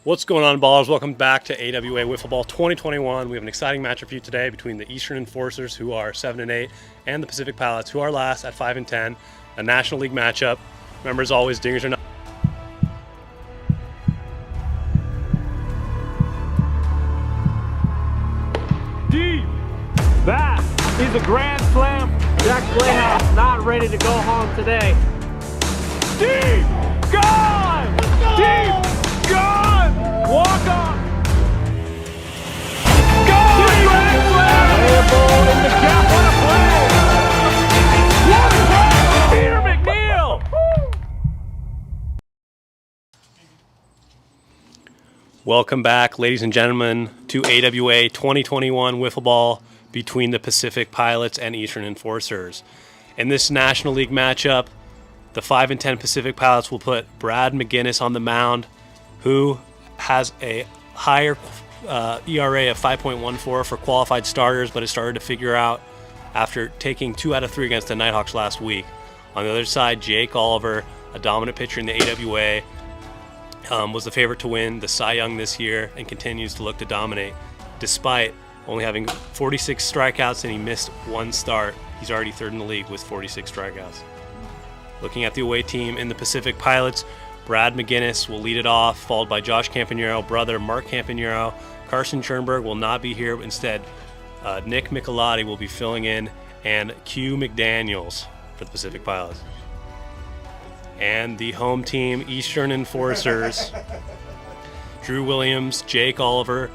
What's going on, ballers? Welcome back to AWA Wiffle Ball 2021. We have an exciting matchup for you today between the Eastern Enforcers, who are 7-8, and the Pacific Pilots, who are last at 5-10. A National League matchup. Remember, as always, dingers are not. Deep. That is a grand slam. Jack Playhouse not ready to go home today. Deep. Gone. Deep. Gone. Walk on. Gone. Grand slam. Play a ball in the gap. What a play. Peter McNeil. Welcome back, ladies and gentlemen, to AWA 2021 Wiffle Ball between the Pacific Pilots and Eastern Enforcers. In this National League matchup, the 5-10 Pacific Pilots will put Brad McGinnis on the mound, who has a higher ERA of 5.14 for qualified starters, but has started to figure out after taking 2 out of 3 against the Nighthawks last week. On the other side, Jake Oliver, a dominant pitcher in the AWA, was the favorite to win the Cy Young this year and continues to look to dominate. Despite only having 46 strikeouts and he missed 1 start, he's already third in the league with 46 strikeouts. Looking at the away team in the Pacific Pilots, Brad McGinnis will lead it off, followed by Josh Campanero, brother Mark Campanero. Carson Schoenberg will not be here. Instead, Nick Michelotti will be filling in, and Q McDaniels for the Pacific Pilots. And the home team, Eastern Enforcers, Drew Williams, Jake Oliver,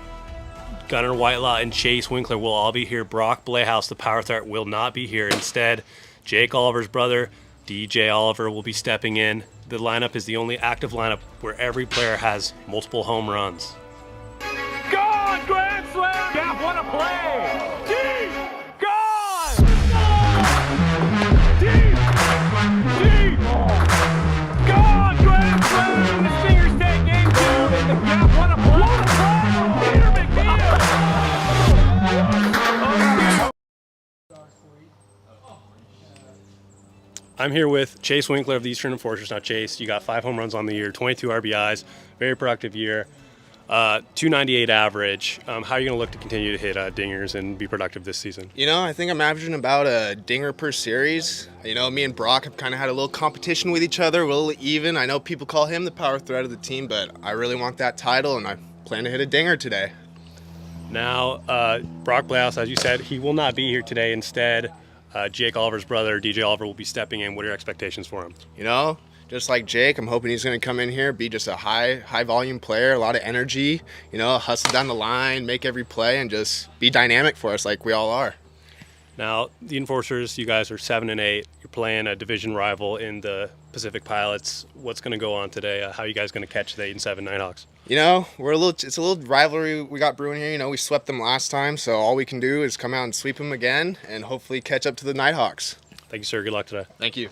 Gunnar Whitelaw, and Chase Winkler will all be here. Brock Playhouse, the power threat, will not be here. Instead, Jake Oliver's brother, DJ Oliver, will be stepping in. The lineup is the only active lineup where every player has multiple home runs. Gone. Grand slam. Gap. What a play. Deep. Gone. Deep. Deep. Gone. Grand slam. The Stingers take game 2 in the gap. What a play. Peter McNeil. I'm here with Chase Winkler of the Eastern Enforcers. Now, Chase, you got 5 home runs on the year, 22 RBIs, very productive year, 298 average. How are you going to look to continue to hit dingers and be productive this season? You know, I think I'm averaging about a dinger per series. You know, me and Brock have kind of had a little competition with each other, a little even. I know people call him the power threat of the team, but I really want that title, and I plan to hit a dinger today. Now, Brock Playhouse, as you said, he will not be here today. Instead, Jake Oliver's brother, DJ Oliver, will be stepping in. What are your expectations for him? You know, just like Jake, I'm hoping he's going to come in here, be just a high volume player, a lot of energy, you know, hustle down the line, make every play, and just be dynamic for us like we all are. Now, the Enforcers, you guys are 7-8. You're playing a division rival in the Pacific Pilots. What's going to go on today? How are you guys going to catch the 8-7 Nighthawks? You know, it's a little rivalry we got brewing here. You know, we swept them last time, so all we can do is come out and sweep them again and hopefully catch up to the Nighthawks. Thank you, sir. Good luck today. Thank you.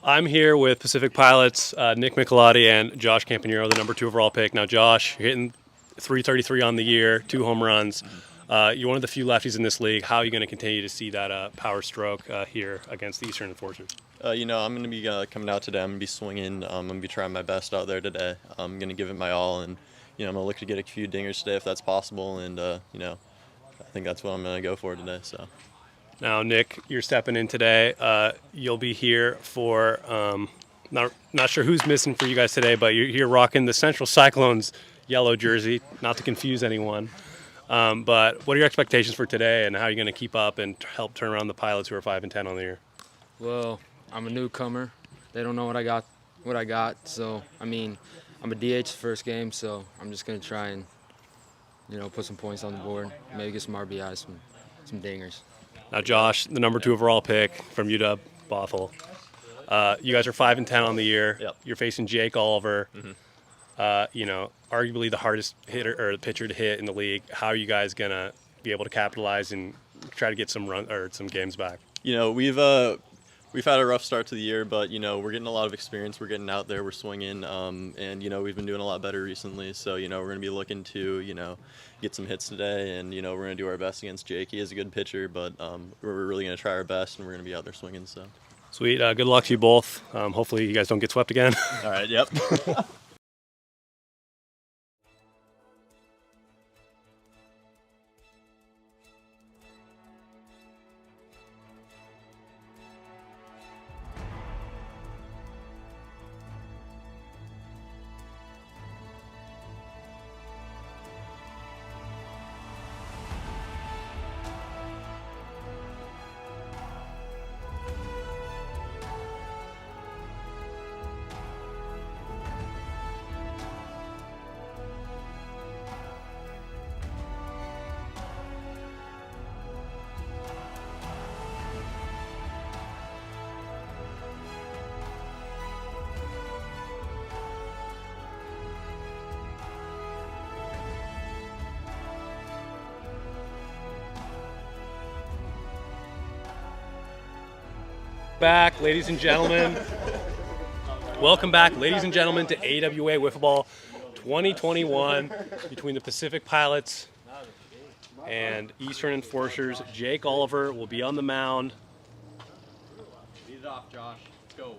I'm here with Pacific Pilots, Nick Michelotti and Josh Campanero, the number 2 overall pick. Now, Josh, you're hitting .333 on the year, 2 home runs. You're one of the few lefties in this league. How are you going to continue to see that power stroke here against the Eastern Enforcers? You know, I'm going to be coming out today. I'm going to be swinging. I'm going to be trying my best out there today. I'm going to give it my all, and you know, I'm going to look to get a few dingers today if that's possible. And you know, I think that's what I'm going to go for today. So. Now, Nick, you're stepping in today. You'll be here for not sure who's missing for you guys today, but you're here rocking the Central Cyclones yellow jersey, not to confuse anyone. But what are your expectations for today, and how are you going to keep up and help turn around the Pilots, who are 5-10 on the year? Well, I'm a newcomer. They don't know what I got. So I mean, I'm a DH first game, so I'm just going to try and, you know, put some points on the board, maybe get some RBIs, some dingers. Now, Josh, the number 2 overall pick from UW Bothell. You guys are 5-10 on the year. Yep. You're facing Jake Oliver. Mm-hmm. You know, arguably the hardest hitter or pitcher to hit in the league. How are you guys gonna be able to capitalize and try to get some games back? You know, we've had a rough start to the year, but you know, we're getting a lot of experience. We're getting out there, we're swinging, and you know, we've been doing a lot better recently. So you know, we're gonna be looking to get some hits today, and you know, we're gonna do our best against Jake. He is a good pitcher, but we're really gonna try our best, and we're gonna be out there swinging. So Sweet. Good luck to you both. Hopefully, you guys don't get swept again. all right, yep. Back, ladies and gentlemen. Welcome back, ladies and gentlemen, to AWA Wiffle Ball 2021 between the Pacific Pilots and Eastern Enforcers. Jake Oliver will be on the mound. Lead it off, Josh. Let's go.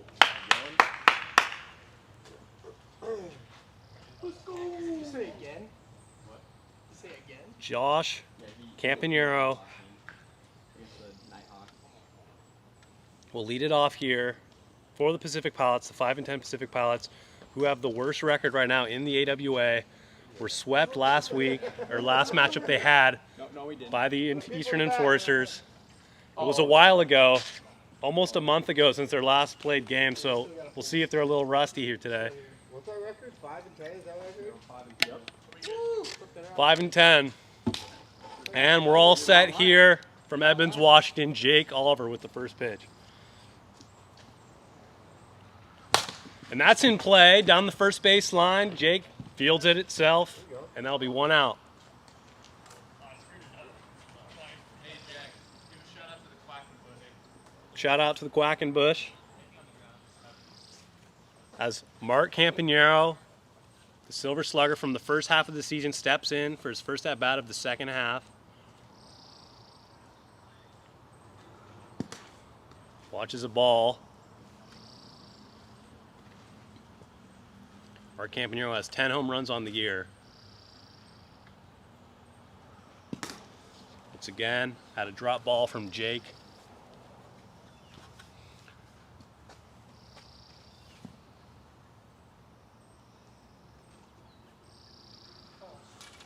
Let's go. Say again. What? Say again. Josh Campanero will lead it off here for the Pacific Pilots, the 5-10 Pacific Pilots, who have the worst record right now in the AWA. Were swept last week, or last matchup they had, by the Eastern Enforcers. It was a while ago, almost a month ago since their last played game, so we'll see if they're a little rusty here today. What's our record? 5-10? Is that what I heard? 5-10. And we're all set here from Edmonds, Washington. Jake Oliver with the first pitch. And that's in play down the first base line. Jake fields it itself, and that'll be one out. Shout out to the Quackenbush. As Mark Campanero, the Silver Slugger from the first half of the season, steps in for his first at-bat of the second half. Watches a ball. Mark Campanero has 10 home runs on the year. Once again, had a drop ball from Jake.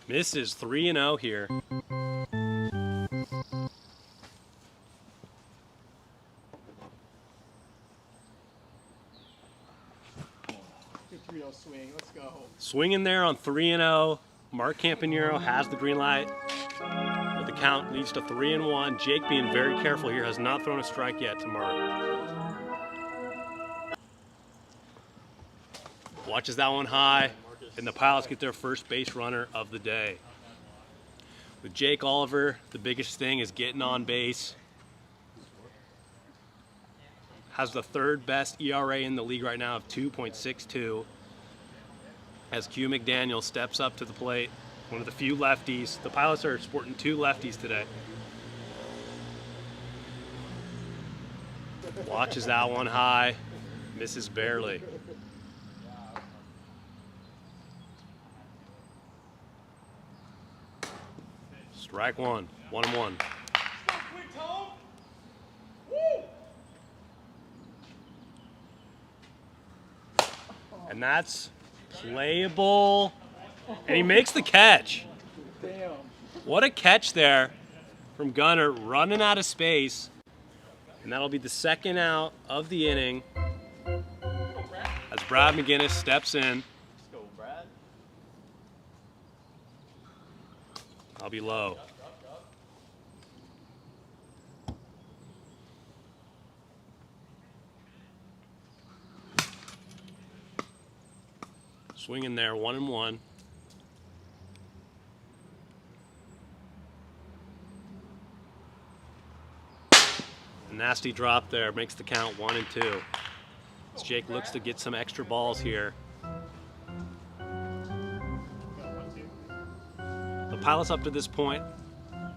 Misses 3-0 here. 3-0 swing. Let's go. Swinging there on 3-0. Mark Campanero has the green light. But the count leads to 3-1. Jake being very careful here, has not thrown a strike yet to Mark. Watches that one high, and the Pilots get their first base runner of the day. With Jake Oliver, the biggest thing is getting on base. Has the third best ERA in the league right now of 2.62. As Q McDaniel steps up to the plate, one of the few lefties. The Pilots are sporting two lefties today. Watches that one high, misses barely. Strike one, 1-1. And that's playable. And he makes the catch. Damn. What a catch there from Gunner, running out of space. And that'll be the second out of the inning as Brad McGinnis steps in. Let's go, Brad. I'll be low. Swing in there, 1-1. Nasty drop there, makes the count 1-2. As Jake looks to get some extra balls here. The Pilots up to this point,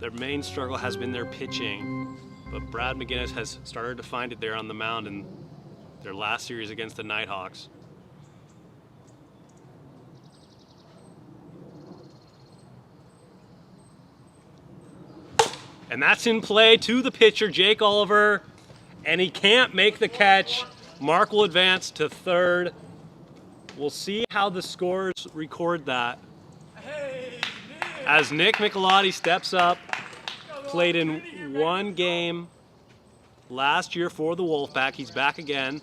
their main struggle has been their pitching, but Brad McGinnis has started to find it there on the mound in their last series against the Nighthawks. And that's in play to the pitcher, Jake Oliver, and he can't make the catch. Mark will advance to third. We'll see how the scores record that. As Nick Michelotti steps up, played in one game last year for the Wolfpack. He's back again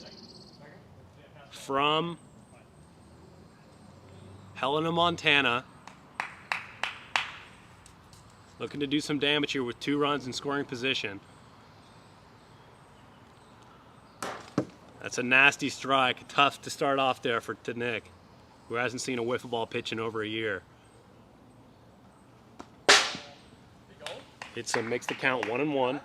from Helena, Montana. Looking to do some damage here with 2 runs in scoring position. That's a nasty strike. Tough to start off there to Nick, who hasn't seen a wiffle ball pitch in over a year. Hits him, makes the count 1-1.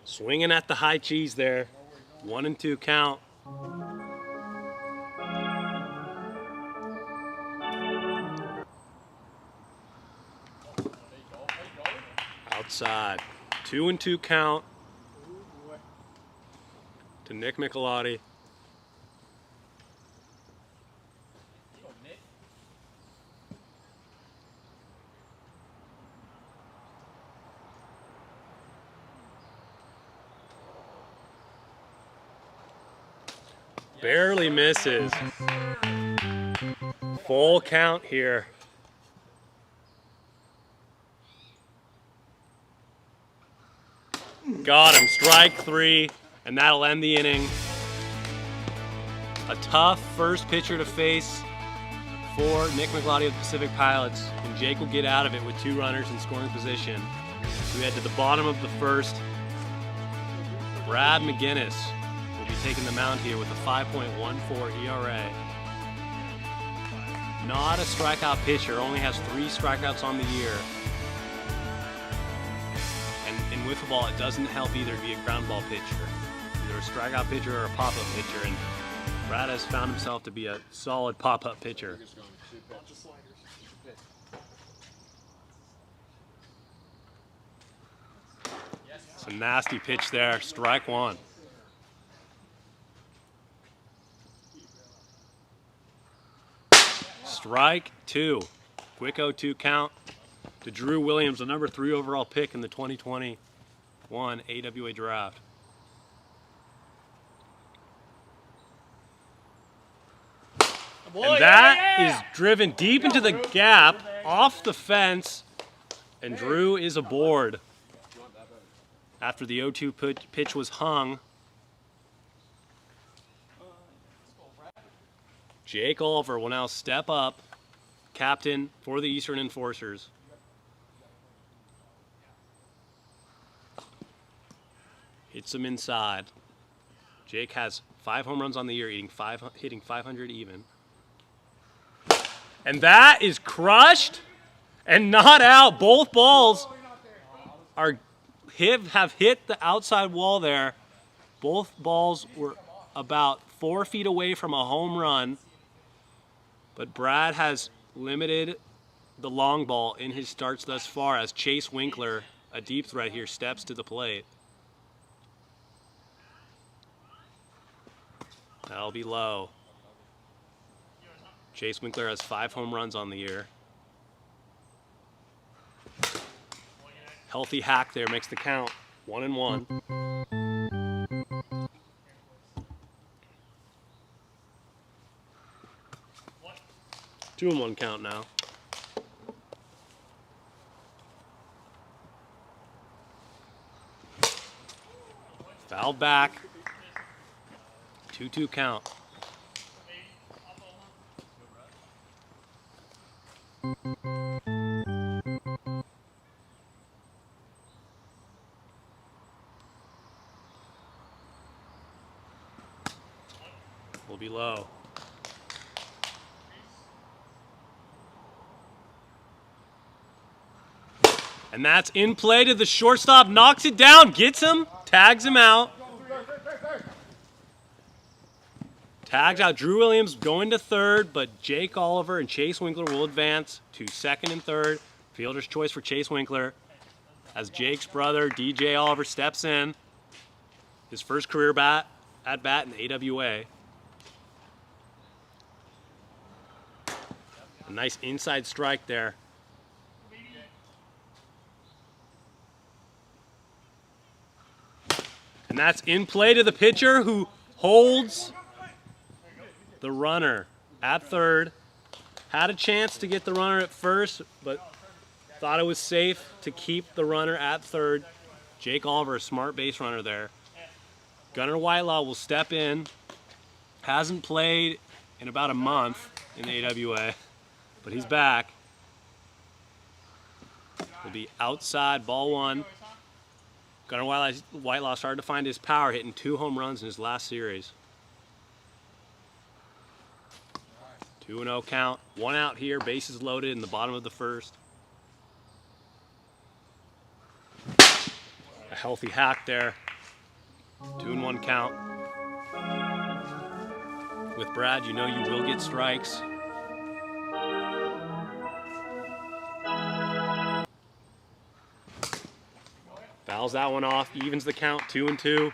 Swinging at the high cheese there. 1-2 count. Outside. 2-2 count to Nick Michelotti. Barely misses. Full count here. Got him, strike 3, and that'll end the inning. A tough first pitcher to face for Nick Michelotti of the Pacific Pilots, and Jake will get out of it with 2 runners in scoring position. So we head to the bottom of the first. Brad McGinnis will be taking the mound here with a 5.14 ERA. Not a strikeout pitcher, only has 3 strikeouts on the year. In wiffle ball, it doesn't help either to be a ground ball pitcher. Either a strikeout pitcher or a pop-up pitcher, and Brad has found himself to be a solid pop-up pitcher. It's a nasty pitch there, strike 1. Strike 2. Quick 0-2 count to Drew Williams, the number 3 overall pick in the 2021 AWA draft. And that is driven deep into the gap, off the fence, and Drew is aboard. After the 0-2 pitch was hung, Jake Oliver will now step up, captain for the Eastern Enforcers. Hits him inside. Jake has 5 home runs on the year, hitting 500 even. And that is crushed and not out. Both balls have hit the outside wall there. Both balls were about 4 feet away from a home run, but Brad has limited the long ball in his starts thus far as Chase Winkler, a deep threat here, steps to the plate. That'll be low. Chase Winkler has 5 home runs on the year. Healthy hack there, makes the count 1-1. 2-1 count now. Fouled back. 2-2 count. Will be low. And that's in play to the shortstop, knocks it down, gets him, tags him out. Tags out Drew Williams going to third, but Jake Oliver and Chase Winkler will advance to second and third. Fielder's choice for Chase Winkler as Jake's brother, DJ Oliver, steps in. His first career at bat in the AWA. A nice inside strike there. And that's in play to the pitcher who holds the runner at third. Had a chance to get the runner at first, but thought it was safe to keep the runner at third. Jake Oliver, a smart base runner there. Gunnar Whitelaw will step in. Hasn't played in about a month in the AWA, but he's back. He'll be outside, ball one. Gunnar Whitelaw started to find his power, hitting 2 home runs in his last series. 2-0 count. 1 out here, bases loaded in the bottom of the first. A healthy hack there. 2-1 count. With Brad, you know you will get strikes. Fouls that one off, evens the count, 2-2.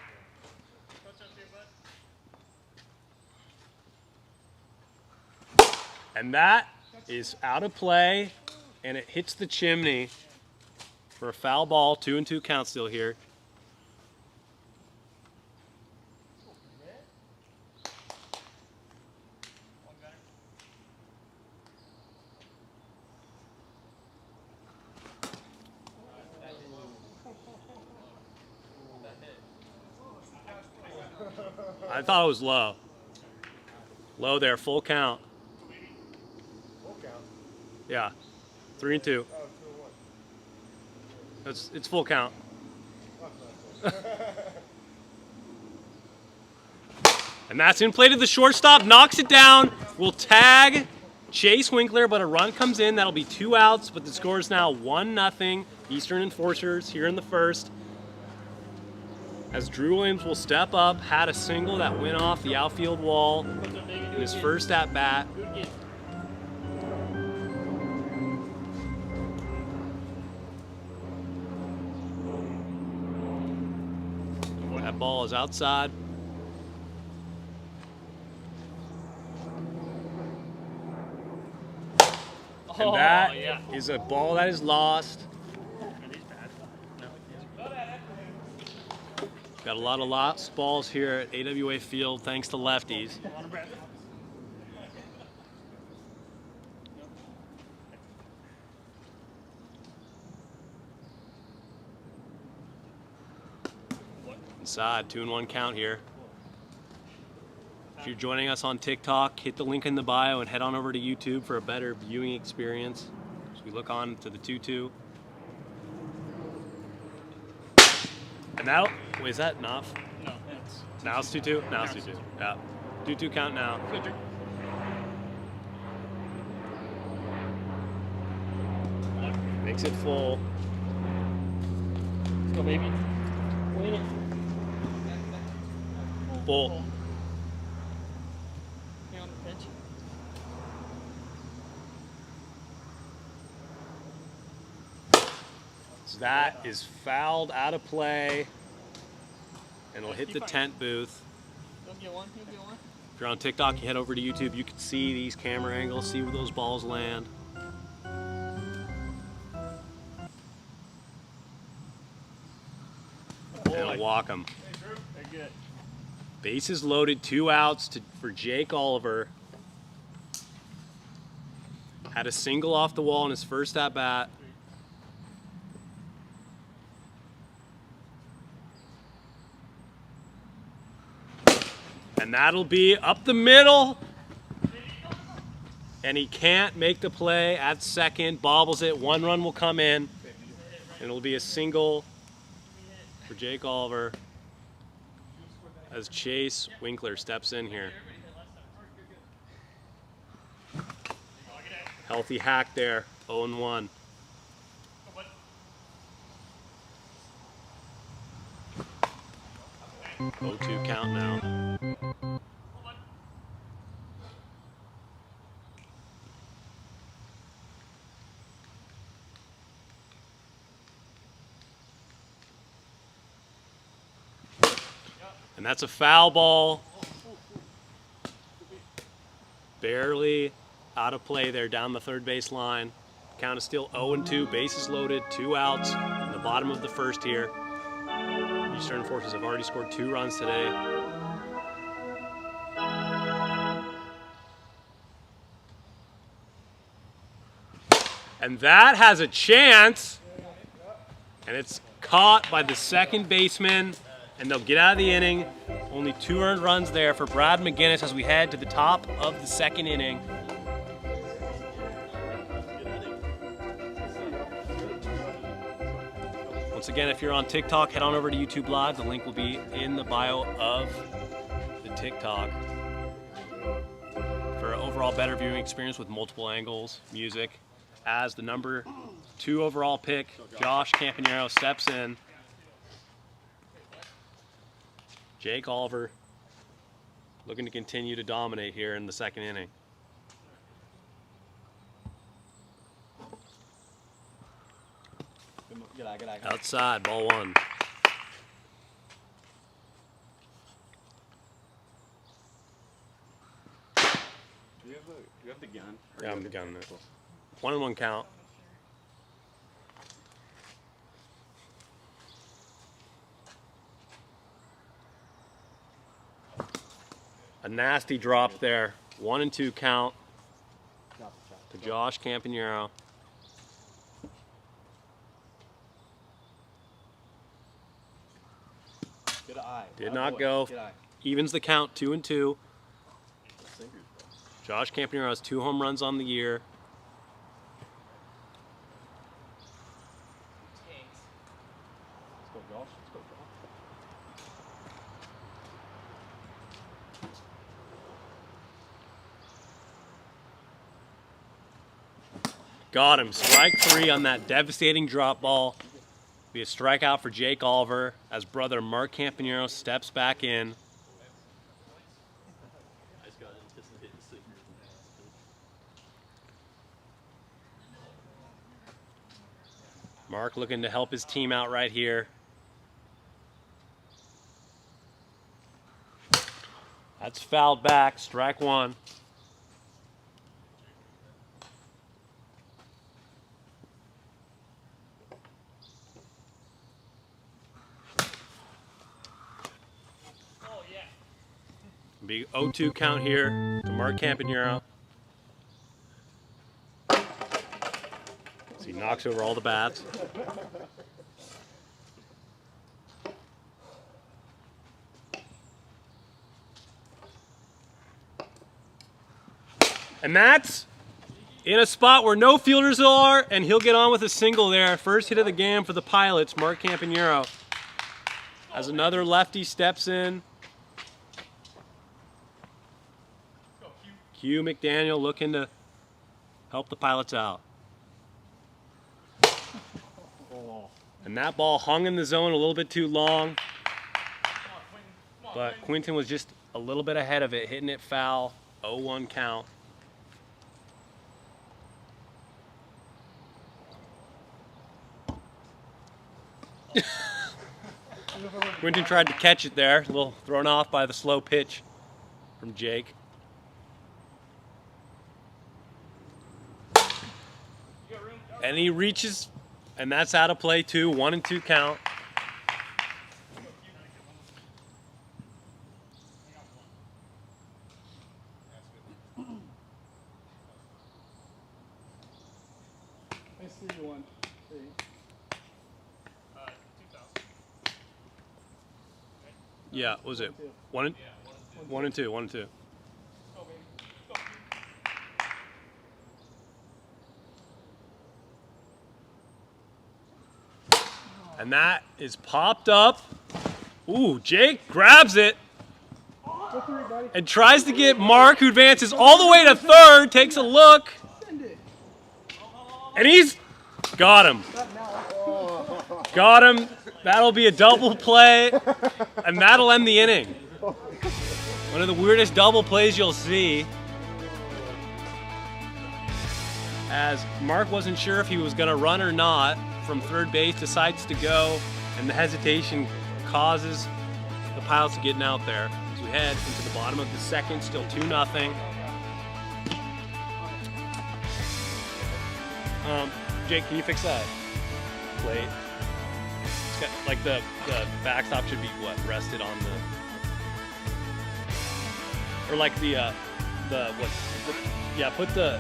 And that is out of play, and it hits the chimney for a foul ball. 2-2 count still here. I thought it was low. Low there, full count. Full count. Yeah, 3-2. It's full count. And that's in play to the shortstop, knocks it down. Will tag Chase Winkler, but a run comes in. That'll be 2 outs, but the score is now 1-0. Eastern Enforcers here in the first. As Drew Williams will step up, had a single that went off the outfield wall in his first at bat. That ball is outside. And that is a ball that is lost. Got a lot of lost balls here at AWA Field thanks to lefties. Inside, 2-1 count here. If you're joining us on TikTok, hit the link in the bio and head on over to YouTube for a better viewing experience. As we look on to the 2-2. And now, wait, is that not? No, Now it's 2-2? Now it's 2-2. Yeah. 2-2 count now. Makes it full. Let's go, baby. Win it. Full. Stay on the pitch. So that is fouled out of play. And it'll hit the tent booth. Don't get one, don't get one. If you're on TikTok, you head over to YouTube, you can see these camera angles, see where those balls land. And it'll walk them. Very good. Bases loaded, 2 outs for Jake Oliver. Had a single off the wall in his first at bat. And that'll be up the middle. And he can't make the play at second. Bobbles it. 1 run will come in. And it'll be a single for Jake Oliver as Chase Winkler steps in here. Healthy hack there. 0-1. 0-2 count now. And that's a foul ball. Barely out of play there down the third base line. Count is still 0-2, bases loaded, 2 outs in the bottom of the first here. Eastern Forces have already scored 2 runs today. And that has a chance. And it's caught by the second baseman. And they'll get out of the inning. Only 2 earned runs there for Brad McGinnis as we head to the top of the second inning. Once again, if you're on TikTok, head on over to YouTube Live. The link will be in the bio of the TikTok. For an overall better viewing experience with multiple angles, music, as the number 2 overall pick, Josh Campanero, steps in. Jake Oliver looking to continue to dominate here in the second inning. Outside, ball 1. Do you have the gun? Yeah, I'm gunning it. 1-1 count. A nasty drop there. 1-2 count to Josh Campanero. Did not go. Evens the count, 2-2. Josh Campanero has 2 home runs on the year. Got him. Strike 3 on that devastating drop ball. Be a strikeout for Jake Oliver as brother Mark Campanero steps back in. Mark looking to help his team out right here. That's fouled back. Strike 1. Big 0-2 count here to Mark Campanero. So he knocks over all the bats. And that's in a spot where no fielders are, and he'll get on with a single there. First hit of the game for the Pilots, Mark Campanero. As another lefty steps in. Hugh McDaniel looking to help the Pilots out. And that ball hung in the zone a little bit too long. But Quinton was just a little bit ahead of it, hitting it foul. 0-1 count. Quinton tried to catch it there, a little thrown off by the slow pitch from Jake. And he reaches, and that's out of play too. 1-2 count. I see you one. Yeah, what was it? 1-2. 1-2. And that is popped up. Ooh, Jake grabs it and tries to get Mark, who advances all the way to third, takes a look, and he's got him. Got him. That'll be a double play. And that'll end the inning. One of the weirdest double plays you'll see. As Mark wasn't sure if he was going to run or not from third base, decides to go, and the hesitation causes the Pilots to getting out there. As we head into the bottom of the second, still 2-0. Jake, can you fix that plate? It's got, like the backstop should be what, rested on the, or like the yeah, put the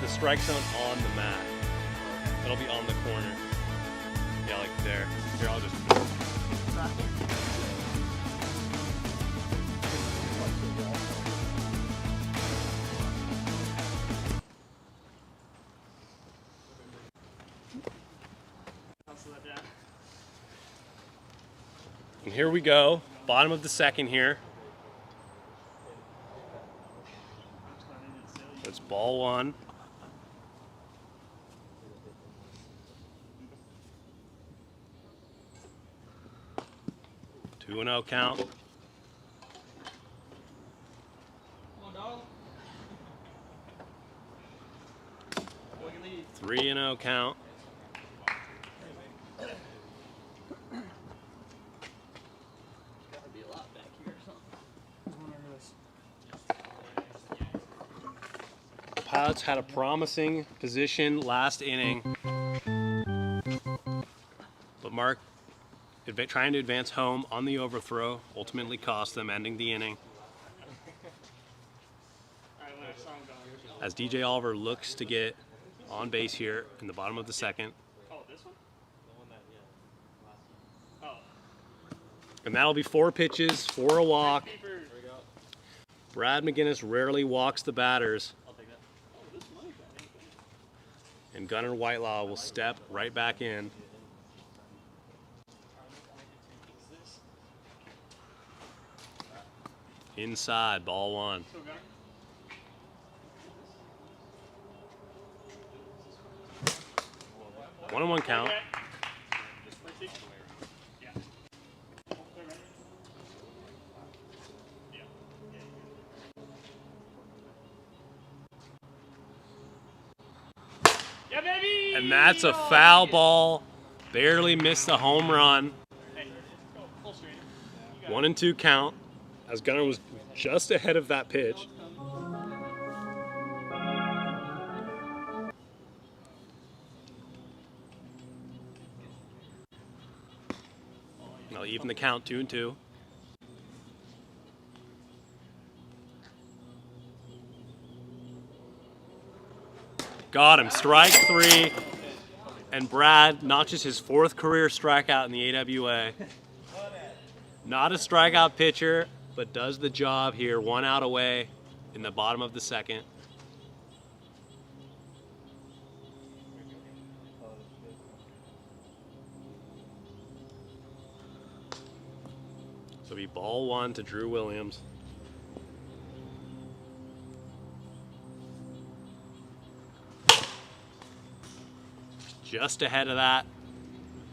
strike zone on the mat. It'll be on the corner. Yeah, like there. Here, I'll just. And here we go, bottom of the second here. It's ball one. Two 2-0 count. 3-0 count. The Pilots had a promising position last inning, but Mark, trying to advance home on the overthrow, ultimately cost them, ending the inning. As DJ Oliver looks to get on base here in the bottom of the second. And that'll be 4 pitches, 4 a walk. Brad McGinnis rarely walks the batters. And Gunnar Whitelaw will step right back in. Inside, ball one. One on one count. And that's a foul ball. Barely missed the home run. 1-2 count, as Gunnar was just ahead of that pitch. Now even the count, 2-2. Got him, strike 3. And Brad notches his 4th career strikeout in the AWA. Not a strikeout pitcher, but does the job here, 1 out away in the bottom of the second. So it'll be ball 1 to Drew Williams. Just ahead of that,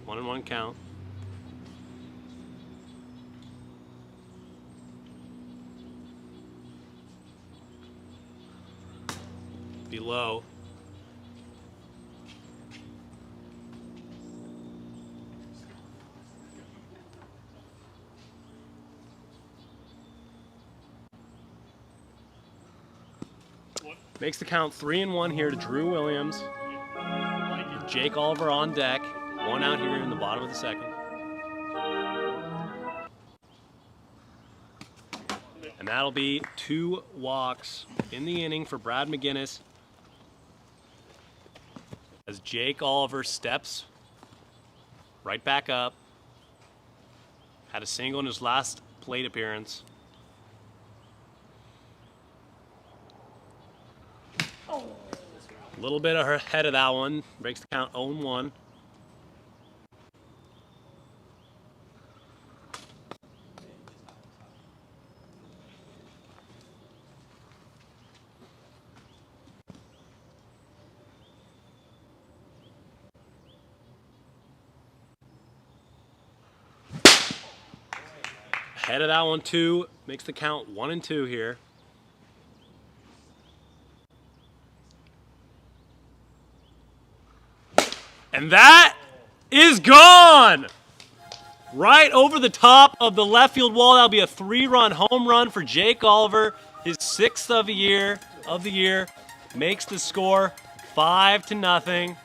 1-1 count. Below. Makes the count 3-1 here to Drew Williams. Jake Oliver on deck. 1 out here in the bottom of the second. And that'll be 2 walks in the inning for Brad McGinnis. As Jake Oliver steps right back up. Had a single in his last plate appearance. A little bit ahead of that one. Breaks the count 0-1. Ahead of that one, 2. Makes the count 1-2 here. And that is gone! Right over the top of the left field wall. That'll be a 3-run home run for Jake Oliver. His 6th of the year. Makes the score 5-0.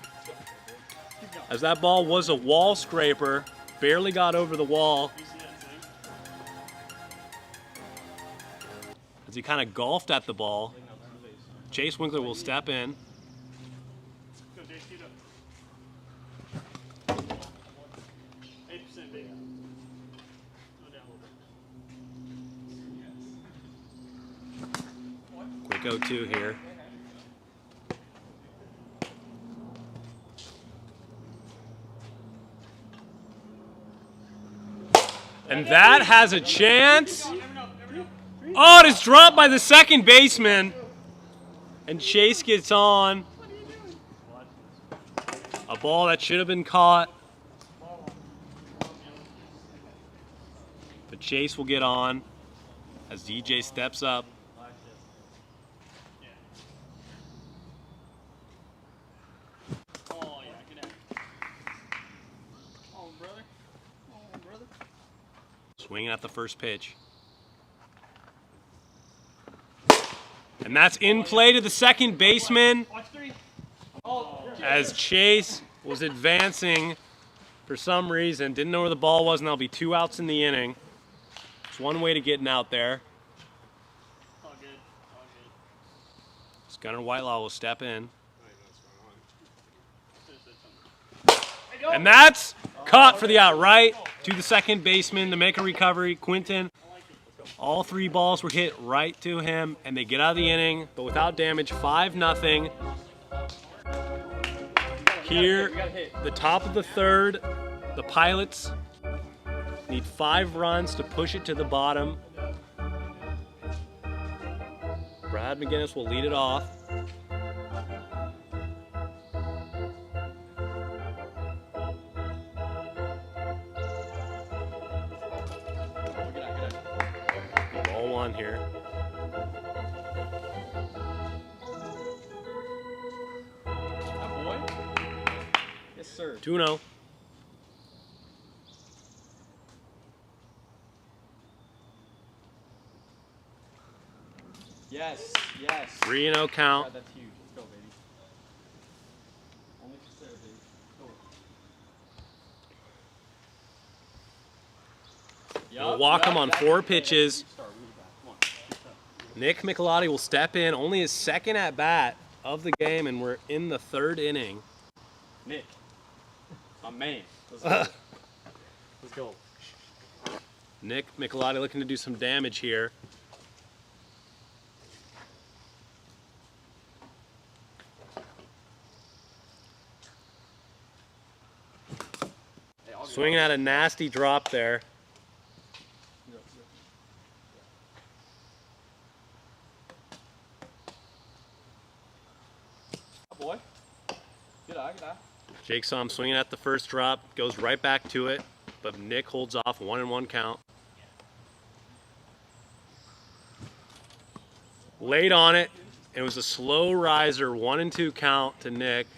As that ball was a wall scraper. Barely got over the wall. As he kind of golfed at the ball. Chase Winkler will step in. Quick 0-2 here. And that has a chance. Oh, it is dropped by the second baseman. And Chase gets on. A ball that should have been caught. But Chase will get on as DJ steps up. Swinging at the first pitch. And that's in play to the second baseman as Chase was advancing for some reason. Didn't know where the ball was, and there'll be 2 outs in the inning. It's one way to getting out there. Gunnar Whitelaw will step in. And that's caught for the out right to the second baseman to make a recovery. Quinton. All 3 balls were hit right to him, and they get out of the inning, but without damage, 5-0. Here, the top of the 3rd, the Pilots need 5 runs to push it to the bottom. Brad McGinnis will lead it off. Here. Boy? Yes, sir. 2-0. Yes, yes. 3-0 count. God, that's huge. Let's go, baby. Only for Sarah, baby. Go. We'll walk him on 4 pitches. Nick Michelotti will step in, only his 2nd at bat of the game, and we're in the 3rd inning. Nick, my man. Let's go. Let's go. Nick Michelotti looking to do some damage here. Swinging at a nasty drop there. Boy. Good eye, good eye. Jake saw him swinging at the first drop, goes right back to it, but Nick holds off 1-1 count. Late on it, it was a slow riser, 1-2 count to Nick.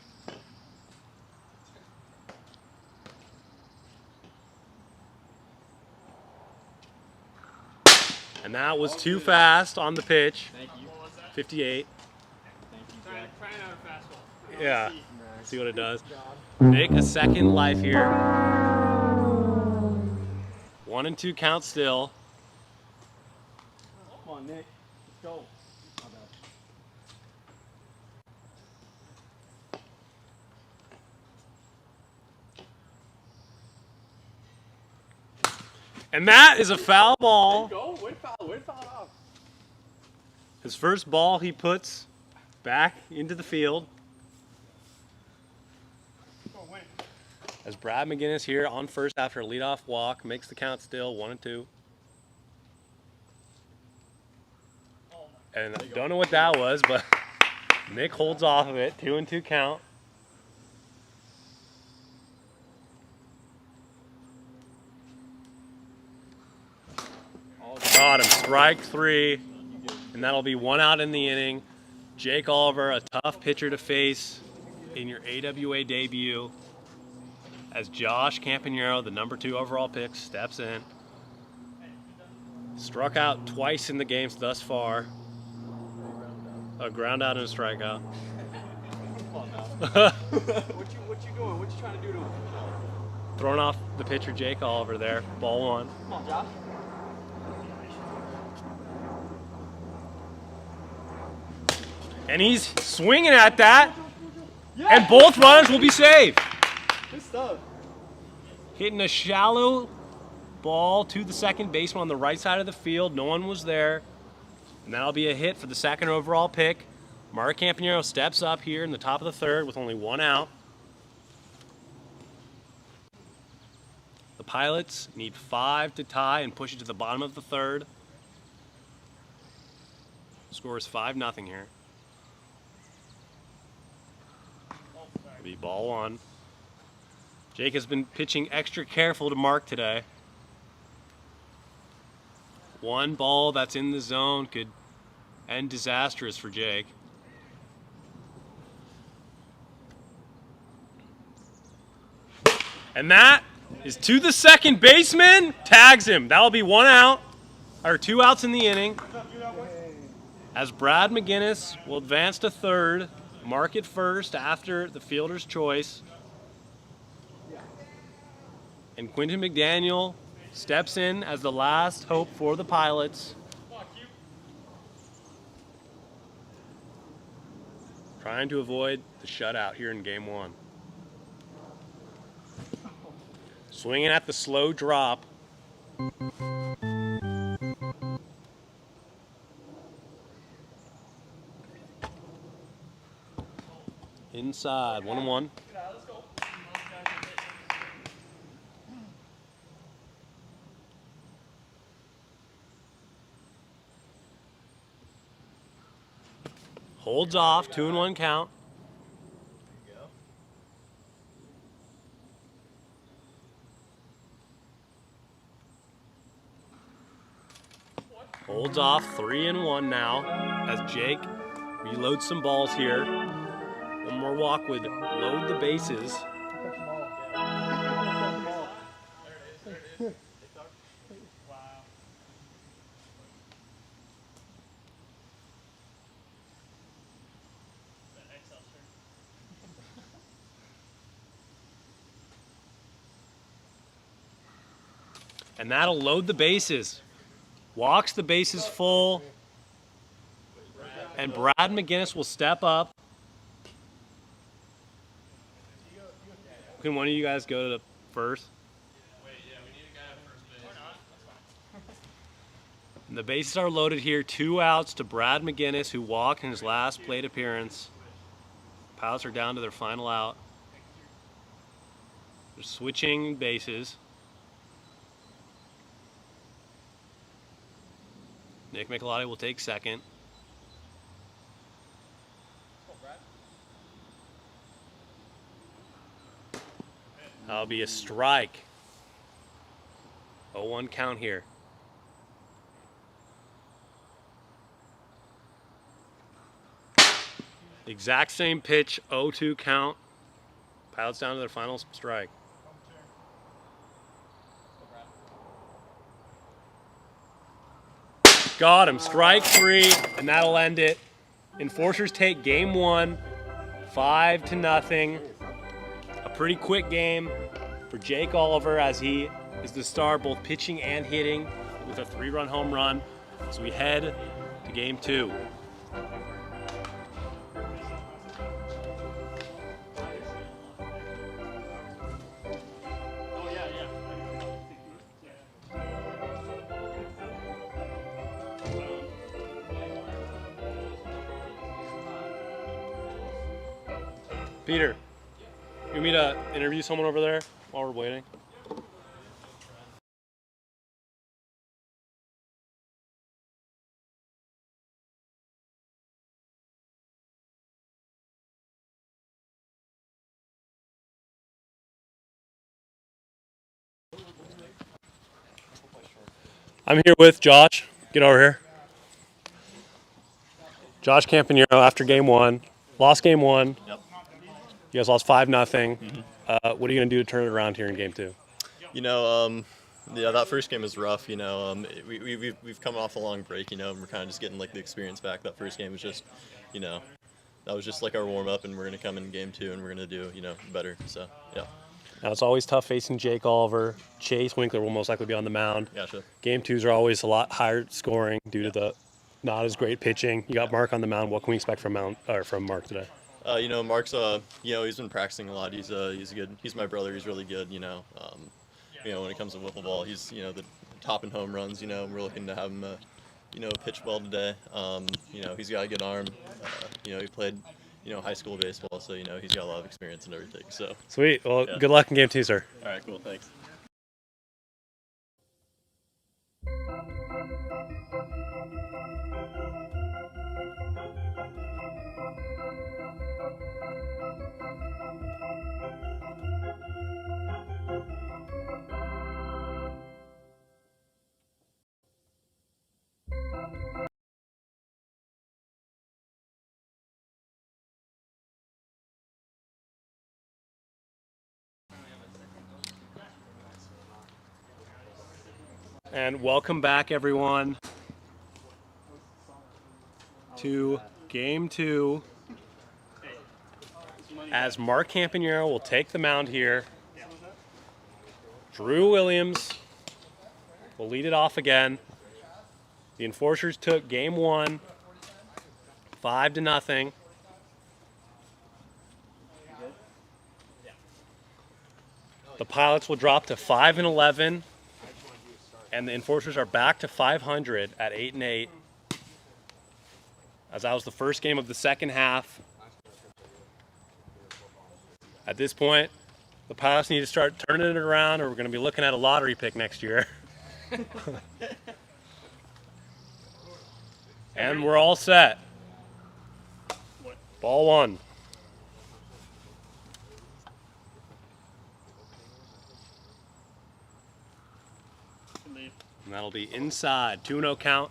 And that was too fast on the pitch. Thank you. 58. Thank you, Jack. Trying out a fastball. Yeah. See what it does. Nick, a second life here. 1-2 count still. Come on, Nick. Let's go. My bad. And that is a foul ball. Go. Way to foul it off. His first ball he puts back into the field. As Brad McGinnis here on first after a leadoff walk, makes the count still 1-2. And I don't know what that was, but Nick holds off of it. 2-2 count. strike 3, and that'll be 1 out in the inning. Jake Oliver, a tough pitcher to face in your AWA debut, as Josh Campanero, the number 2 overall pick, steps in. Struck out twice in the games thus far. A ground out and a strikeout. What you doing? What you trying to do to him? Throwing off the pitcher Jake Oliver there. Ball 1. Come on, Josh. And he's swinging at that. And both runners will be saved. Good stuff. Hitting a shallow ball to the second baseman on the right side of the field. No one was there. And that'll be a hit for the 2nd overall pick. Mark Campanero steps up here in the top of the 3rd with only 1 out. The Pilots need 5 to tie and push it to the bottom of the 3rd. Score is 5-0 here. It'll be ball 1. Jake has been pitching extra careful to Mark today. 1 ball that's in the zone could end disastrous for Jake. And that is to the second baseman. Tags him. That'll be 1 out, or 2 outs in the inning. As Brad McGinnis will advance to 3rd, mark it first after the fielder's choice. And Quentin McDaniel steps in as the last hope for the Pilots. Trying to avoid the shutout here in game 1. Swinging at the slow drop. Inside, 1-1. Holds off, 2-1 count. Holds off, 3-1 now, as Jake reloads some balls here. One more walk would load the bases. And that'll load the bases. Walks the bases full. And Brad McGinnis will step up. Can one of you guys go to the first? And the bases are loaded here. 2 outs to Brad McGinnis, who walked in his last plate appearance. Pilots are down to their final out. They're switching bases. Nick Michelotti will take second. That'll be a strike. 0-1 count here. Exact same pitch, 0-2 count. Pilots down to their final strike. Got him, strike 3, and that'll end it. Enforcers take game 1, 5-0. A pretty quick game for Jake Oliver, as he is the star both pitching and hitting with a 3-run home run as we head to game 2. Peter, you want me to interview someone over there while we're waiting? I'm here with Josh Get over here. Josh Campagnaro after game one. Lost game one. Yep. You guys lost 5-0. What are you going to do to turn it around here in game two? You know, yeah, that first game was rough. You know, we've come off a long break. You know, and we're kind of just getting like the experience back. That first game was just, you know, that was just like our warm up, and we're gonna come in game two and we're gonna do, you know, better. So yeah. Now it's always tough facing Jake Oliver. Chase Winkler will most likely be on the mound. Yeah, sure. Game twos are always a lot higher scoring due to the not as great pitching. You got Mark on the mound. What can we expect from Mark today? You know, Mark's you know, he's been practicing a lot. He's good. He's my brother. He's really good. You know, when it comes to wiffle ball, he's, you know, the top in home runs. You know, we're looking to have him, you know, pitch well today. You know, he's got a good arm. You know, he played, you know, high school baseball, so, you know, he's got a lot of experience and everything. So Sweet. Well, yeah. Good luck in game two, sir. All right, cool. Thanks. And welcome back, everyone, to game two, as Mark Campagnaro will take the mound here. Drew Williams will lead it off again. The Enforcers took game one, 5-0. The Pilots will drop to 5-11. And the Enforcers are back to 500 at 8-8. As that was the first game of the second half. At this point, the Pilots need to start turning it around, or we're going to be looking at a lottery pick next year. And we're all set. Ball one. And that'll be inside. 2-0 count.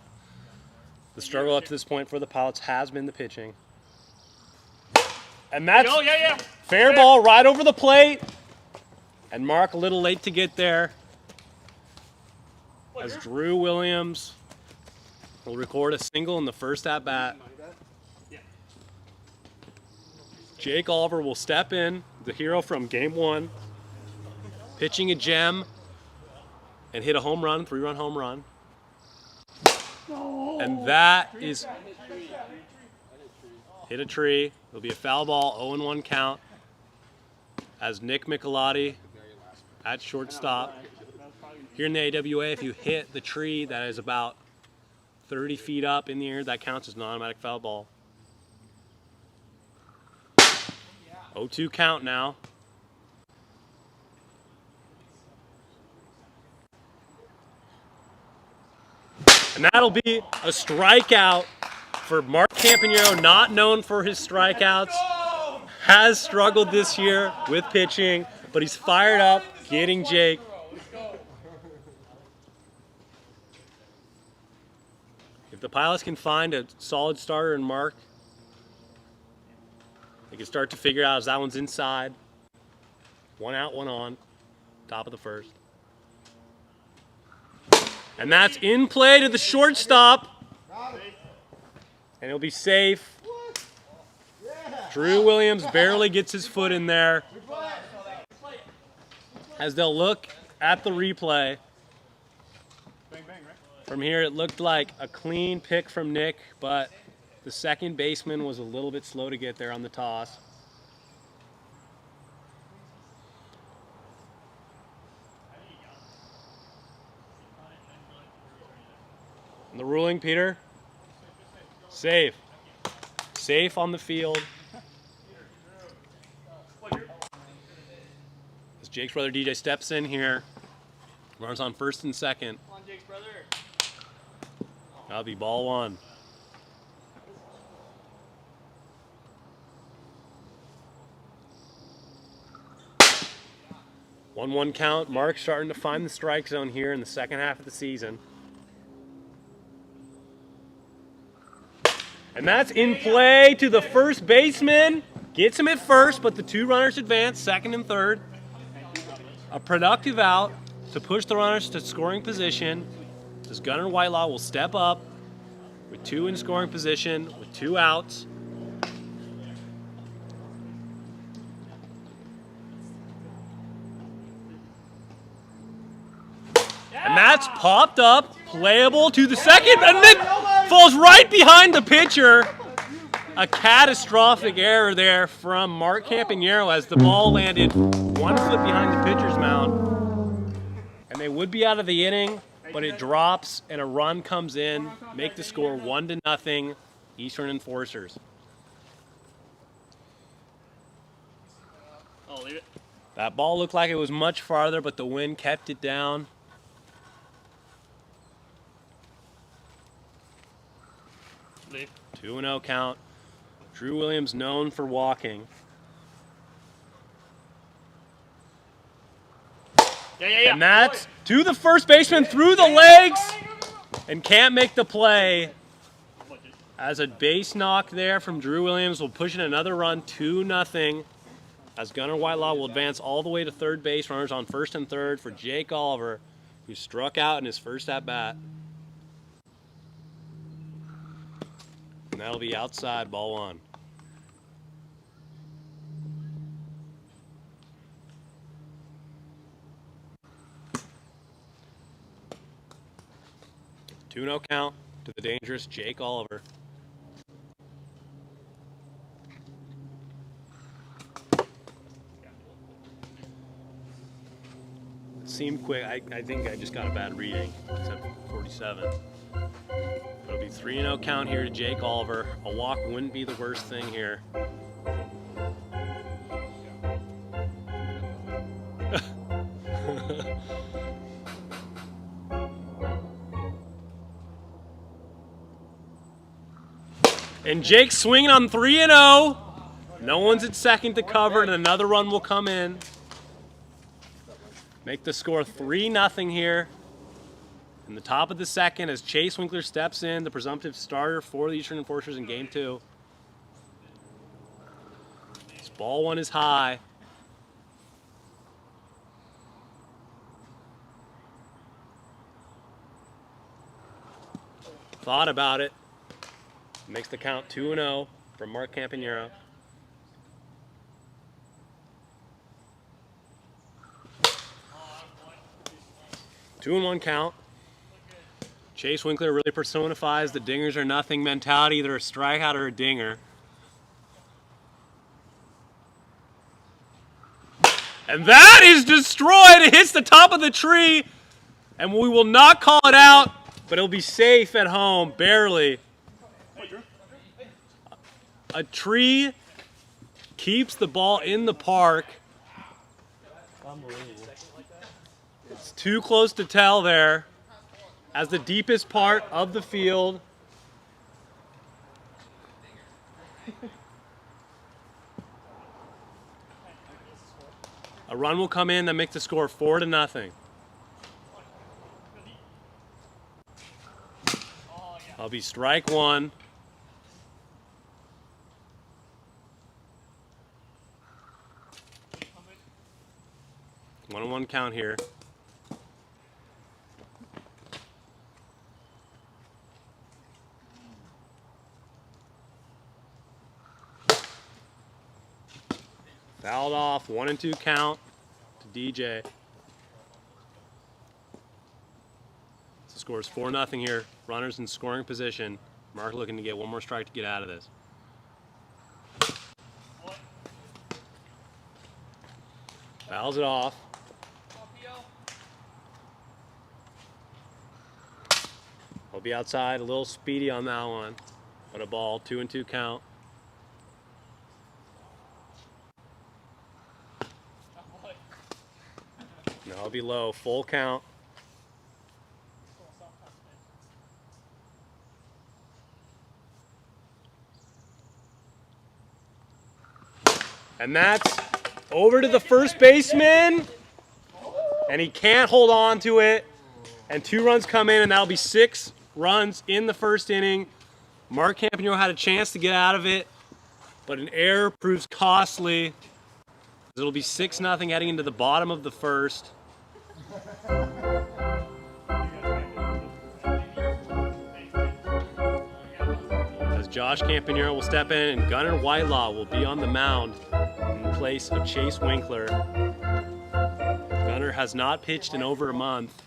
The struggle up to this point for the Pilots has been the pitching. And that's fair ball right over the plate. And Mark a little late to get there. As Drew Williams will record a single in the first at bat. Jake Oliver will step in, the hero from game one, pitching a gem. And hit a home run, 3-run home run. And that is hit a tree. It'll be a foul ball, 0-1 count. As Nick Michelotti at shortstop. Here in the AWA, if you hit the tree that is about 30 feet up in the air, that counts as an automatic foul ball. 0-2 count now. And that'll be a strikeout for Mark Campagnaro, not known for his strikeouts. Has struggled this year with pitching, but he's fired up, getting Jake. If the Pilots can find a solid starter in Mark, they can start to figure out as that one's inside. 1 out, 1 on, top of the first. And that's in play to the shortstop. And he'll be safe. Drew Williams barely gets his foot in there. As they'll look at the replay. From here, it looked like a clean pick from Nick, but the second baseman was a little bit slow to get there on the toss. And the ruling, Peter? Safe. Safe on the field. As Jake's brother DJ steps in here. Runners on first and second. Come on, Jake's brother. That'll be ball one. One count. Mark starting to find the strike zone here in the second half of the season. And that's in play to the first baseman. Gets him at first, but the 2 runners advance, second and third. A productive out to push the runners to scoring position. As Gunnar Whitelaw will step up with 2 in scoring position with 2 outs. And that's popped up, playable to the second, and then falls right behind the pitcher. A catastrophic error there from Mark Campanero as the ball landed 1 foot behind the pitcher's mound. And they would be out of the inning, but it drops and a run comes in, make the score 1-0, Eastern Enforcers. Oh, leave it. That ball looked like it was much farther, but the wind kept it down. Leave. 2-0 count. Drew Williams known for walking. Yeah. And that's to the first baseman through the legs and can't make the play. As a base knock there from Drew Williams will push in another run, 2-0. As Gunnar Whitelaw will advance all the way to third base, runners on first and third for Jake Oliver, who struck out in his first at-bat. And that'll be outside, ball 1. Two-no count to the dangerous Jake Oliver. It seemed quick. I think I just got a bad reading. It's at 47. It'll be 3-0 count here to Jake Oliver. A walk wouldn't be the worst thing here. And Jake's swinging on 3-0. No one's at second to cover, and another run will come in. Make the score 3-0 here. In the top of the second, as Chase Winkler steps in, the presumptive starter for the Eastern Enforcers in Game 2. This ball 1 is high. Thought about it. Makes the count 2-0 from Mark Campanero. Two and 1 count. Chase Winkler really personifies the dingers or nothing mentality, either a strikeout or a dinger. And that is destroyed. It hits the top of the tree, and we will not call it out, but it'll be safe at home, barely. A tree keeps the ball in the park. It's too close to tell there. As the deepest part of the field. A run will come in that makes the score 4-0. I'll be strike 1. One and 1 count here. Fouled off, 1 and 2 count to DJ. The score is 4-0 here. Runners in scoring position. Mark looking to get one more strike to get out of this. Fouls it off. I'll be outside, a little speedy on that one. But a ball, 2 and 2 count. No, I'll be low, full count. And that's over to the first baseman. And he can't hold on to it. And 2 runs come in, and that'll be 6 runs in the first inning. Mark Campanero had a chance to get out of it, but an error proves costly. It'll be 6-0 heading into the bottom of the first. As Josh Campanero will step in and Gunnar Whitelaw will be on the mound in place of Chase Winkler. Gunnar has not pitched in over a month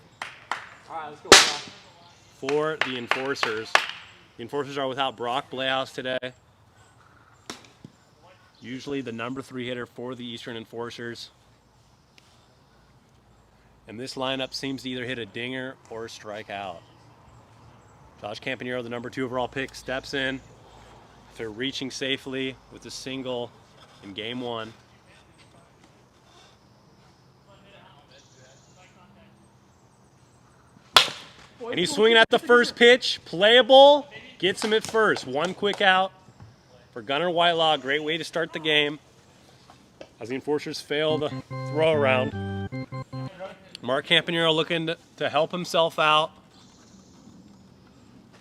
for the Enforcers. The Enforcers are without Brock Blehouse today. Usually the number 3 hitter for the Eastern Enforcers. And this lineup seems to either hit a dinger or strike out. Josh Campanero, the number 2 overall pick, steps in after reaching safely with a single in game 1. And he's swinging at the first pitch, playable, gets him at first. 1 quick out for Gunnar Whitelaw. Great way to start the game as the Enforcers fail the throw around. Mark Campanero looking to help himself out.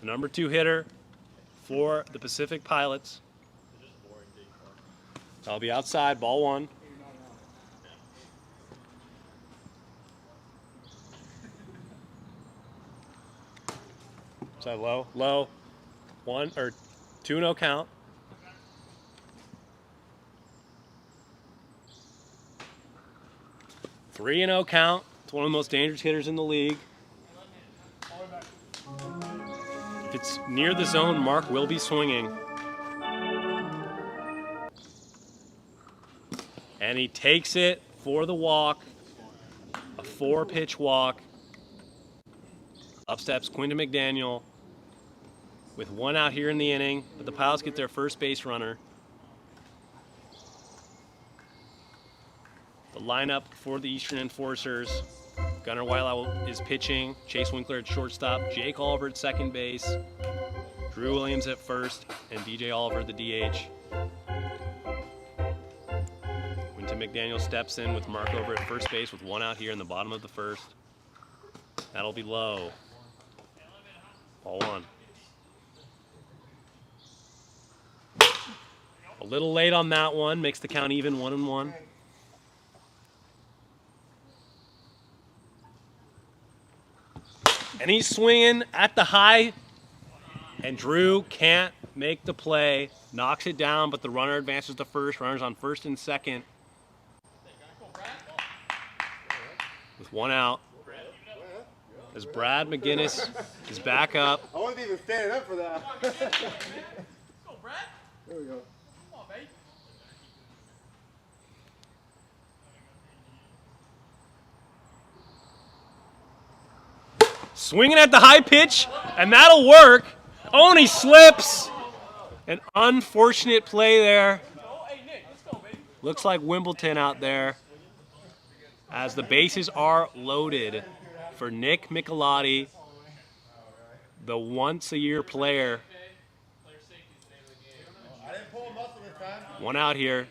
The number 2 hitter for the Pacific Pilots. I'll be outside, ball 1. So low, 1 or 2-0 count. Three and 0 count. It's one of the most dangerous hitters in the league. If it's near the zone, Mark will be swinging. And he takes it for the walk. A 4-pitch walk. Up steps Quinton McDaniel with 1 out here in the inning, but the Pilots get their first base runner. The lineup for the Eastern Enforcers: Gunnar Whitelaw is pitching, Chase Winkler at shortstop, Jake Oliver at second base, Drew Williams at first, and DJ Oliver the DH. Quinton McDaniel steps in with Mark over at first base with 1 out here in the bottom of the first. That'll be low. Ball 1. A little late on that one, makes the count even, 1-1. And he's swinging at the high, and Drew can't make the play. Knocks it down, but the runner advances to first. Runner's on first and second with 1 out. As Brad McGinnis is back up. I wasn't even standing up for that. Let's go, Brad. There we go. Come on, baby. Swinging at the high pitch, and that'll work. Oh, and he slips. An unfortunate play there. Looks like Wimbledon out there as the bases are loaded for Nick Michelotti, the once-a-year player. 1 out here.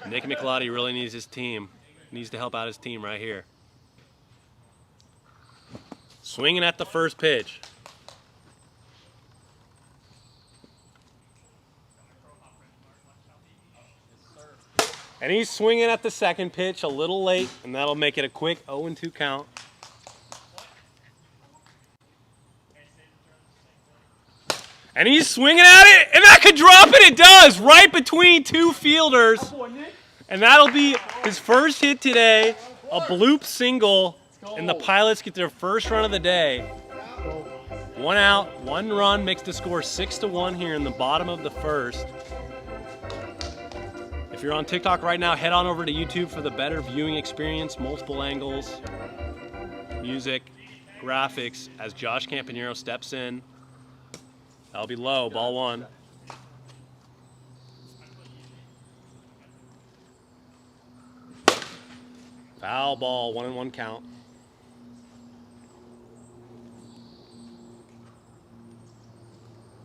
Nick Michelotti really needs his team. Needs to help out his team right here. Swinging at the first pitch. And he's swinging at the second pitch a little late, and that'll make it a quick 0-2 count. And he's swinging at it, and that could drop it. It does, right between 2 fielders. And that'll be his first hit today, a bloop single, and the Pilots get their first run of the day. 1 out, 1 run makes the score 6-1 here in the bottom of the first. If you're on TikTok right now, head on over to YouTube for the better viewing experience, multiple angles, music, graphics, as Josh Campanero steps in. That'll be low, ball 1. Foul ball, 1-1 count.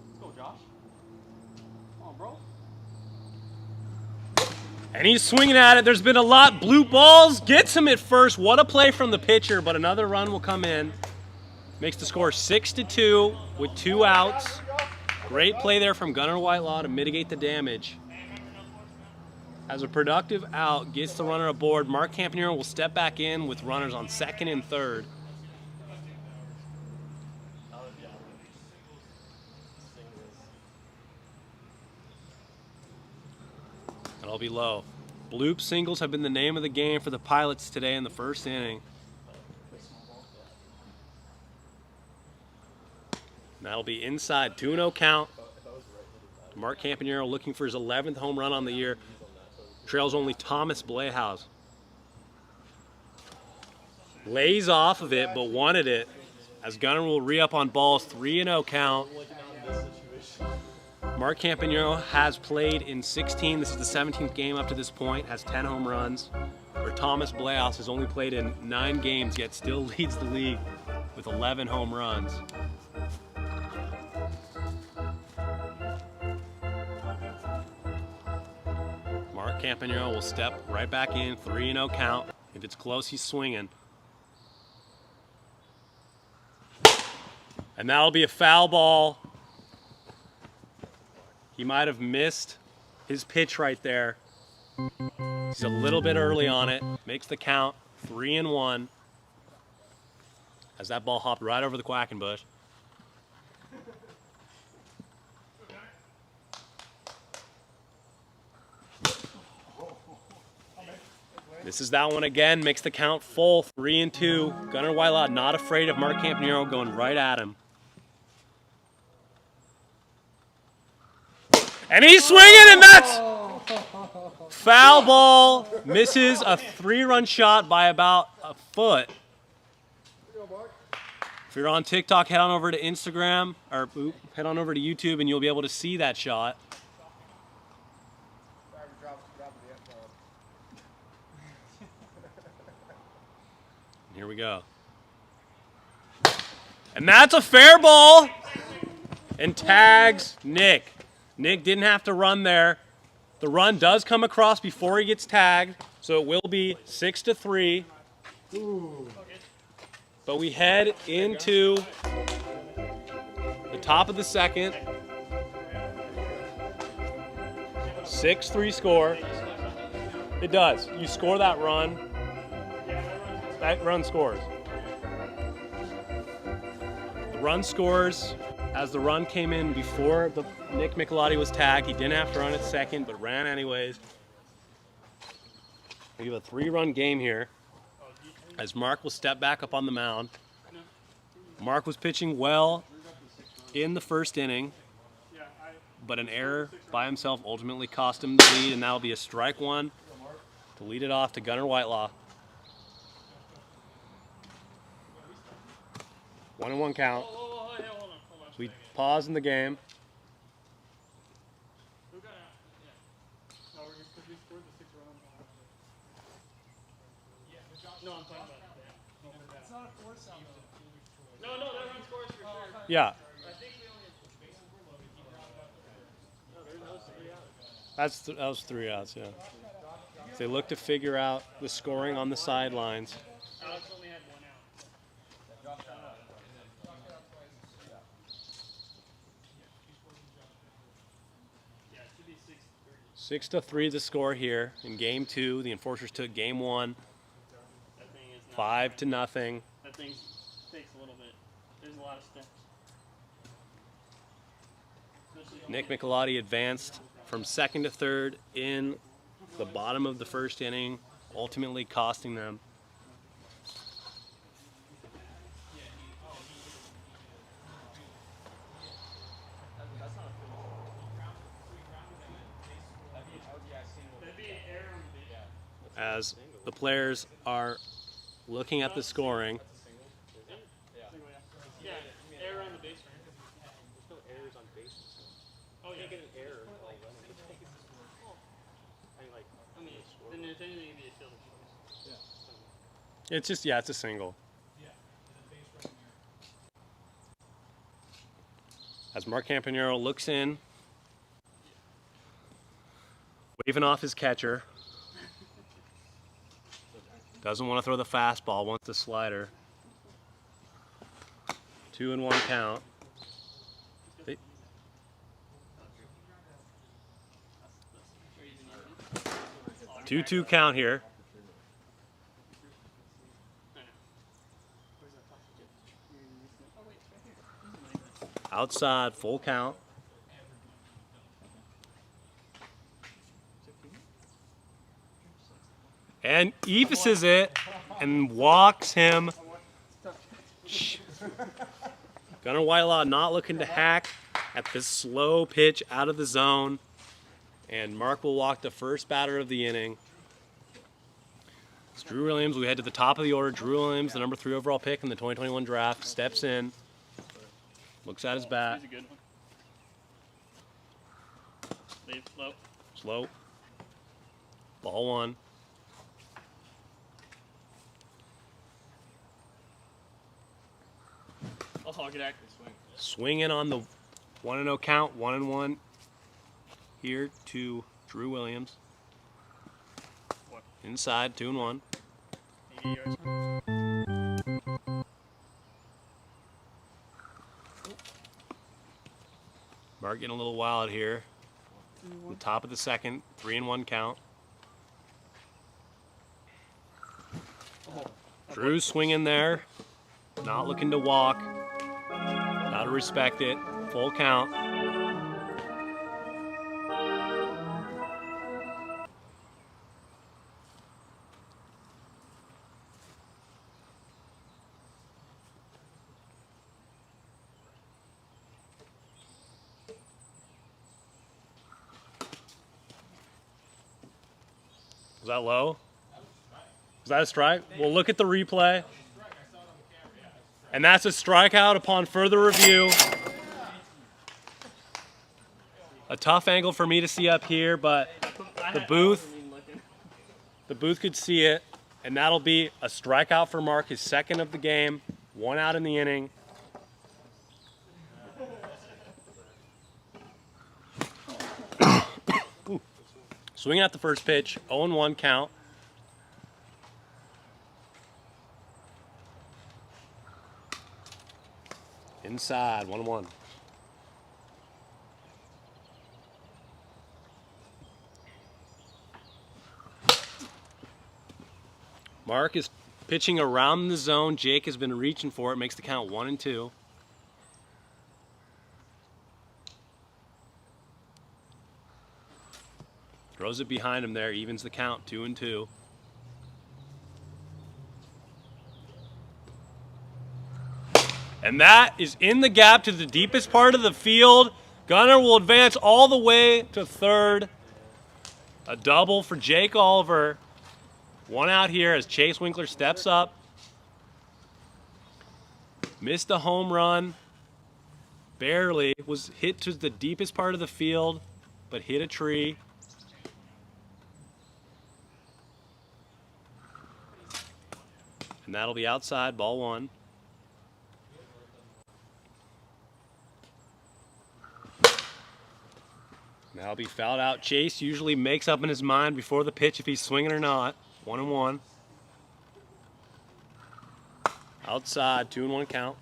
Let's go, Josh. Come on, bro. And he's swinging at it. There's been a lot. Blue balls, gets him at first. What a play from the pitcher, but another run will come in. Makes the score 6-2 with 2 outs. Great play there from Gunnar Whitelaw to mitigate the damage. As a productive out gets the runner aboard, Mark Campanero will step back in with runners on second and third. That'll be low. Bloop singles have been the name of the game for the Pilots today in the first inning. And that'll be inside, 2-0 count. Mark Campanero looking for his 11th home run on the year. Trails only Thomas Blehaus. Lays off of it, but wanted it. As Gunnar will re-up on balls, 3-0 count. Mark Campanero has played in 16. This is the 17th game up to this point, has 10 home runs. Where Thomas Blehaus has only played in 9 games, yet still leads the league with 11 home runs. Mark Campanero will step right back in, 3-0 count. If it's close, he's swinging. And that'll be a foul ball. He might have missed his pitch right there. He's a little bit early on it. Makes the count 3-1. As that ball hopped right over the Quackenbush. This is that one again. Makes the count full, 3-2. Gunnar Whitelaw not afraid of Mark Campanero going right at him. And he's swinging, and that's foul ball. Misses a 3-run shot by about a foot. If you're on TikTok, head on over to Instagram, or head on over to YouTube, and you'll be able to see that shot. Here we go. And that's a fair ball. And tags Nick. Nick didn't have to run there. The run does come across before he gets tagged, so it will be 6-3. But we head into the top of the second. 6-3 score. It does. You score that run. That run scores. The run scores as the run came in before Nick Michelotti was tagged. He didn't have to run at second, but ran anyways. We have a 3-run game here as Mark will step back up on the mound. Mark was pitching well in the first inning, but an error by himself ultimately cost him the lead, and that will be a strike one to lead it off to Gunnar Whitelaw. 1-1 count. So we pause in the game. Yeah. That was 3 outs, yeah. They look to figure out the scoring on the sidelines. Alex only had 1 out. 6-3 the score here in game 2. The Enforcers took game 1. 5-0. That thing takes a little bit. There's a lot of steps. Nick Michelotti advanced from second to third in the bottom of the first inning, ultimately costing them. As the players are looking at the scoring. Yeah, error on the base runner. There's no errors on base. Oh, yeah. You can't get an error. I mean, then if anything, it'd be a field choice. Yeah. It's just, yeah, it's a single. As Mark Campanero looks in, waving off his catcher. Doesn't want to throw the fastball, wants the slider. 2-1 count. 2-2 count here. Outside, full count. And Evises it and walks him. Gunnar Whitelaw not looking to hack at this slow pitch out of the zone. And Mark will walk the first batter of the inning. It's Drew Williams. We head to the top of the order. Drew Williams, the number 3 overall pick in the 2021 draft, steps in, looks at his bat. He's a good one. Leave slow. Slow. Ball 1. I'll hog it active swing. Swinging on the 1-0 count, 1-1 here to Drew Williams. What? Inside, 2-1. 80 yards. Mark getting a little wild here. The top of the second, 3-1 count. Drew swinging there, not looking to walk. Gotta respect it. Full count. Was that low? Was that a strike? We'll look at the replay. And that's a strikeout upon further review. A tough angle for me to see up here, but the booth could see it, and that'll be a strikeout for Mark, his second of the game, 1 out in the inning. Swinging at the first pitch, 0-1 count. Inside, 1-1. Mark is pitching around the zone. Jake has been reaching for it. Makes the count 1-2. Throws it behind him there. Evens the count, 2-2. And that is in the gap to the deepest part of the field. Gunnar will advance all the way to third. A double for Jake Oliver. 1 out here as Chase Winkler steps up. Missed a home run. Barely. Was hit to the deepest part of the field, but hit a tree. And that'll be outside, ball 1. That'll be fouled out. Chase usually makes up in his mind before the pitch if he's swinging or not. 1-1. Outside, 2-1 count.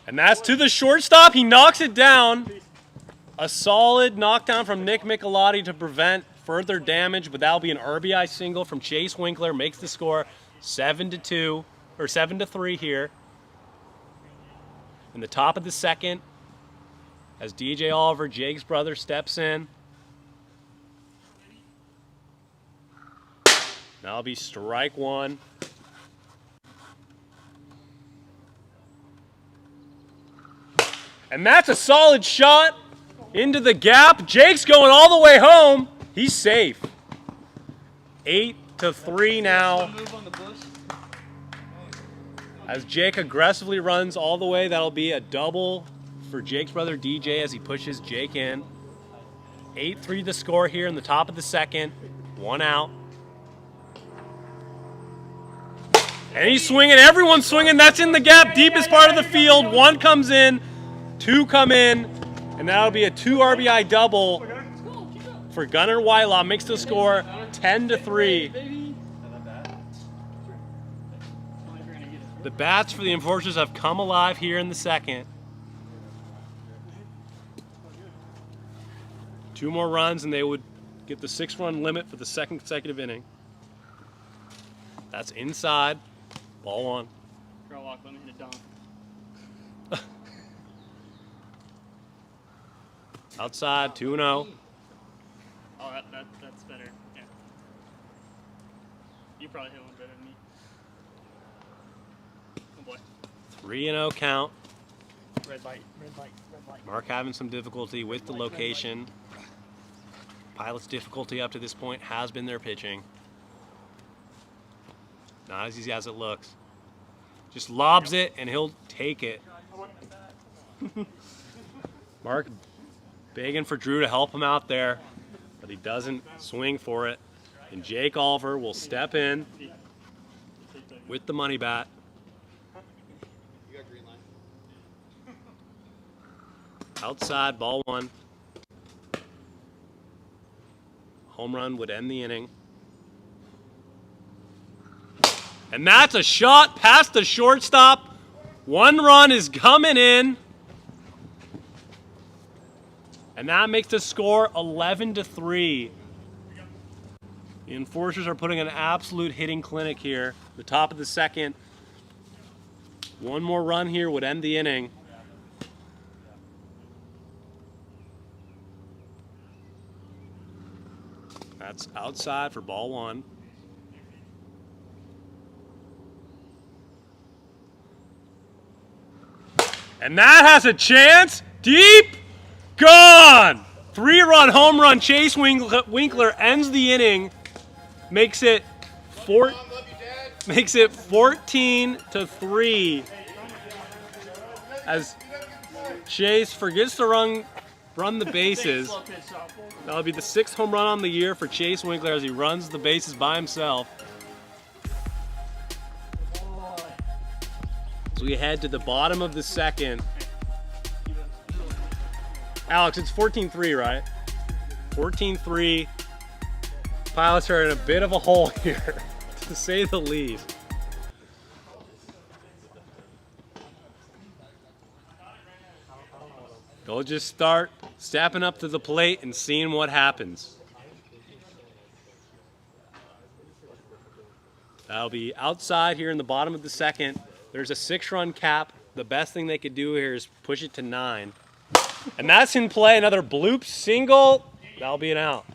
And that's to the shortstop. He knocks it down. A solid knockdown from Nick Michelotti to prevent further damage, but that'll be an RBI single from Chase Winkler. Makes the score 7-2 or 7-3 here. In the top of the second, as DJ Oliver, Jake's brother, steps in. That'll be strike 1. And that's a solid shot into the gap. Jake's going all the way home. He's safe. 8-3 now. As Jake aggressively runs all the way, that'll be a double for Jake's brother DJ as he pushes Jake in. 8-3 the score here in the top of the second. 1 out. And he's swinging. Everyone's swinging. That's in the gap, deepest part of the field. 1 comes in, 2 come in, and that'll be a 2 RBI double for Gunnar Whitelaw. Makes the score 10-3. The bats for the Enforcers have come alive here in the second. 2 more runs and they would get the 6-run limit for the second consecutive inning. That's inside. Ball 1. Girl walk, let me hit a dunk. Outside, 2-0. Oh, that's better. Yeah. You probably hit one better than me. Oh boy. 3-0 count. Red light, red light, red light. Mark having some difficulty with the location. Pilot's difficulty up to this point has been their pitching. Not as easy as it looks. Just lobs it and he'll take it. Mark begging for Drew to help him out there, but he doesn't swing for it. And Jake Oliver will step in with the money bat. You got green line. Outside, ball 1. Home run would end the inning. And that's a shot past the shortstop. 1 run is coming in. And that makes the score 11-3. The Enforcers are putting an absolute hitting clinic here. The top of the second. 1 more run here would end the inning. That's outside for ball 1. And that has a chance. Deep. Gone. 3-run home run. Chase Winkler ends the inning. Makes it 14-3. As Chase forgets to run the bases. That'll be the 6th home run on the year for Chase Winkler as he runs the bases by himself. So we head to the bottom of the second. Alex, it's 14-3, right? 14-3. Pilots are in a bit of a hole here, to say the least. They'll just start stepping up to the plate and seeing what happens. That'll be outside here in the bottom of the second. There's a 6-run cap. The best thing they could do here is push it to 9. And that's in play. Another bloop single. That'll be an out.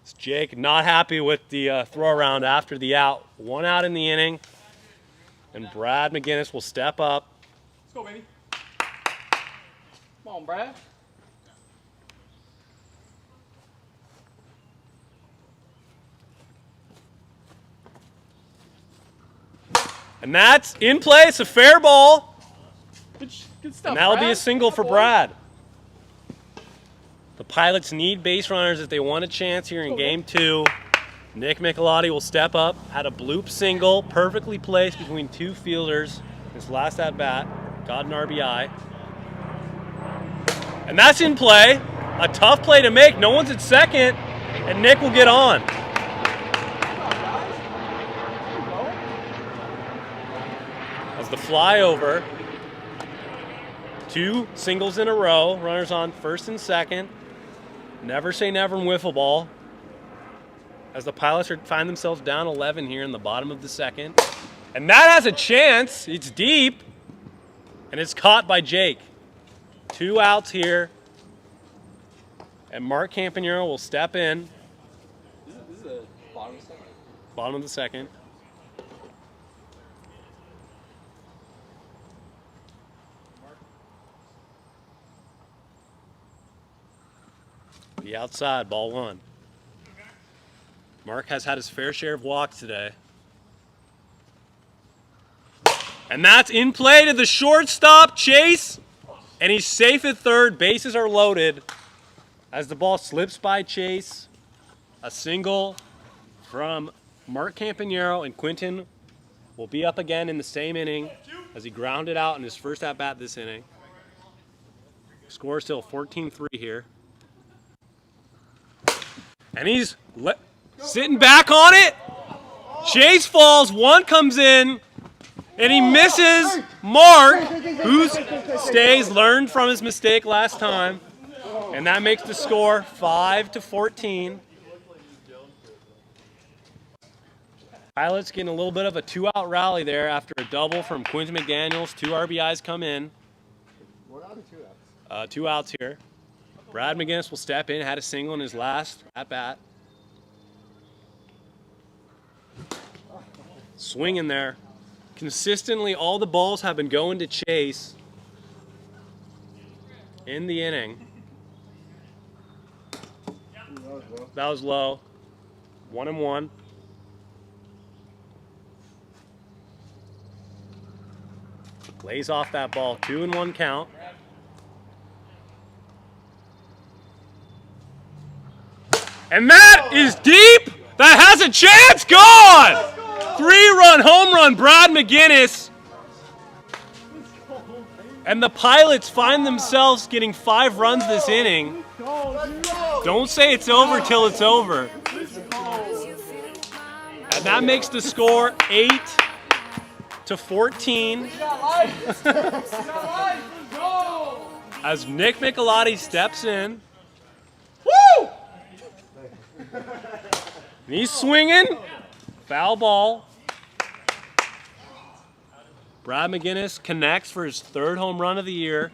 It's Jake not happy with the throw around after the out. 1 out in the inning. And Brad McGinnis will step up. Let's go, baby. Come on, Brad. And that's in play. It's a fair ball. Good stuff, And that'll Brad. be a single for Good boy. Brad. The Pilots need base runners if they want a chance here in game 2. Nick Michelotti will step up. Had a bloop single, perfectly placed between 2 fielders. His last at bat, got an RBI. And that's in play. A tough play to make. No one's at second, and Nick will get on. As the flyover, 2 singles in a row. Runners on first and second. Never say never in wiffle ball. As the Pilots find themselves down 11 here in the bottom of the second. And that has a chance. It's deep. And it's caught by Jake. 2 outs here. And Mark Campanero will step in. This is the bottom of the second. Bottom of the second. The outside, ball 1. Mark has had his fair share of walks today. And that's in play to the shortstop, Chase. And he's safe at third. Bases are loaded. As the ball slips by Chase, a single from Mark Campanero, and Quinton will be up again in the same inning as he grounded out in his first at-bat this inning. Score still 14-3 here. And he's sitting back on it. Chase falls. 1 comes in. And he misses Mark, who stays, learned from his mistake last time. And that makes the score 5-14. Pilots getting a little bit of a 2-out rally there after a double from Quinton McDaniels. 2 RBIs come in. 2 outs here. Brad McGinnis will step in, had a single in his last at-bat. Swinging there. Consistently, all the balls have been going to Chase in the inning. That was low. 1-1. Lays off that ball. 2-1 count. And that is deep. That has a chance. Gone. 3-run home run, Brad McGinnis. And the Pilots find themselves getting 5 runs this inning. Don't say it's over till it's over. And that makes the score 8-14. As Nick Michelotti steps in. Woo! And he's swinging. Foul ball. Brad McGinnis connects for his 3rd home run of the year.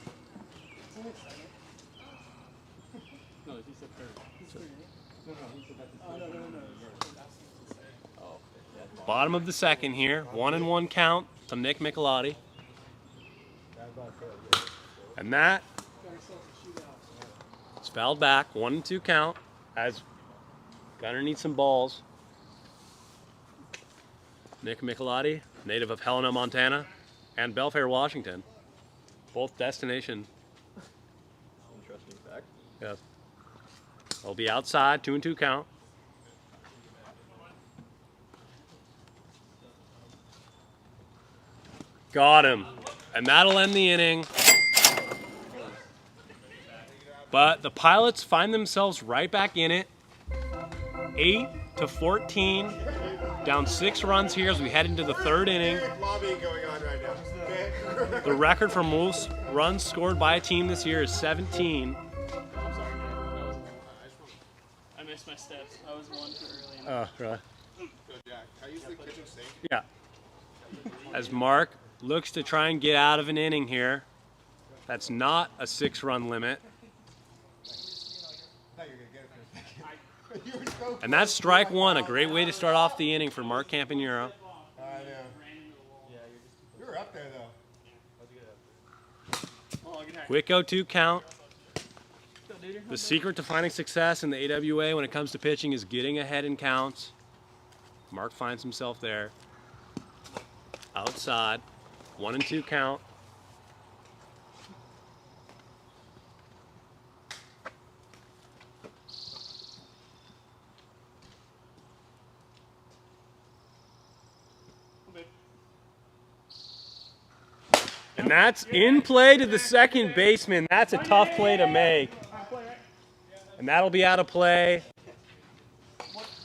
Bottom of the 2nd here. 1-1 count to Nick Michelotti. And that is fouled back. 1-2 count as Gunner needs some balls. Nick Michelotti, native of Helena, Montana, and Belfair, Washington. Both destination. Interesting fact. Yes. They'll be outside, 2-2 count. Got him. And that'll end the inning. But the Pilots find themselves right back in it. 8-14. Down 6 runs here as we head into the 3rd inning. The record for most runs scored by a team this year is 17. I'm sorry, man. I missed my steps. I was 1 too early. Oh, really? Jack, can I use the kitchen sink? Yeah. As Mark looks to try and get out of an inning here. That's not a 6-run limit. And that's strike 1, a great way to start off the inning for Mark Campanero. I know. You were up there, though. Quick 0-2 count. The secret to finding success in the AWA when it comes to pitching is getting ahead in counts. Mark finds himself there. Outside. 1-2 count. And that's in play to the 2nd baseman. That's a tough play to make. And that'll be out of play.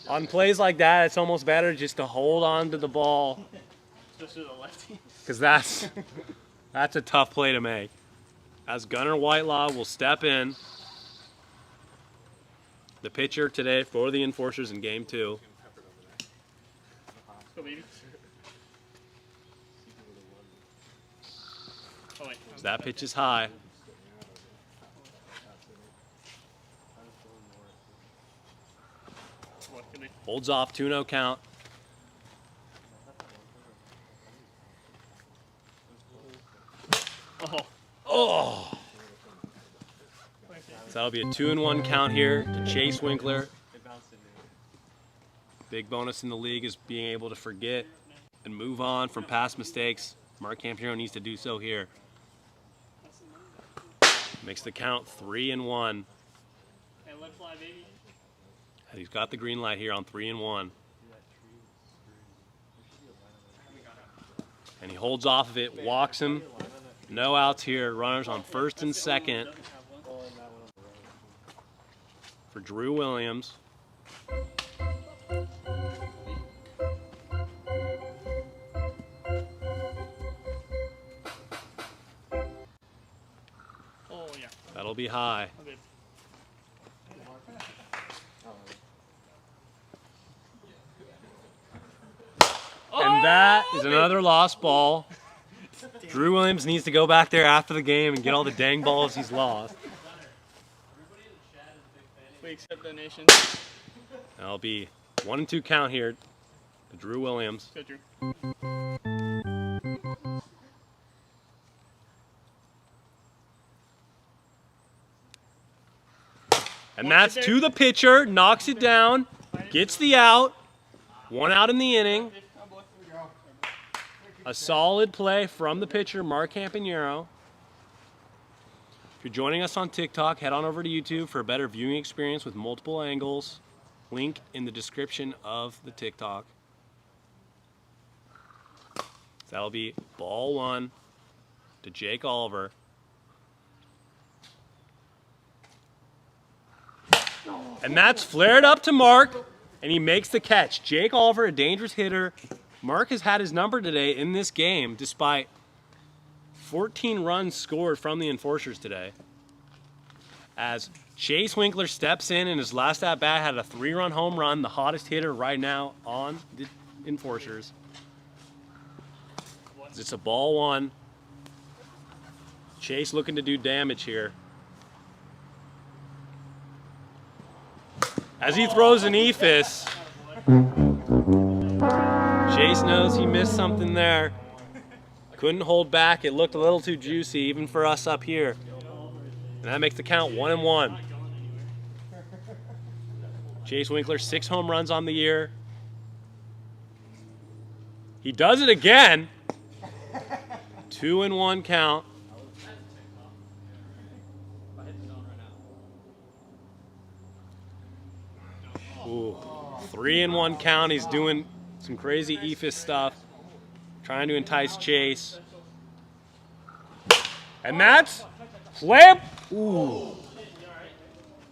On plays like that, it's almost better just to hold on to the ball. Especially the lefty. Because that's a tough play to make. As Gunnar Whitelaw will step in. The pitcher today for the Enforcers in Game 2. Go, baby. Oh, wait. That pitch is high. What can I? Holds off, 2-0 count. Oh. Oh! So that'll be a 2-1 count here to Chase Winkler. Big bonus in the league is being able to forget and move on from past mistakes. Mark Campanero needs to do so here. Makes the count 3-1. Hey, let fly, baby. And he's got the green light here on 3-1. And he holds off of it, walks him. No outs here. Runners on 1st and 2nd for Drew Williams. That'll be high. And that is another lost ball. Drew Williams needs to go back there after the game and get all the dang balls he's lost. We accept donations. That'll be 1-2 count here to Drew Williams. Pitcher. And that's to the pitcher, knocks it down, gets the out. 1 out in the inning. A solid play from the pitcher, Mark Campanero. If you're joining us on TikTok, head on over to YouTube for a better viewing experience with multiple angles. Link in the description of the TikTok. So that'll be ball 1 to Jake Oliver. And that's flared up to Mark, and he makes the catch. Jake Oliver, a dangerous hitter. Mark has had his number today in this game, despite 14 runs scored from the Enforcers today. As Chase Winkler steps in his last at-bat, had a 3-run home run, the hottest hitter right now on the Enforcers. It's a ball 1. Chase looking to do damage here. As he throws an ephus, Chase knows he missed something there. Couldn't hold back. It looked a little too juicy, even for us up here. And that makes the count 1-1. Chase Winkler, 6 home runs on the year. He does it again. 2-1 count. Ooh, 3-1 count. He's doing some crazy ephus stuff, trying to entice Chase. And that's flip. Ooh.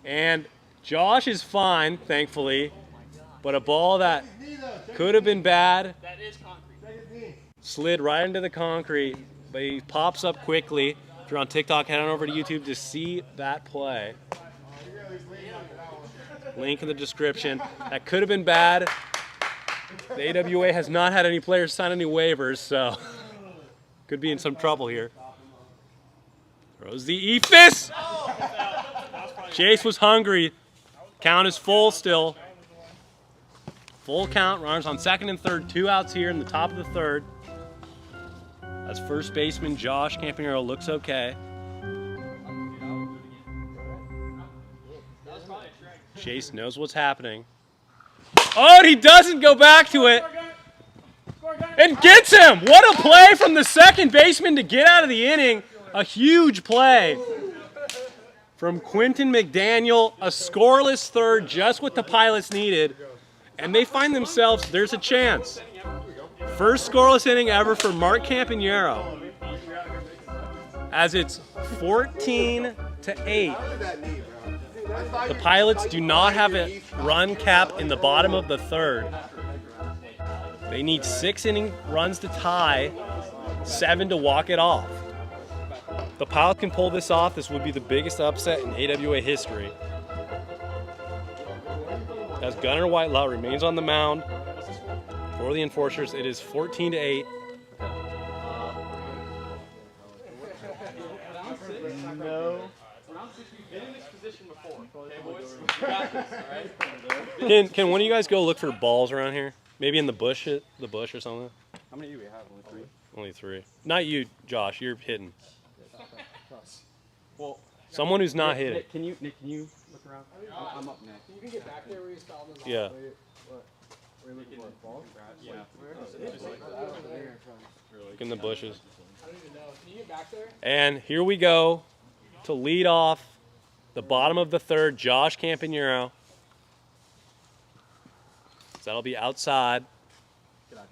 And Josh is fine, thankfully, but a ball that could have been bad slid right into the concrete, but he pops up quickly. If you're on TikTok, head on over to YouTube to see that play. Link in the description. That could have been bad. The AWA has not had any players sign any waivers, so could be in some trouble here. Throws the ephus. Chase was hungry. Count is full still. Full count. Runners on second and third. 2 outs here in the top of the third. As first baseman Josh Campanero looks okay. Chase knows what's happening. Oh, and he doesn't go back to it. And gets him! What a play from the second baseman to get out of the inning. A huge play from Quentin McDaniel. A scoreless third, just what the Pilots needed. And they find themselves, there's a chance. First scoreless inning ever for Mark Campanero. As it's 14-8. The Pilots do not have a run cap in the bottom of the third. They need 6 inning runs to tie, 7 to walk it off. If the Pilots can pull this off, this would be the biggest upset in AWA history. As Gunnar Whitelaw remains on the mound for the Enforcers, it is 14-8. Can one of you guys go look for balls around here? Maybe in the bush or something? How many do we have? Only 3? Only 3. Not you, Josh. You're hitting. Well, someone who's not hitting. Nick, can you look around? I'm up next. You can get back there where you stalled us. Yeah. We're looking for a ball? Yeah. Look in the bushes. I don't even know. Can you get back there? And here we go to lead off the bottom of the third, Josh Campanero. So that'll be outside. Get out,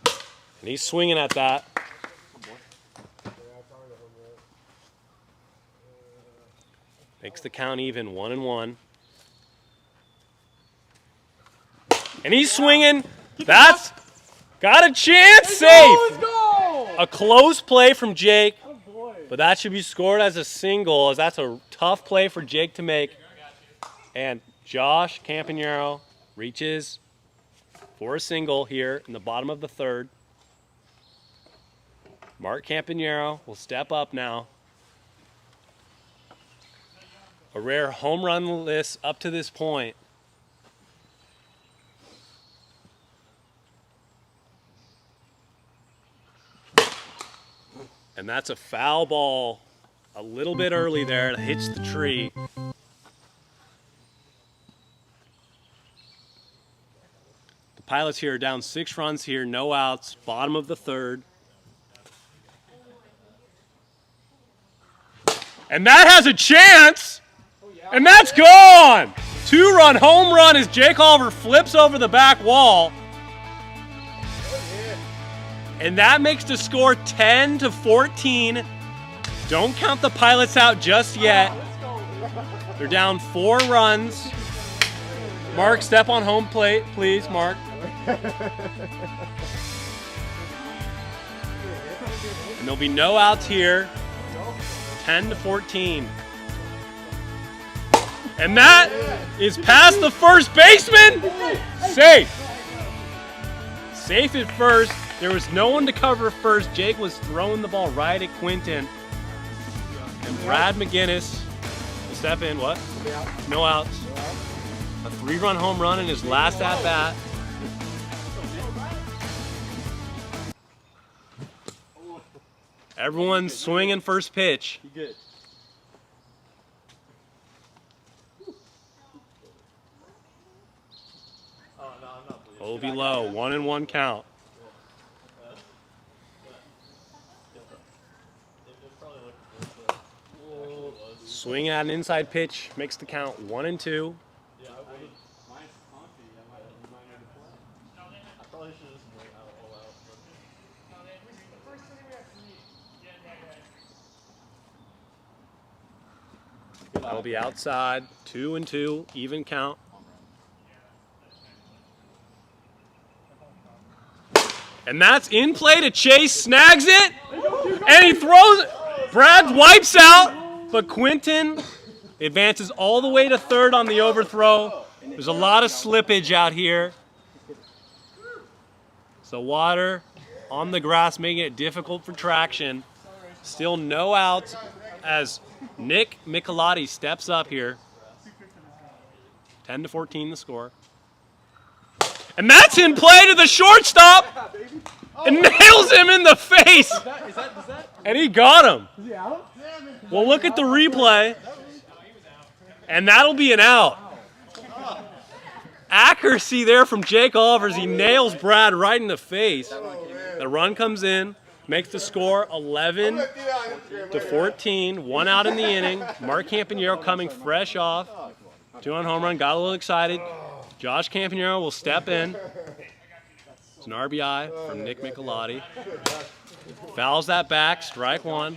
Josh. And he's swinging at that. Makes the count even, 1-1. And he's swinging. That's got a chance. Safe. Let's go! A close play from Jake, but that should be scored as a single, as that's a tough play for Jake to make. And Josh Campanero reaches for a single here in the bottom of the third. Mark Campanero will step up now. A rare home run list up to this point. And that's a foul ball a little bit early there. It hits the tree. The Pilots here are down 6 runs here, no outs, bottom of the third. And that has a chance, and that's gone! 2-run home run as Jake Oliver flips over the back wall. And that makes the score 10-14. Don't count the Pilots out just yet. They're down 4 runs. Mark, step on home plate, please, Mark. And there'll be no outs here. 10-14. And that is past the first baseman. Safe. Safe at first. There was no one to cover first. Jake was throwing the ball right at Quinton. And Brad McGinnis will step in. What? No outs. A 3-run home run in his last at-bat. Everyone's swinging first pitch. Obi low, 1-1 count. Swing at an inside pitch makes the count 1-2. That'll be outside, 2-2, even count. And that's in play to Chase, snags it, and he throws it. Brad wipes out, but Quinton advances all the way to third on the overthrow. There's a lot of slippage out here. So water on the grass, making it difficult for traction. Still no outs as Nick Michelotti steps up here. 10-14 the score. And that's in play to the shortstop and nails him in the face. And he got him. Well, look at the replay. And that'll be an out. Accuracy there from Jake Oliver. He nails Brad right in the face. The run comes in, makes the score 11-14. 1 out in the inning. Mark Campanero coming fresh off. 2-run home run. Got a little excited. Josh Campanero will step in. It's an RBI from Nick Michelotti. Fouls that back, strike 1.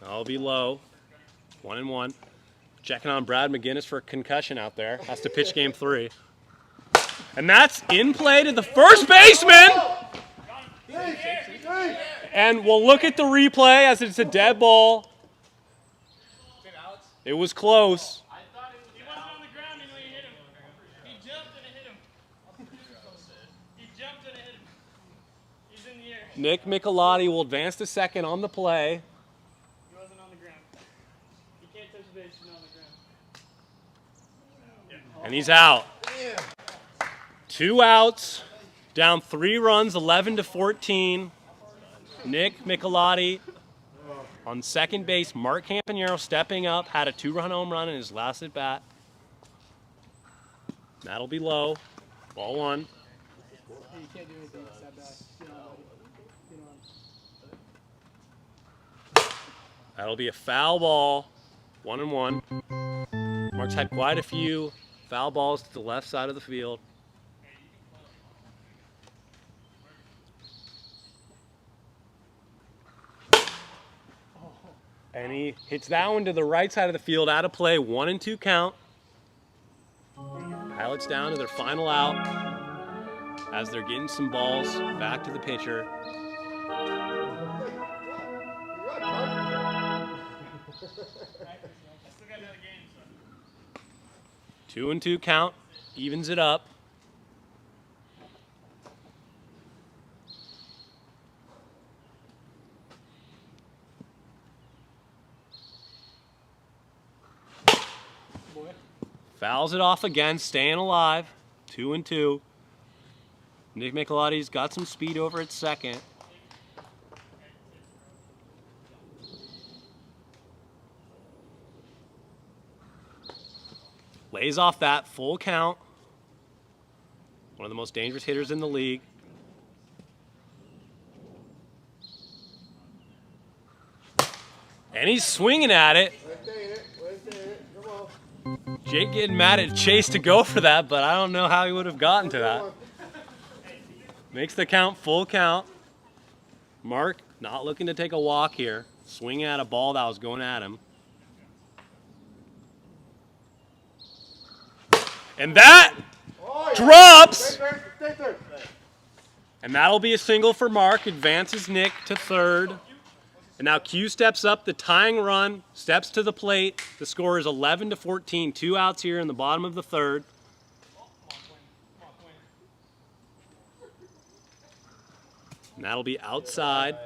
That'll be low. 1-1. Checking on Brad McGinnis for a concussion out there. Has to pitch game 3. And that's in play to the first baseman. And we'll look at the replay as it's a dead ball. It was close. He wasn't on the ground until he hit him. He jumped and it hit him. He jumped and it hit him. He's in the air. Nick Michelotti will advance to second on the play. He wasn't on the ground. He can't touch the base, he's not on the ground. And he's out. 2 outs, down 3 runs, 11-14. Nick Michelotti on second base. Mark Campanero stepping up, had a 2-run home run in his last at bat. That'll be low. Ball 1. That'll be a foul ball. 1-1. Mark's had quite a few foul balls to the left side of the field. And he hits that one to the right side of the field, out of play, 1-2 count. Pilots Pilots down to their final out as they're getting some balls back to the pitcher. Two and two count, evens it up. Fouls it off again, staying alive. 2 and 2. Nick Michelotti's got some speed over at second. Lays off that, full count. One of the most dangerous hitters in the league. And he's swinging at it. Jake getting mad at Chase to go for that, but I don't know how he would have gotten to that. Makes the count full count. Mark not looking to take a walk here. Swinging at a ball that was going at him. And that drops. And that'll be a single for Mark. Advances Nick to third. And now Q steps up, the tying run, steps to the plate. The score is 11-14. 2 outs here in the bottom of the third. And that'll be outside.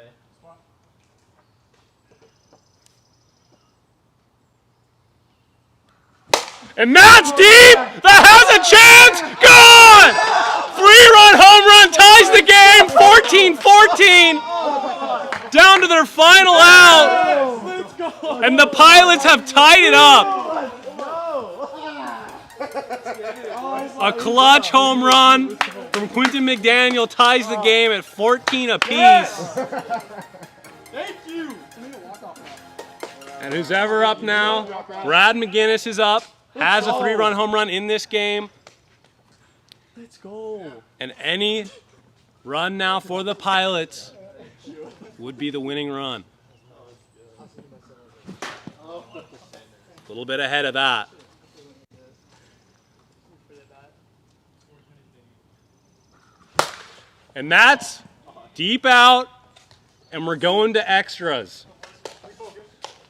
And that's deep! That has a chance! Gone! 3-run home run ties the game, 14-14. Down to their final out. And the Pilots have tied it up. A clutch home run from Quinton McDaniel ties the game at 14 apiece. Thank you. And who's ever up now? Brad McGinnis is up. Has a 3-run home run in this game. Let's go. And any run now for the Pilots would be the winning run. A little bit ahead of that. And that's deep out, and we're going to extras.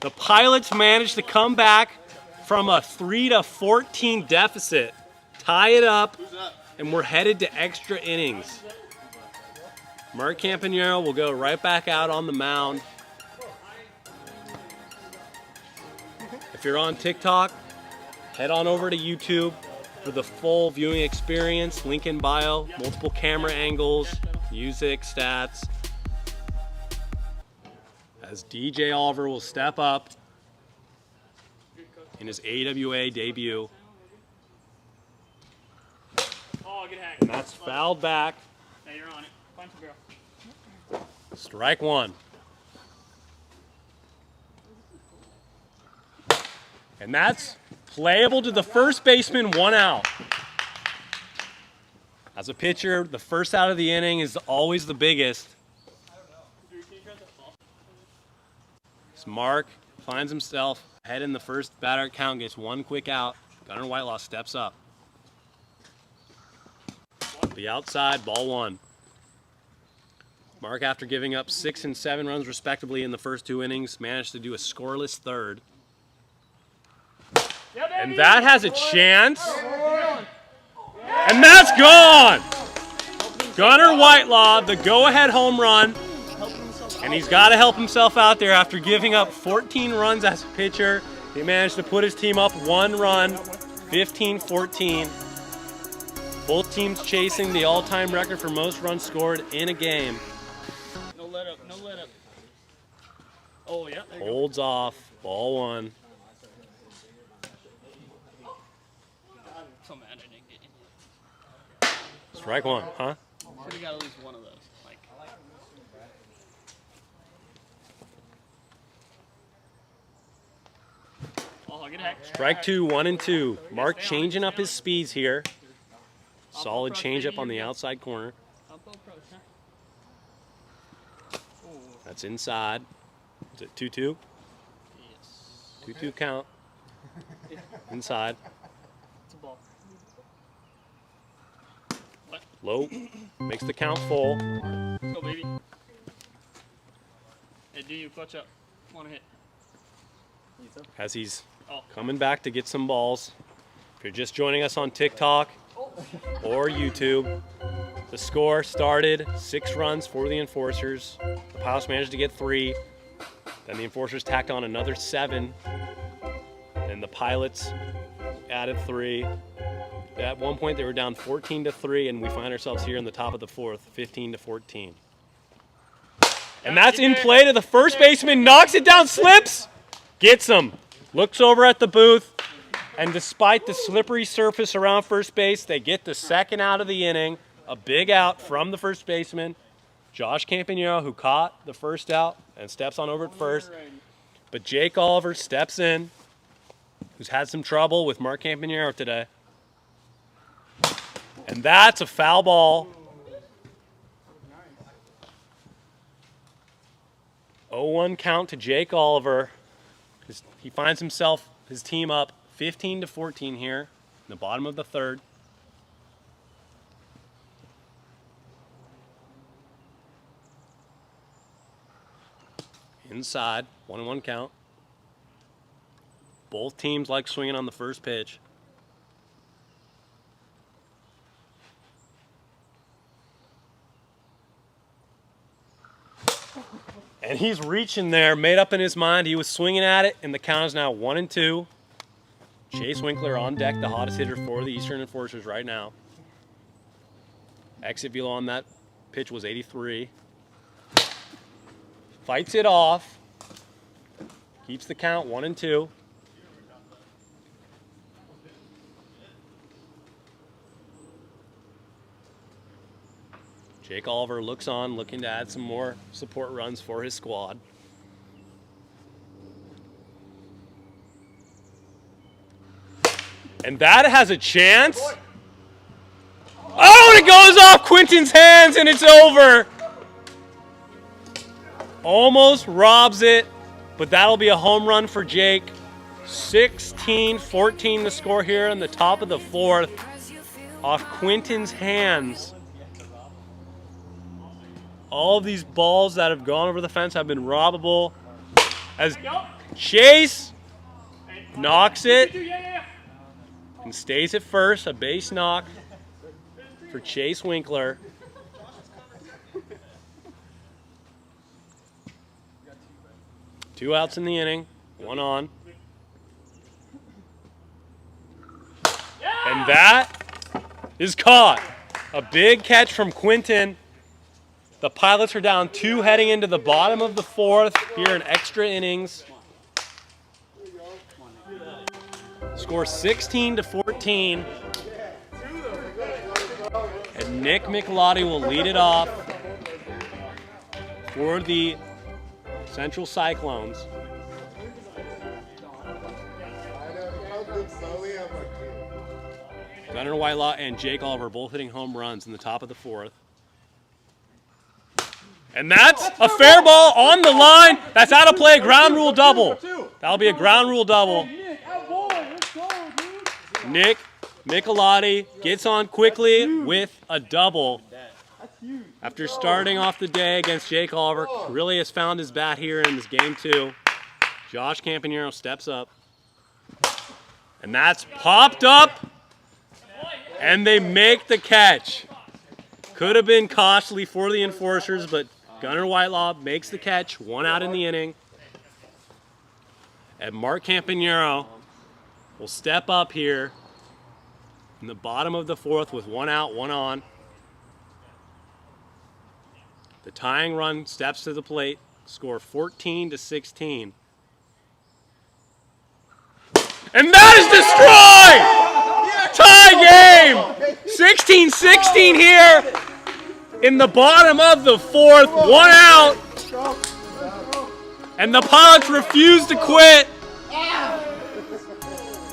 The Pilots managed to come back from a 3-14 deficit, tie it up, and we're headed to extra innings. Mark Campanero will go right back out on the mound. If you're on TikTok, head on over to YouTube for the full viewing experience. Link in bio, multiple camera angles, music, stats. As DJ Oliver will step up in his AWA debut. Oh, good hack. And that's fouled back. Now you're on it. Find some girl. Strike one. And that's playable to the first baseman, 1 out. As a pitcher, the first out of the inning is always the biggest. So Mark finds himself ahead in the first batter count, gets 1 quick out. Gunnar Whitelaw steps up. The outside, ball 1. Mark, after giving up 6 and 7 runs respectively in the first 2 innings, managed to do a scoreless third. And that has a chance. And that's gone! Gunnar Whitelaw, the go-ahead home run. And he's got to help himself out there after giving up 14 runs as a pitcher. He managed to put his team up 1 run, 15-14. Both teams chasing the all-time record for most runs scored in a game. No let up, no let up. Oh, yeah. Holds off, ball 1. So mad I didn't get any. Strike 1, huh? Should have got at least one of those. Like, oh, good hack. Strike 2, 1 and 2. Mark changing up his speeds here. Solid changeup on the outside corner. That's inside. Is it 2-2? Yes. 2-2 count. Inside. It's a ball. Low. Makes the count full. Let's go, baby. Hey, do you clutch up? Want to hit? As he's coming back to get some balls. If you're just joining us on TikTok or YouTube, the score started 6 runs for the Enforcers. The Pilots managed to get 3. Then the Enforcers tacked on another 7. And the Pilots added 3. At one point they were down 14-3, and we find ourselves here in the top of the 4th, 15-14. And that's in play to the first baseman, knocks it down, slips, gets him. Looks over at the booth, and despite the slippery surface around first base, they get the second out of the inning. A big out from the first baseman, Josh Campanero, who caught the first out and steps on over at first. But Jake Oliver steps in, who's had some trouble with Mark Campanero today. And that's a foul ball. 0-1 count to Jake Oliver. He finds his team up 15-14 here in the bottom of the 3rd. Inside, 1-1 count. Both teams like swinging on the first pitch. And he's reaching there, made up in his mind. He was swinging at it, and the count is now 1-2. Chase Winkler on deck, the hottest hitter for the Eastern Enforcers right now. Exit velo on that pitch was 83. Fights it off. Keeps the count 1-2. Jake Oliver looks on, looking to add some more support runs for his squad. And that has a chance. Oh, and it goes off Quinton's hands, and it's over. Almost robs it, but that'll be a home run for Jake. 16-14 the score here in the top of the 4th. Off Quinton's hands. All of these balls that have gone over the fence have been robbable. As Chase knocks it and stays at first, a base knock for Chase Winkler. Two outs in the inning, 1 on. And that is caught. A big catch from Quinton. The Pilots are down 2 heading into the bottom of the 4th here in extra innings. Score 16-14. And Nick Michelotti will lead it off for the Central Cyclones. Gunnar Whitelaw and Jake Oliver both hitting home runs in the top of the 4th. And that's a fair ball on the line. That's out of play, ground rule double. That'll be a ground rule double. Nick Michelotti gets on quickly with a double. After starting off the day against Jake Oliver, really has found his bat here in this game 2. Josh Campanero steps up. And that's popped up. And they make the catch. Could have been costly for the Enforcers, but Gunnar Whitelaw makes the catch, 1 out in the inning. And Mark Campanero will step up here in the bottom of the 4th with 1 out, 1 on. The tying run steps to the plate, score 14-16. And that is destroyed! Tie game! 16-16 here in the bottom of the 4th, 1 out. And the Pilots refuse to quit.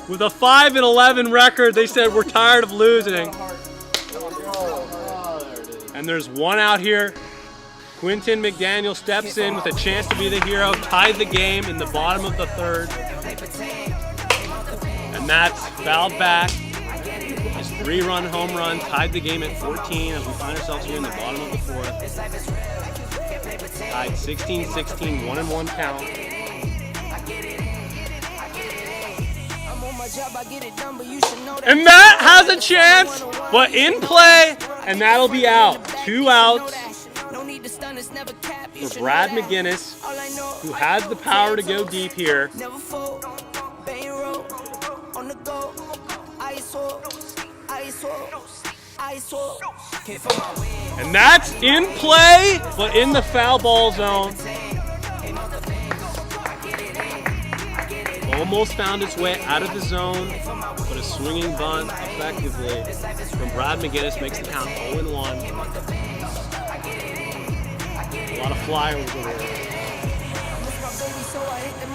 With a 5-11 record, they said we're tired of losing. And there's 1 out here. Quinton McDaniel steps in with a chance to be the hero, tied the game in the bottom of the 3rd. And that's fouled back. His 3-run home run tied the game at 14 as we find ourselves here in the bottom of the fourth. Tied 16-16, 1-1 count. And that has a chance, but in play, and that'll be out. 2 outs for Brad McGinnis, who has the power to go deep here. And that's in play, but in the foul ball zone. Almost found its way out of the zone, but a swinging bunt effectively from Brad McGinnis makes the count 0-1. A lot of flyers over there.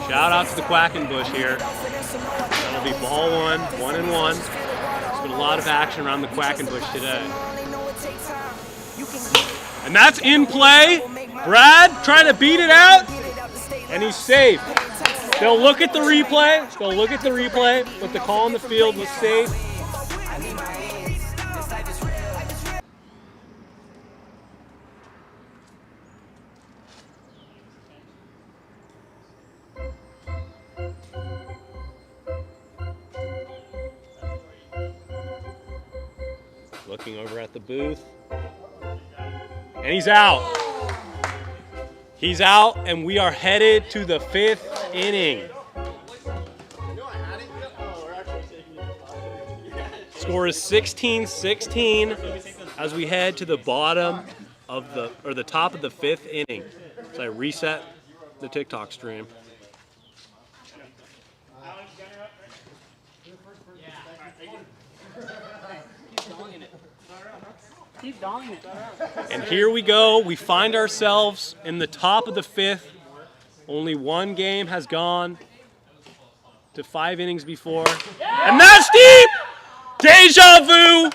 Shout out to the Quackenbush here. That'll be ball 1, 1-1. There's been a lot of action around the Quackenbush today. And that's in play. Brad trying to beat it out, and he's safe. They'll look at the replay, but the call on the field was safe. Looking over at the booth. And he's out. He's out, and we are headed to the 5th inning. Score is 16-16 as we head to the bottom of the top of the 5th inning. So I reset the TikTok stream. Keep donging it. And here we go. We find ourselves in the top of the 5th. Only one game has gone to 5 innings before. And that's deep! Deja vu!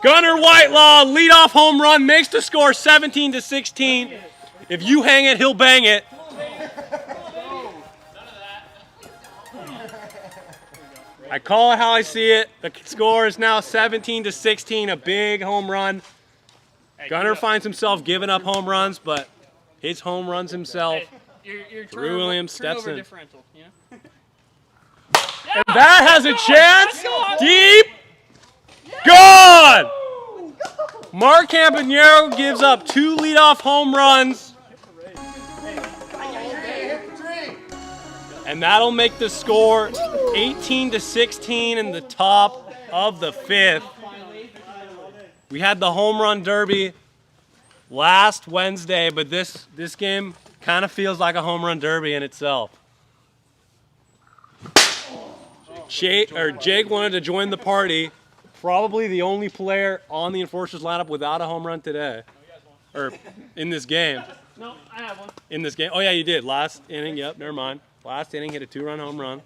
Gunnar Whitelaw, leadoff home run, makes the score 17-16. If you hang it, he'll bang it. I call it how I see it. The score is now 17-16, a big home run. Gunnar finds himself giving up home runs, but his home runs himself. Drew Williams steps in. Differential, you know? And that has a chance. Deep. Gone. Mark Campanero gives up 2 leadoff home runs. And that'll make the score 18-16 in the top of the 5th. We had the home run derby last Wednesday, but this game kind of feels like a home run derby in itself. Jake wanted to join the party. Probably the only player on the Enforcers lineup without a home run today, or in this game. No, I have one. In this game. Oh yeah, you did. Last inning. Yep. Never mind. Last inning, hit a 2-run home run.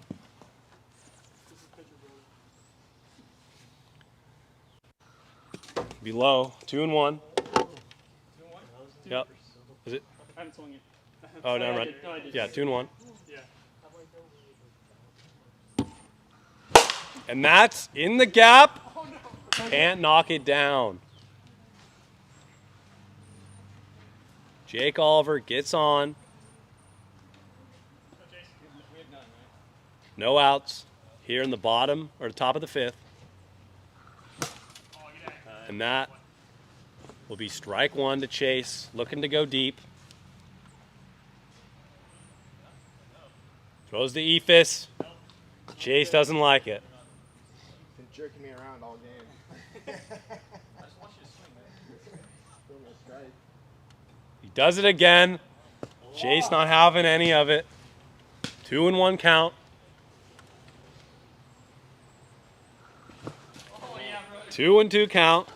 Below 2-1. 2-1? Yep. Is it? I haven't swung it. Oh, never mind. No, I did. Yeah, 2-1. Yeah. And that's in the gap. Can't knock it down. Jake Oliver gets on. No outs here in the bottom or the top of the 5th. And that will be strike 1 to Chase, looking to go deep. Throws the ephus. Chase doesn't like it. Been jerking me around all game. He does it again. Chase not having any of it. 2-1 count. 2-2 count.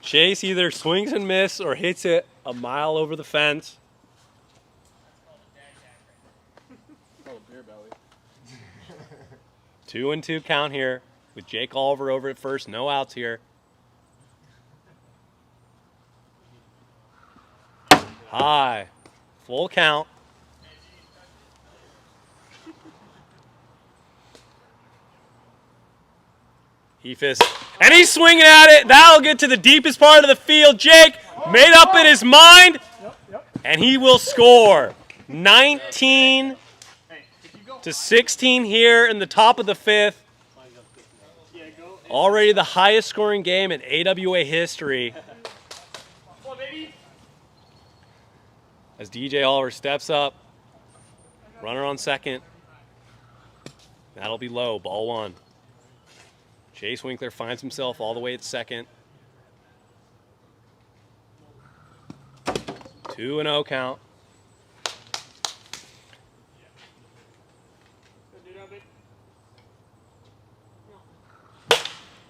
Chase either swings and misses or hits it a mile over the fence. 2-2 count here with Jake Oliver over at first. No outs here. High. Full count. Ephus. And he's swinging at it. That'll get to the deepest part of the field. Jake made up in his mind. And he will score. 19 to 16 here in the top of the 5th. Already the highest scoring game in AWA history. As DJ Oliver steps up. Runner on second. That'll be low. Ball 1. Chase Winkler finds himself all the way at second. 2-0 count.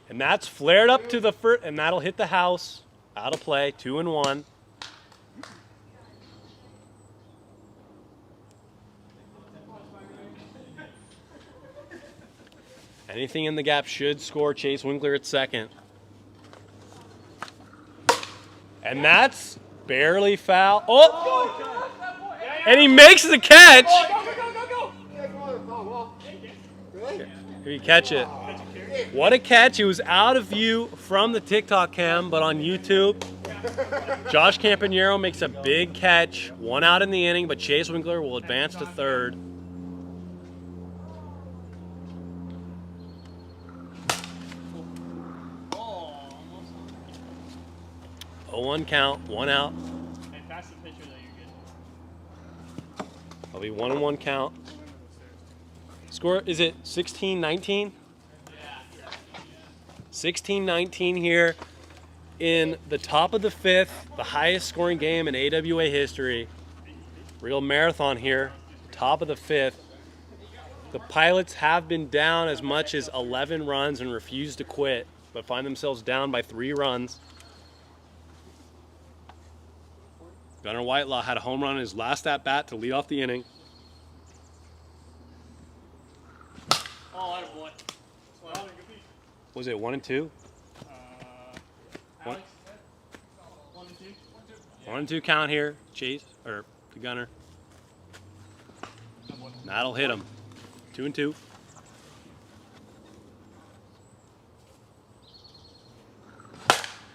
And that's flared up to the first, and that'll hit the house. Out of play, 2-1. Anything in the gap should score. Chase Winkler at second. And that's barely foul. Oh! And he makes the catch. If you catch it. What a catch. It was out of view from the TikTok cam, but on YouTube, Josh Campanero makes a big catch. 1 out in the inning, but Chase Winkler will advance to third. A 1 count, 1 out. Hey, pass the pitcher that you're good. That'll be 1-1 count. Score, is it 16-19? Yeah. 16-19 here in the top of the 5th, the highest scoring game in AWA history. Real marathon here, top of the 5th. The Pilots have been down as much as 11 runs and refuse to quit, but find themselves down by 3 runs. Gunnar Whitelaw had a home run in his last at-bat to lead off the inning. Oh, attaboy. Was it 1 and 2? Alex? 1 and 2? 1 and 2 count here. Chase, or the Gunner. That'll hit him. 2 and 2.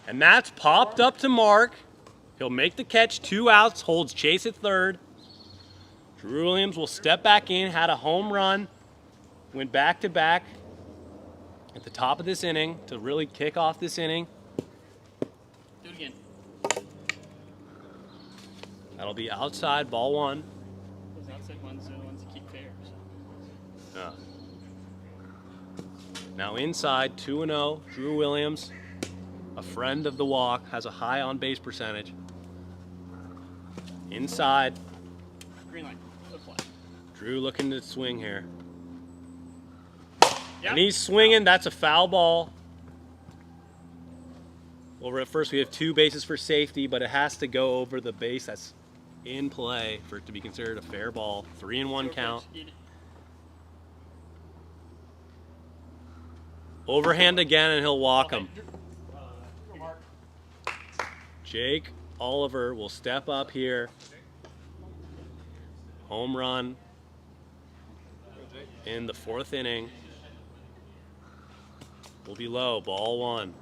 And that's popped up to Mark. He'll make the catch, 2 outs, holds Chase at third. Drew Williams will step back in, had a home run, went back-to-back at the top of this inning to really kick off this inning. Do it again. That'll be outside, ball 1. Those outside ones are the ones that keep fair. So. Yeah. Now inside, 2-0, Drew Williams, a friend of the walk, has a high on-base percentage. Inside, Green light. Good play. Drew looking to swing here. Yep. And he's swinging, that's a foul ball. Well, at first we have 2 bases for safety, but it has to go over the base that's in play for it to be considered a fair ball. 3-1 count. Eat it. Overhand again and he'll walk him. Jake Oliver will step up here. Home run in the 4th inning. Will be low, ball 1.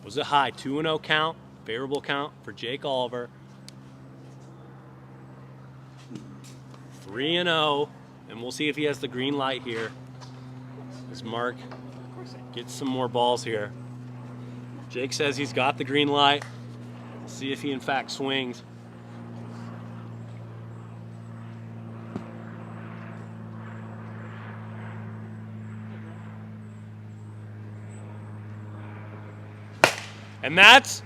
Was it high? 2-0 count, favorable count for Jake Oliver. 3-0, and we'll see if he has the green light here. As Mark gets some more balls here. Jake says he's got the green light. We'll see if he in fact swings. And that's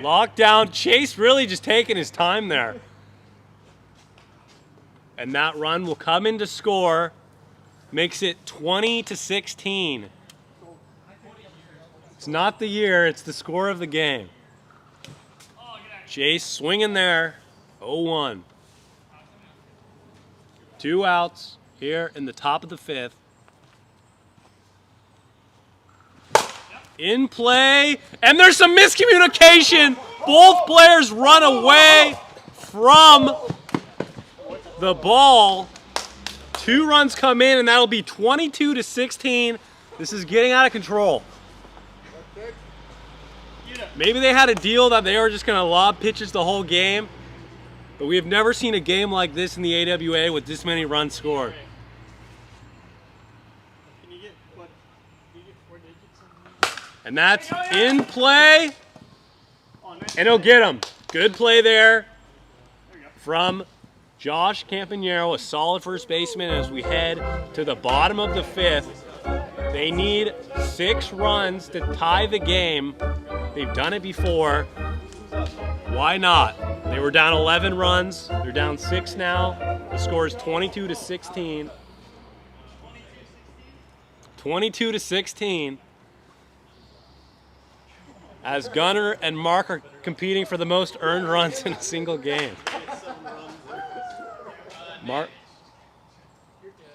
locked down. Chase really just taking his time there. And that run will come in to score. Makes it 20-16. It's not the year, it's the score of the game. Chase swinging there, 0-1. 2 outs here in the top of the 5th. In play, and there's some miscommunication. Both players run away from the ball. 2 runs come in, and that'll be 22-16. This is getting out of control. Maybe they had a deal that they were just going to lob pitches the whole game, but we have never seen a game like this in the AWA with this many runs scored. And that's in play, and he'll get him. Good play there from Josh Campagnaro, a solid first baseman as we head to the bottom of the 5th. They need 6 runs to tie the game. They've done it before. Why not? They were down 11 runs. They're down 6 now. The score is 22-16. 22-16. As Gunnar and Mark are competing for the most earned runs in a single game.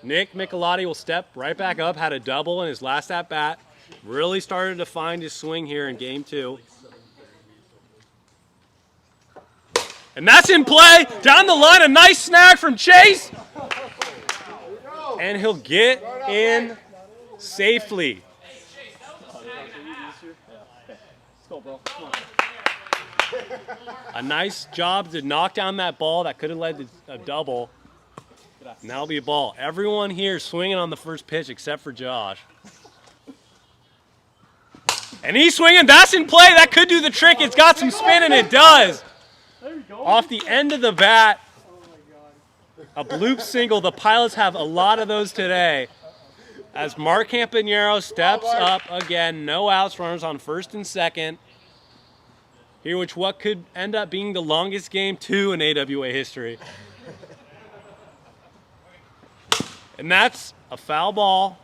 Nick Michelotti will step right back up, had a double in his last at-bat. Really started to find his swing here in game 2. And that's in play, down the line, a nice snag from Chase. And he'll get in safely. A nice job to knock down that ball that could have led to a double. And that'll be a ball. Everyone here swinging on the first pitch except for Josh. And he's swinging. That's in play. That could do the trick. It's got some spin, and it does. Off the end of the bat. A bloop single. The Pilots have a lot of those today. As Mark Campagnaro steps up again. No outs, runners on first and second. Here, which what could end up being the longest game 2 in AWA history. And that's a foul ball.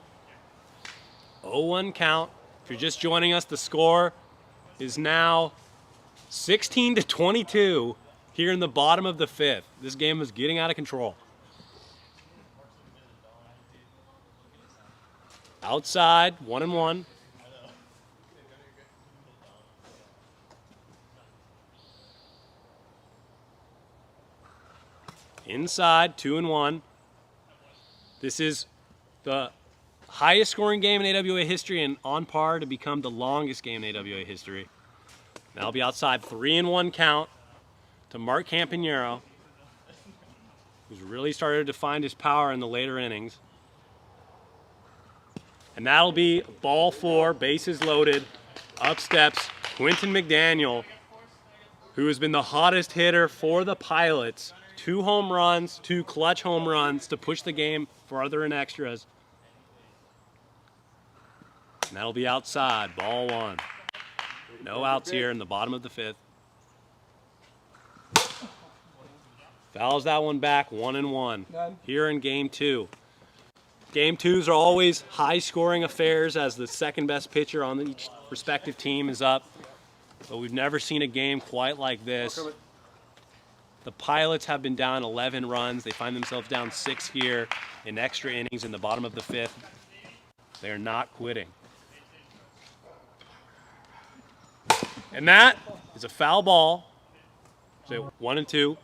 0-1 count. If you're just joining us, the score is now 16-22 here in the bottom of the 5th. This game is getting out of control. Outside, 1-1. Inside, 2-1. This is the highest scoring game in AWA history and on par to become the longest game in AWA history. That'll be outside, 3-1 count to Mark Campagnaro, who's really started to find his power in the later innings. And that'll be ball 4, bases loaded. Up steps Quentin McDaniel, who has been the hottest hitter for the Pilots. 2 home runs, 2 clutch home runs to push the game farther in extras. And that'll be outside, ball 1. No outs here in the bottom of the 5th. Fouls that one back, 1-1. Here in game 2. Game 2s are always high-scoring affairs as the second best pitcher on each respective team is up. But we've never seen a game quite like this. The Pilots have been down 11 runs. They find themselves down 6 here in extra innings in the bottom of the 5th. They're not quitting. And that is a foul ball. So 1-2.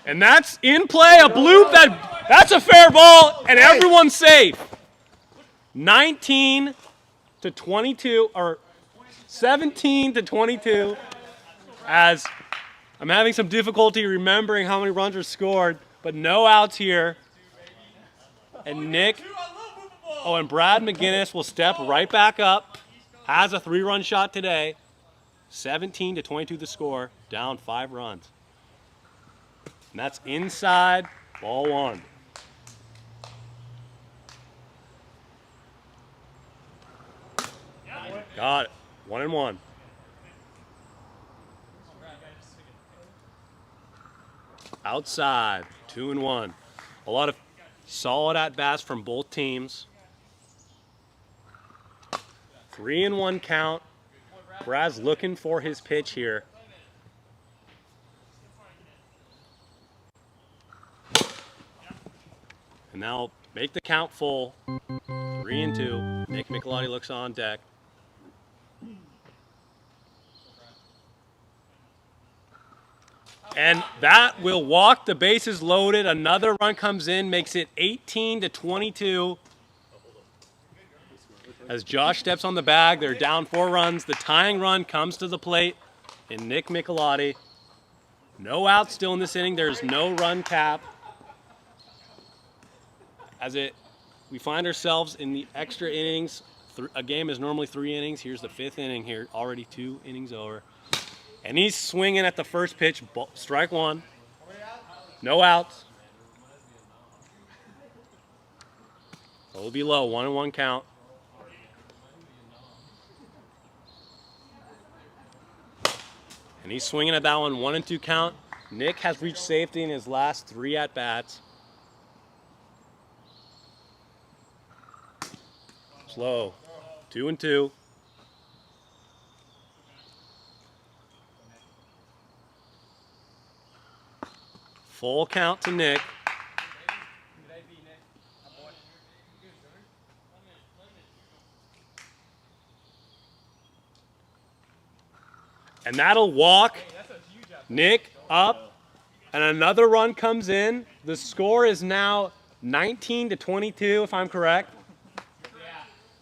And that's in play, a bloop. That's a fair ball, and everyone's safe. 19-22, or 17-22, as I'm having some difficulty remembering how many runs were scored, but no outs here. And and Brad McGinnis will step right back up, has a 3-run shot today. 17-22 the score, down 5 runs. And that's inside, ball 1. Got it, 1-1. Outside, 2-1. A lot of solid at-bats from both teams. 3-1 count. Brad's looking for his pitch here. And now make the count full. 3-2. Nick Michelotti looks on deck. And that will walk. The bases loaded. Another run comes in, makes it 18-22. As Josh steps on the bag, they're down 4 runs. The tying run comes to the plate in Nick Michelotti. No outs still in this inning. There's no run cap. We find ourselves in the extra innings. A game is normally 3 innings. Here's the 5th inning here. Already 2 innings over. And he's swinging at the first pitch. Strike 1. No outs. It'll be low. 1-1 count. And he's swinging at that one. 1-2 count. Nick has reached safety in his last 3 at-bats. Slow. 2-2. Full count to Nick. And that'll walk Nick up. And another run comes in. The score is now 19-22, if I'm correct.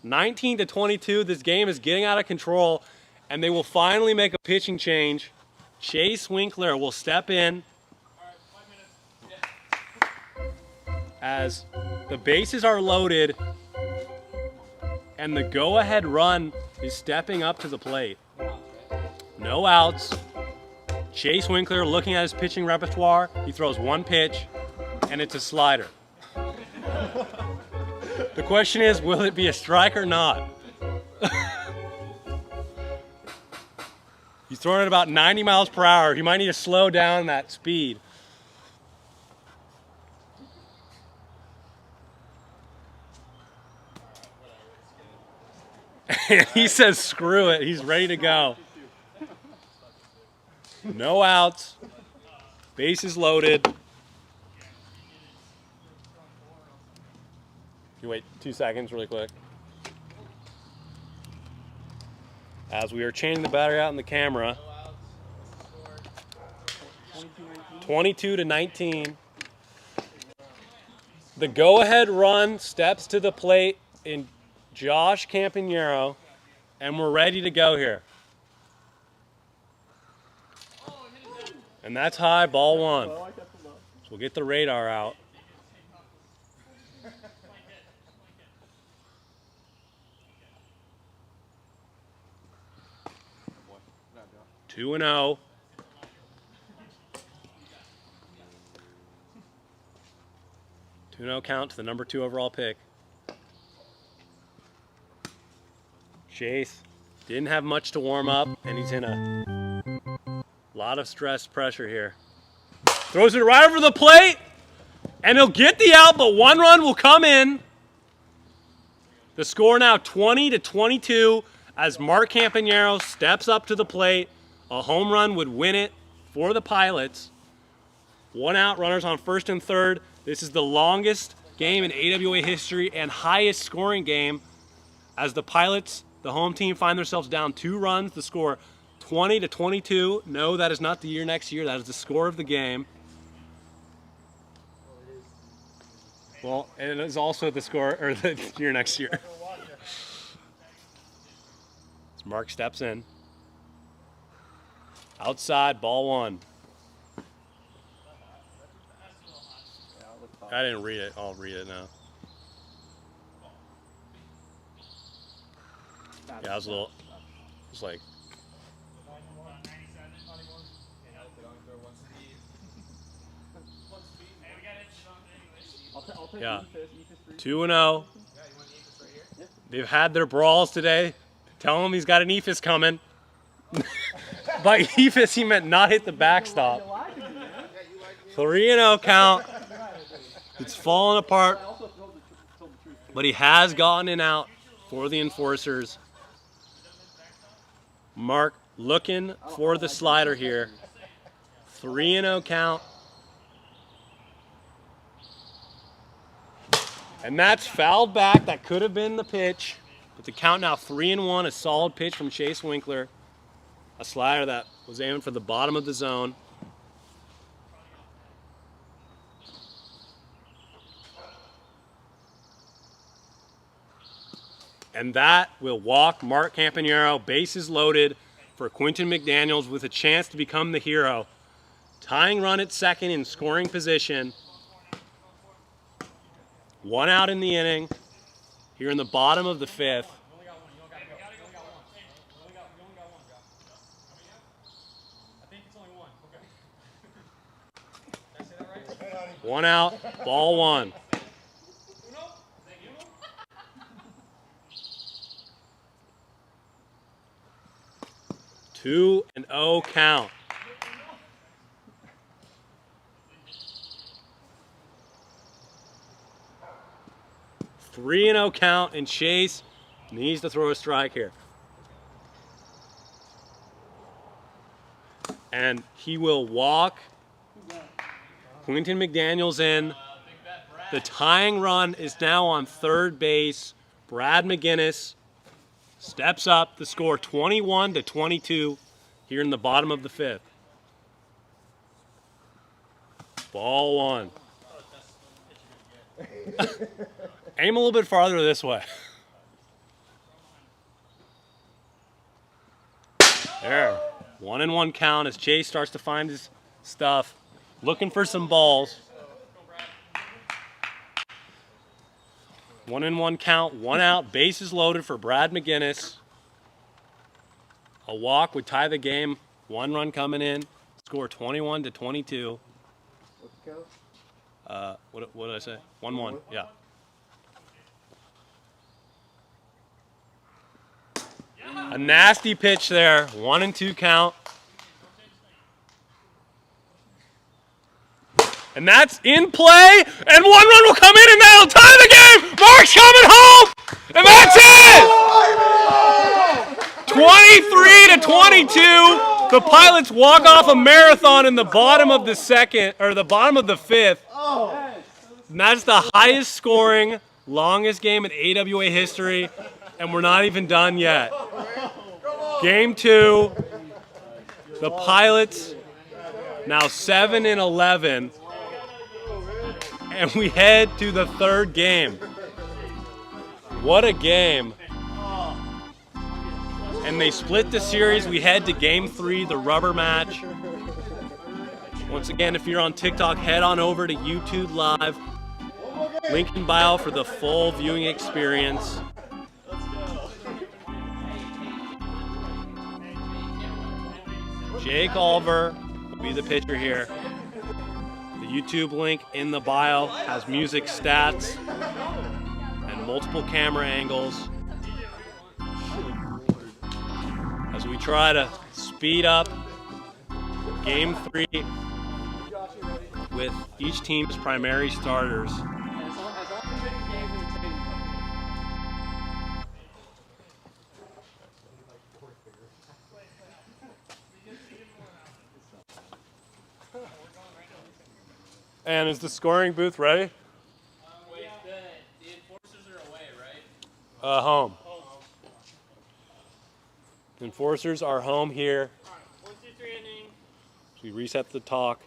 19-22. This game is getting out of control, and they will finally make a pitching change. Chase Winkler will step in as the bases are loaded, and the go-ahead run is stepping up to the plate. No outs. Chase Winkler looking at his pitching repertoire. He throws 1 pitch, and it's a slider. The question is, will it be a strike or not? He's throwing at about 90 miles per hour. He might need to slow down that speed. And he says, screw it. He's ready to go. No outs. Bases loaded. You wait 2 seconds really quick. As we are changing the battery out in the camera. 22-19. The go-ahead run steps to the plate in Josh Campanero, and we're ready to go here. And that's high, ball 1. So we'll get the radar out. Two and 0. Two 2-0 count to the number 2 overall pick. Chase didn't have much to warm up, and he's in a lot of stress pressure here. Throws it right over the plate, and he'll get the out, but 1 run will come in. The score now 20-22 as Mark Campanero steps up to the plate. A home run would win it for the Pilots. 1 out, runners on first and third. This is the longest game in AWA history and highest scoring game as the Pilots, the home team, find themselves down 2 runs. The score 20-22. No, that is not the year next year. That is the score of the game. Well, it is also the score, or the year next year. As Mark steps in. Outside, ball 1. I didn't read it. I'll read it now. Yeah, I was a little, it was like. Yeah, 2-0. They've had their brawls today. Tell him he's got an ephus coming. By ephus, he meant not hit the backstop. 3-0 count. It's falling apart, but he has gotten an out for the Enforcers. Mark looking for the slider here. 3-0 count. And that's fouled back. That could have been the pitch. But the count now 3-1. A solid pitch from Chase Winkler. A slider that was aiming for the bottom of the zone. And that will walk Mark Campanaro, bases loaded for Quentin McDaniels with a chance to become the hero. Tying run at second in scoring position. 1 out in the inning. Here in the bottom of the 5th. One out, ball 1. 2-0 count. Three and 0 count, and Chase needs to throw a strike here. And he will walk Quentin McDaniels in. The tying run is now on third base. Brad McGinnis steps up. The score 21-22 here in the bottom of the 5th. Ball 1. Aim a little bit farther this way. There. 1-1 count as Chase starts to find his stuff. Looking for some balls. 1-1 count, 1 out, bases loaded for Brad McGinnis. A walk would tie the game. 1 run coming in. Score 21-22. What did I say? 1-1. Yeah. A nasty pitch there. 1-2 count. And that's in play, and 1 run will come in, and that'll tie the game. Mark's coming home, and that's it. 23-22. The Pilots walk off a marathon in the bottom of the 2nd, or the bottom of the 5th. And that's the highest scoring, longest game in AWA history, and we're not even done yet. Game 2. The Pilots now 7-11. And we head to the 3rd game. What a game. And they split the series. We head to game 3, the rubber match. Once again, if you're on TikTok, head on over to YouTube Live. Link in bio for the full viewing experience. Jake Oliver will be the pitcher here. The YouTube link in the bio has music stats and multiple camera angles as we try to speed up game 3 with each team's primary starters. And is the scoring booth ready? Wait, the enforcers are away, right? Home. Enforcers are home here. 1, 2, 3 inning. So we reset the talk.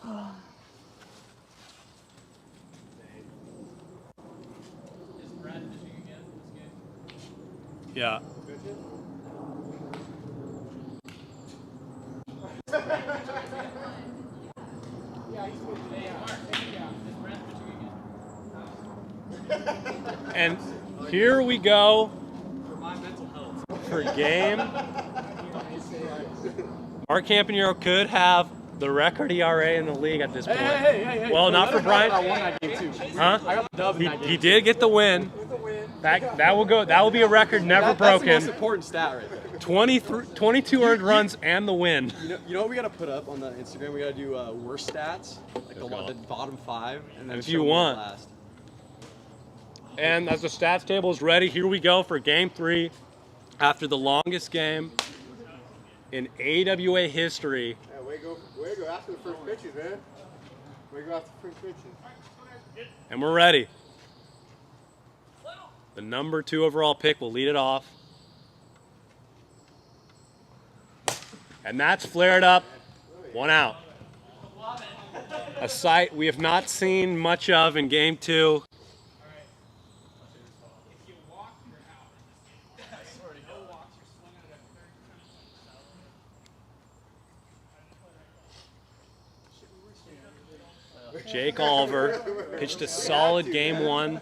Is Brad pitching again this game? Yeah. And here we go for game. Mark Campanaro could have the record ERA in the league at this point. Hey. Well, not for Brian. I won that game too. Huh? I got the dub in that game. He did get the win. That will go. That will be a record never broken. That's the most important stat right there. 22 earned runs and the win. You know what we gotta put up on the Instagram? We gotta do worst stats, like the bottom 5, and then if show you them want. last. And as the stats table is ready, here we go for game 3 after the longest game in AWA history. Yeah, way to go after the first pitches, man. Way to go after the first pitches. And we're ready. The number 2 overall pick will lead it off. And that's flared up. 1 out. A sight we have not seen much of in game 2. Jake Oliver pitched a solid game 1.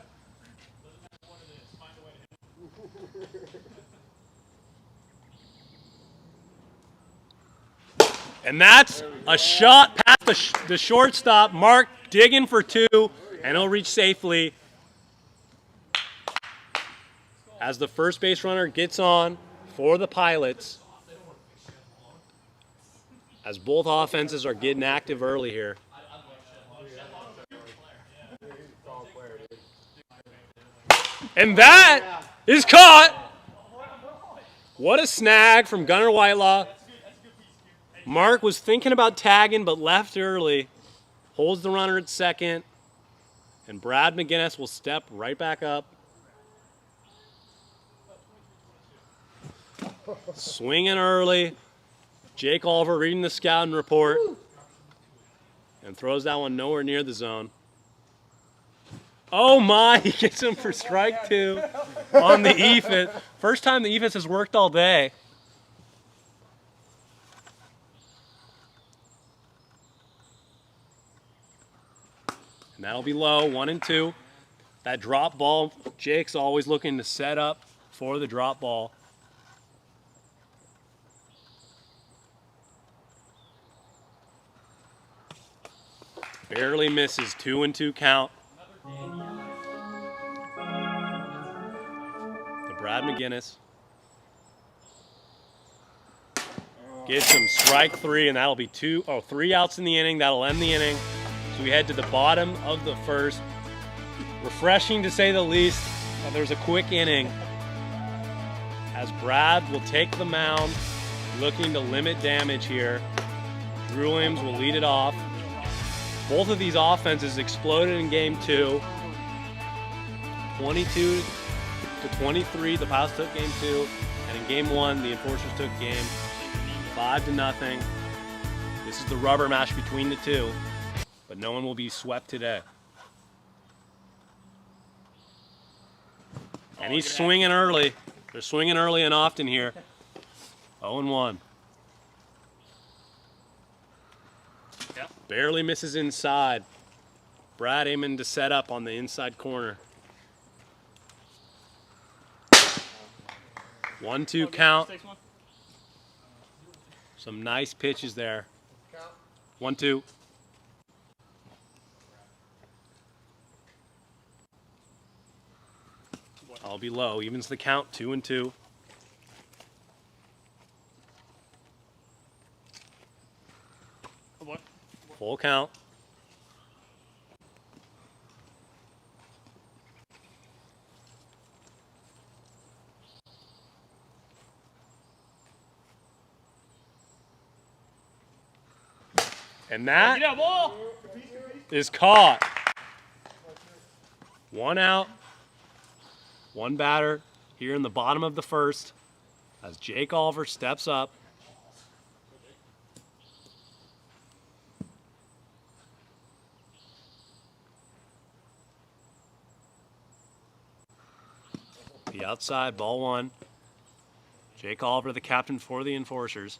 And that's a shot past the shortstop. Mark digging for 2, and he'll reach safely. As the first base runner gets on for the Pilots. As both offenses are getting active early here. And that is caught. What a snag from Gunnar Whitelaw. Mark was thinking about tagging but left early. Holds the runner at second. And Brad McGinnis will step right back up. Swinging early. Jake Oliver reading the scouting report. And throws that one nowhere near the zone. Oh my, he gets him for strike 2 on the EFIS. First time the EFIS has worked all day. And that'll be low, 1-2. That drop ball, Jake's always looking to set up for the drop ball. Barely misses, 2-2 count. The Brad McGinnis gets him strike 3, and that'll be 3 outs in the inning. That'll end the inning. So we head to the bottom of the first. Refreshing to say the least. There's a quick inning as Brad will take the mound, looking to limit damage here. Drew Williams will lead it off. Both of these offenses exploded in game 2. 22-23, the Pilots took game 2. And in game 1, the Enforcers took game 5-0. This is the rubber match between the two, but no one will be swept today. And he's swinging early. They're swinging early and often here. 0-1. Barely misses inside. Brad aiming to set up on the inside corner. 1-2 count. Some nice pitches there. 1-2. I'll be low. Evens the count. 2-2. Full count. And that is caught. 1 out, 1 batter here in the bottom of the first as Jake Oliver steps up. The outside, ball 1. Jake Oliver, the captain for the Enforcers.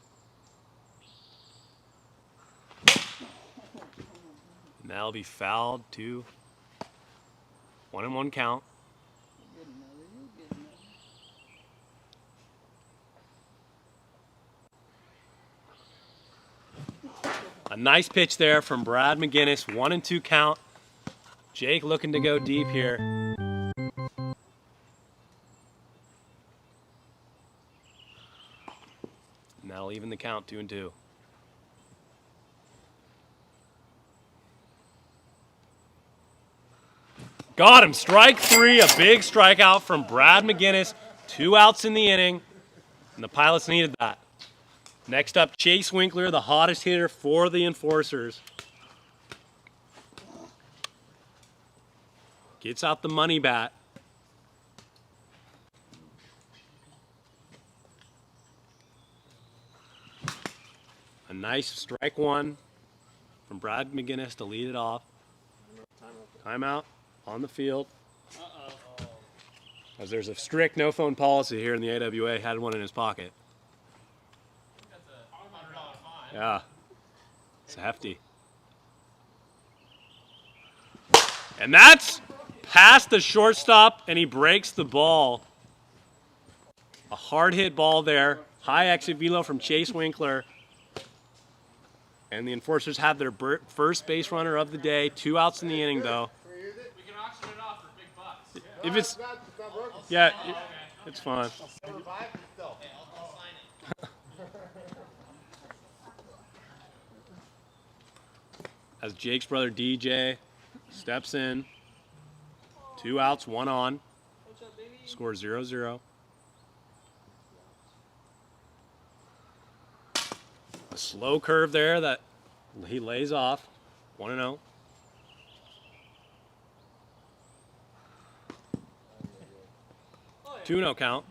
And that'll be fouled to 1-1 count. A nice pitch there from Brad McGinnis. 1-2 count. Jake looking to go deep here. And that'll even the count, 2-2. Got him, strike 3, a big strikeout from Brad McGinnis. 2 outs in the inning, and the Pilots needed that. Next up, Chase Winkler, the hottest hitter for the Enforcers. Gets out the money bat. A nice strike 1 from Brad McGinnis to lead it off. Timeout on the field. As there's a strict no phone policy here in the AWA, had one in his pocket. Yeah, it's hefty. And that's past the shortstop, and he breaks the ball. A hard hit ball there. High exit velo from Chase Winkler. And the Enforcers have their first base runner of the day. 2 outs in the inning, though. We can auction it off for big bucks. If it's, yeah, it's fine. As Jake's brother DJ steps in. 2 outs, 1 on. Score 0-0. A slow curve there that he lays off. 1-0. Two no count.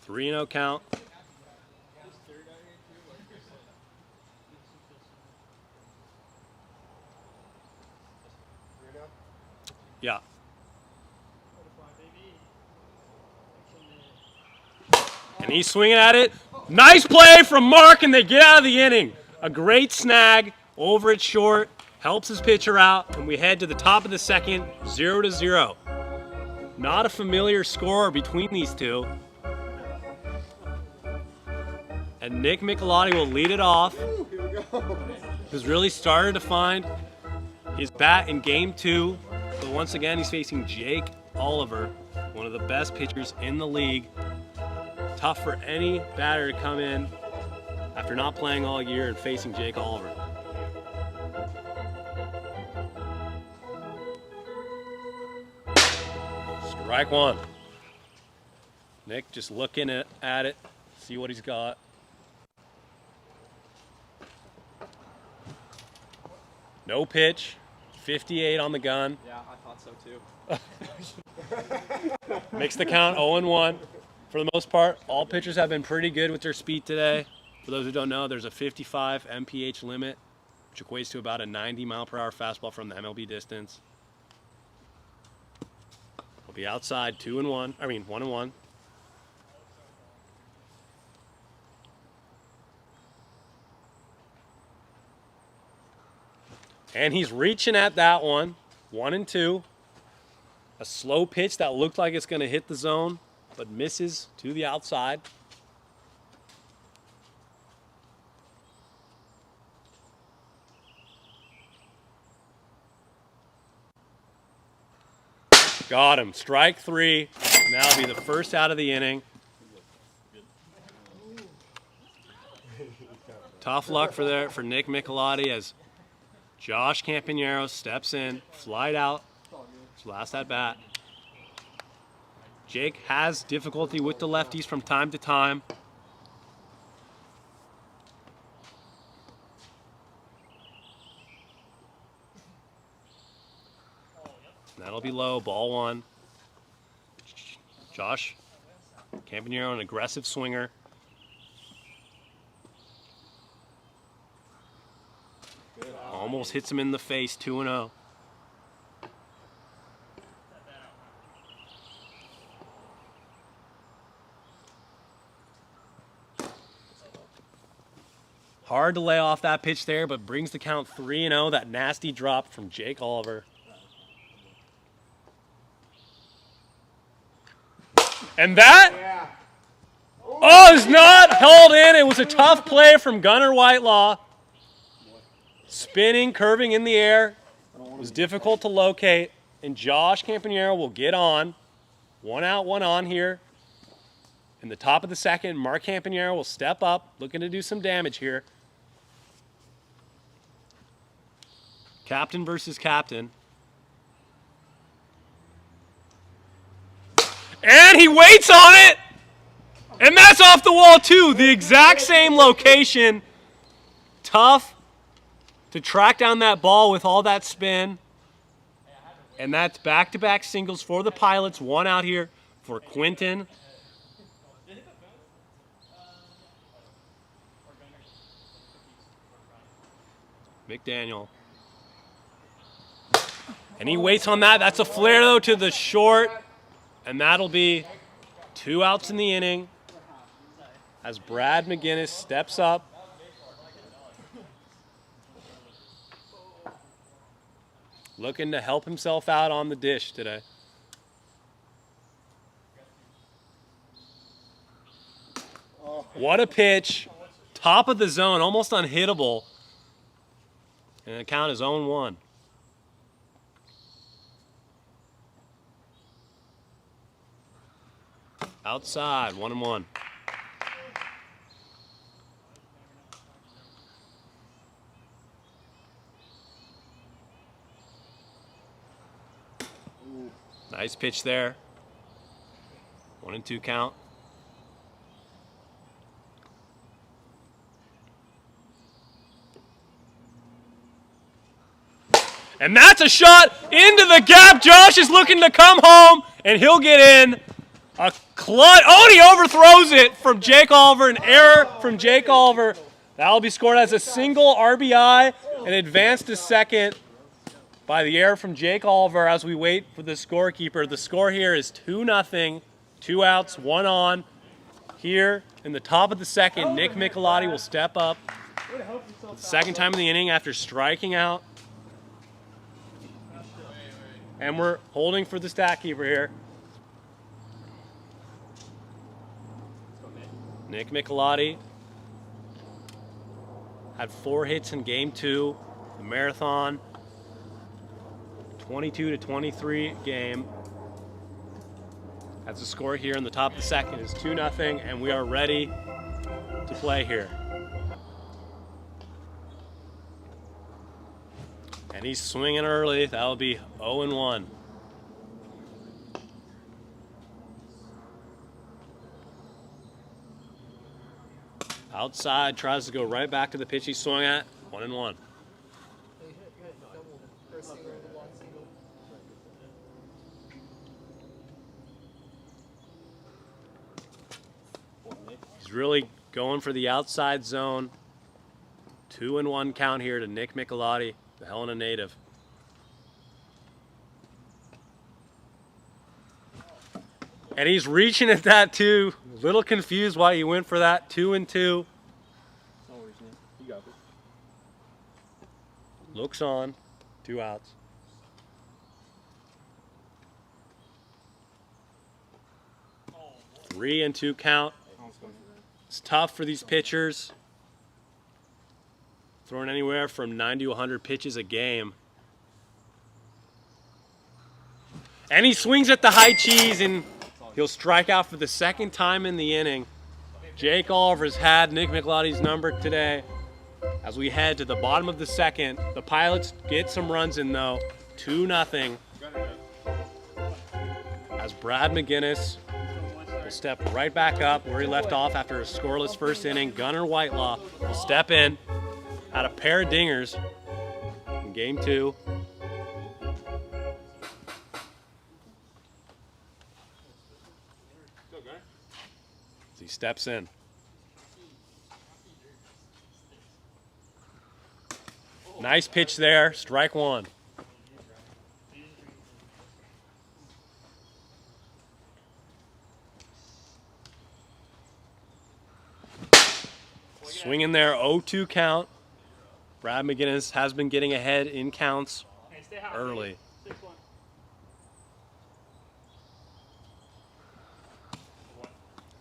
Three no count. Yeah. And he's swinging at it. Nice play from Mark, and they get out of the inning. A great snag over at short. Helps his pitcher out, and we head to the top of the second, 0-0. Not a familiar score between these two. And Nick Michelotti will lead it off. Who's really started to find his bat in game 2. But once again, he's facing Jake Oliver, one of the best pitchers in the league. Tough for any batter to come in after not playing all year and facing Jake Oliver. Strike one. Nick just looking at it, see what he's got. No pitch, 58 on the gun. Yeah, I thought so too. Makes the count 0-1. For the most part, all pitchers have been pretty good with their speed today. For those who don't know, there's a 55 mph limit, which equates to about a 90-mile-per-hour fastball from the MLB distance. We'll be outside 1-1. And he's reaching at that one. 1-2. A slow pitch that looked like it's going to hit the zone, but misses to the outside. Got him. Strike 3. And that'll be the first out of the inning. Tough luck for Nick Michelotti as Josh Campanero steps in, flied out. His last at bat. Jake has difficulty with the lefties from time to time. That'll be low, ball 1. Josh Campanero, an aggressive swinger. Almost hits him in the face, 2-0. Hard to lay off that pitch there, but brings the count 3-0. That nasty drop from Jake Oliver. And that, is not held in. It was a tough play from Gunnar Whitelaw. Spinning, curving in the air. It was difficult to locate. And Josh Campanero will get on. 1 out, 1 on here. In the top of the second, Mark Campanero will step up, looking to do some damage here. Captain versus captain. And he waits on it! And that's off the wall too. The exact same location. Tough to track down that ball with all that spin. And that's back-to-back singles for the Pilots. 1 out here for Quinton. McDaniel. And he waits on that. That's a flare, though, to the short. And that'll be 2 outs in the inning as Brad McGinnis steps up. looking to help himself out on the dish today. What a pitch. Top of the zone, almost unhittable. And the count is 0-1. Outside, 1-1. Nice pitch there. 1-2 count. And that's a shot into the gap. Josh is looking to come home, and he'll get in. A clutch. Oh, and he overthrows it from Jake Oliver. An error from Jake Oliver. That'll be scored as a single RBI and advanced to second by the error from Jake Oliver as we wait for the scorekeeper. The score here is 2-0. 2 outs, 1 on. Here in the top of the second, Nick Michelotti will step up. For the second time in the inning after striking out. And we're holding for the stat keeper here. Nick Michelotti had 4 hits in game 2, the marathon, 22-23 game. As the score here in the top of the second is 2-0, and we are ready to play here. And he's swinging early. That'll be 0-1. Outside, tries to go right back to the pitch he swung at. 1-1. He's really going for the outside zone. 2-1 count here to Nick Michelotti, the Helena native. And he's reaching at that too. A little confused why he went for that. 2-2. Looks on. 2 outs. Oh. 3-2 count. It's tough for these pitchers. Throwing anywhere from 90 to 100 pitches a game. And he swings at the high cheese, and he'll strike out for the second time in the inning. Jake Oliver's had Nick Michelotti's number today. As we head to the bottom of the second, the Pilots get some runs in though. 2-0. As Brad McGinnis will step right back up where he left off after a scoreless first inning. Gunnar Whitelaw will step in, had a pair of dingers in game 2. As he steps in. Nice pitch there, strike 1. Swing in there, 0-2 count. Brad McGinnis has been getting ahead in counts early.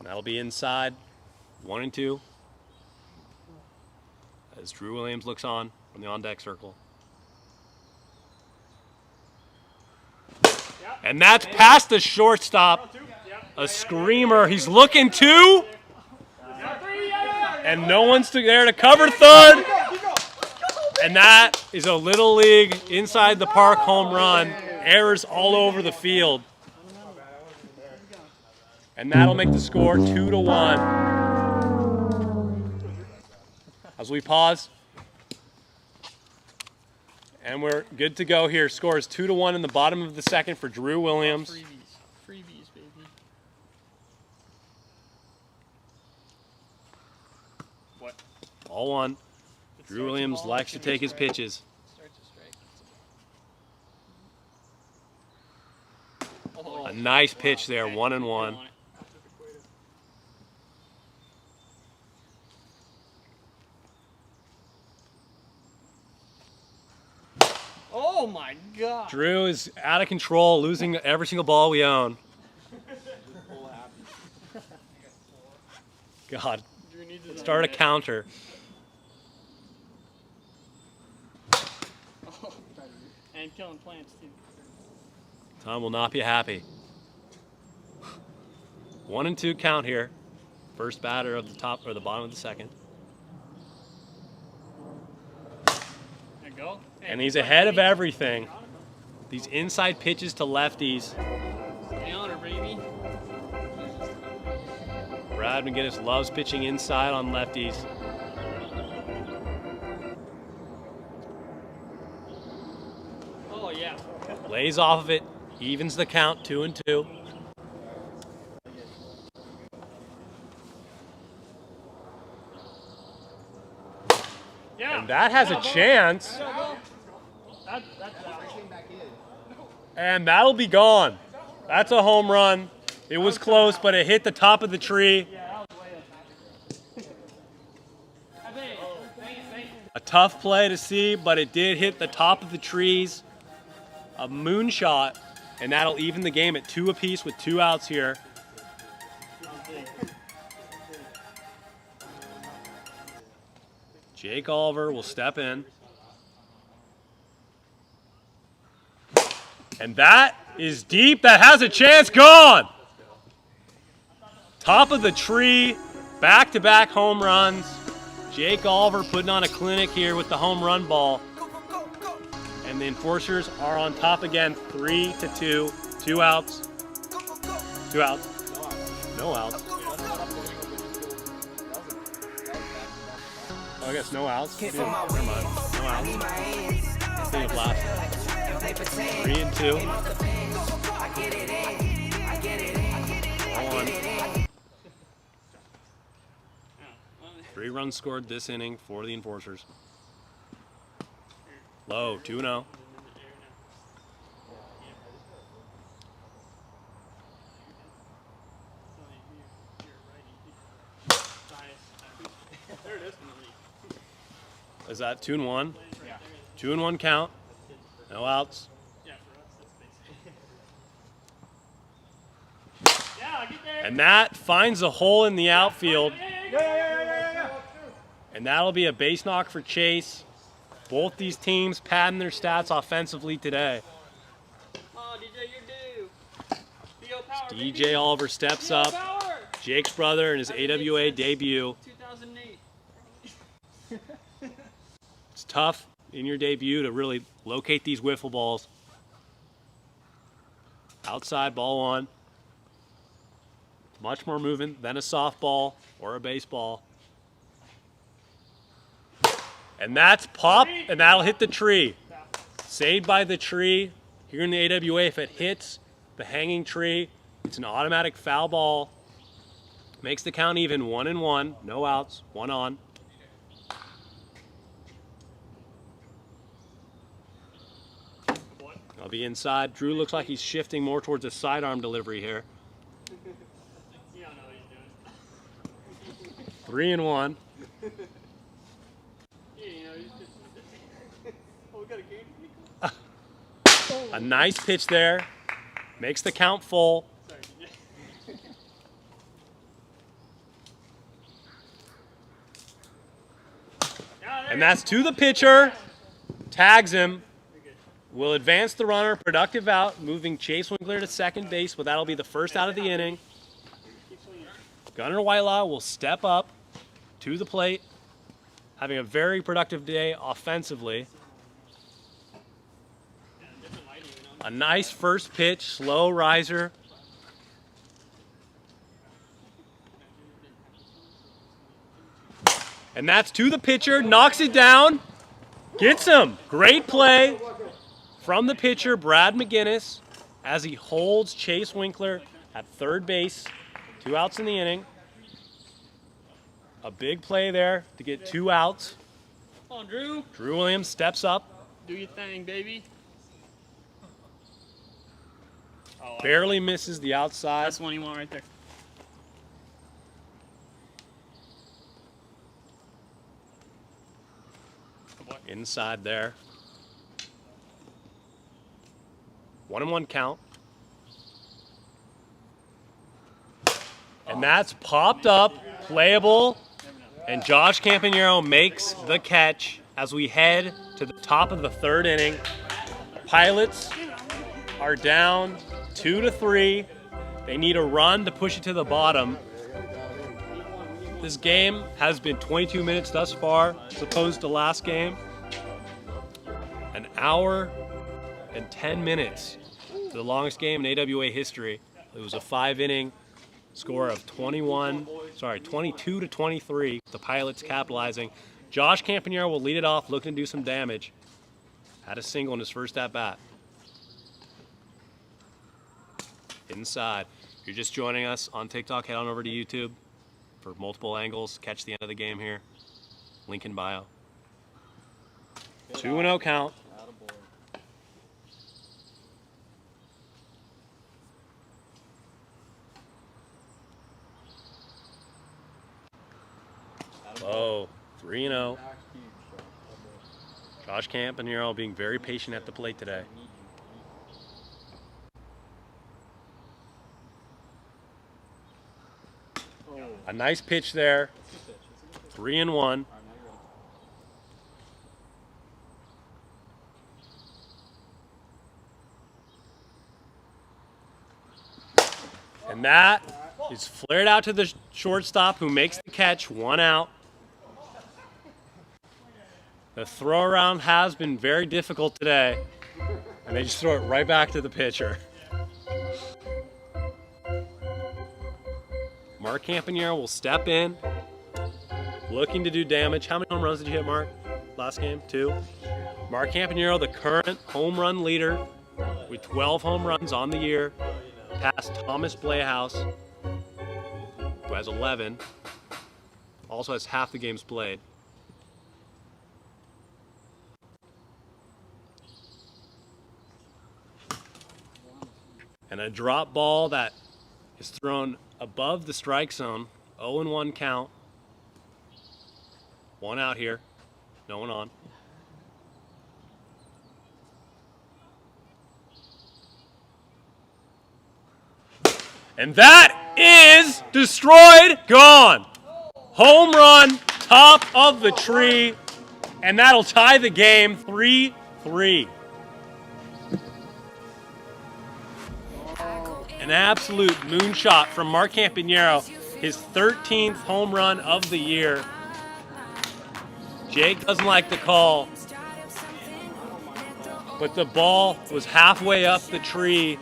That'll be inside, 1-2. As Drew Williams looks on from the on-deck circle. And that's past the shortstop. A screamer. He's looking too. And no one's there to cover third. And that is a Little League inside the park home run. Errors all over the field. And that'll make the score 2-1. As we pause. And we're good to go here. Score is 2-1 in the bottom of the second for Drew Williams. Freebies, baby. What? All one. Drew Williams likes to take his pitches. A nice pitch there, 1-1. Oh my God. Drew is out of control, losing every single ball we own. God, start a counter. And killing plants too. Tom will not be happy. 1 and 2 count here. First batter of the top or the bottom of the second. There you go. Hey, And he's ahead of everything. These inside pitches to lefties. Stay on her, baby. Brad McGinnis loves pitching inside on lefties. Oh yeah. Lays off of it, evens the count, 2 and 2. Yeah. And that has a chance. That's out. And that'll be gone. That's a home run. It was close, but it hit the top of the tree. A tough play to see, but it did hit the top of the trees. A moonshot, and that'll even the game at 2 apiece with 2 outs here. Jake Oliver will step in. And that is deep. That has a chance. Gone. Top of the tree. Back-to-back home runs. Jake Oliver putting on a clinic here with the home run ball. And the Enforcers are on top again. 3-2. 2 outs. 2 outs. No outs. Oh, I guess no outs. Yeah, never mind. No outs. Think of last. 3 and 2. 1. 3 runs scored this inning for the Enforcers. Low, 2-0. Is that 2-1? 2-1 count. No outs. And that finds a hole in the outfield. And that'll be a base knock for Chase. Both these teams padding their stats offensively today. Oh, DJ, you're due. DJ Oliver steps up. Jake's brother in his AWA debut. 2008. It's tough in your debut to really locate these wiffle balls. Outside, ball 1. Much more movement than a softball or a baseball. And that's pop, and that'll hit the tree. Saved by the tree. Here in the AWA, if it hits the hanging tree, it's an automatic foul ball. Makes the count even, 1 and 1. No outs, 1 on. I'll be inside. Drew looks like he's shifting more towards a sidearm delivery here. 3 and 1. A nice pitch there. Makes the count full. And that's to the pitcher. Tags him. Will advance the runner. Productive out. Moving Chase Winkler to second base, but that'll be the first out of the inning. Gunnar Whitelaw will step up to the plate. Having a very productive day offensively. A nice first pitch, slow riser. And that's to the pitcher, knocks it down, gets him. Great play from the pitcher, Brad McGinnis, as he holds Chase Winkler at third base. 2 outs in the inning. A big play there to get 2 outs. Come on, Drew. Drew Williams steps up. Do your thing, baby. Barely misses the outside. That's the one you want right there. Inside there. 1-1 count. And that's popped up, playable, and Josh Campanero makes the catch as we head to the top of the third inning. Pilots are down 2-3. They need a run to push it to the bottom. This game has been 22 minutes thus far, as opposed to last game. An hour and 10 minutes. The longest game in AWA history. It was a 5-inning score of 22-23. The Pilots capitalizing. Josh Campanero will lead it off, looking to do some damage. Had a single in his first at-bat. Inside. If you're just joining us on TikTok, head on over to YouTube for multiple angles. Catch the end of the game here. Link in bio. 2-0 count. Oh, 3-0. Josh Campanero being very patient at the plate today. A nice pitch there. 3-1. And that is flared out to the shortstop who makes the catch. 1 out. The throw around has been very difficult today, and they just throw it right back to the pitcher. Mark Campanero will step in, looking to do damage. How many home runs did you hit, Mark, last game? 2. Mark Campanero, the current home run leader with 12 home runs on the year, past Thomas Bleahouse, who has 11, also has half the games played. And a drop ball that is thrown above the strike zone. 0-1 count. 1 out here. No one on. And that is destroyed. Gone. Home run. Top of the tree. And that'll tie the game 3-3. An absolute moonshot from Mark Campanero, his 13th home run of the year. Jake doesn't like the call, but the ball was halfway up the tree.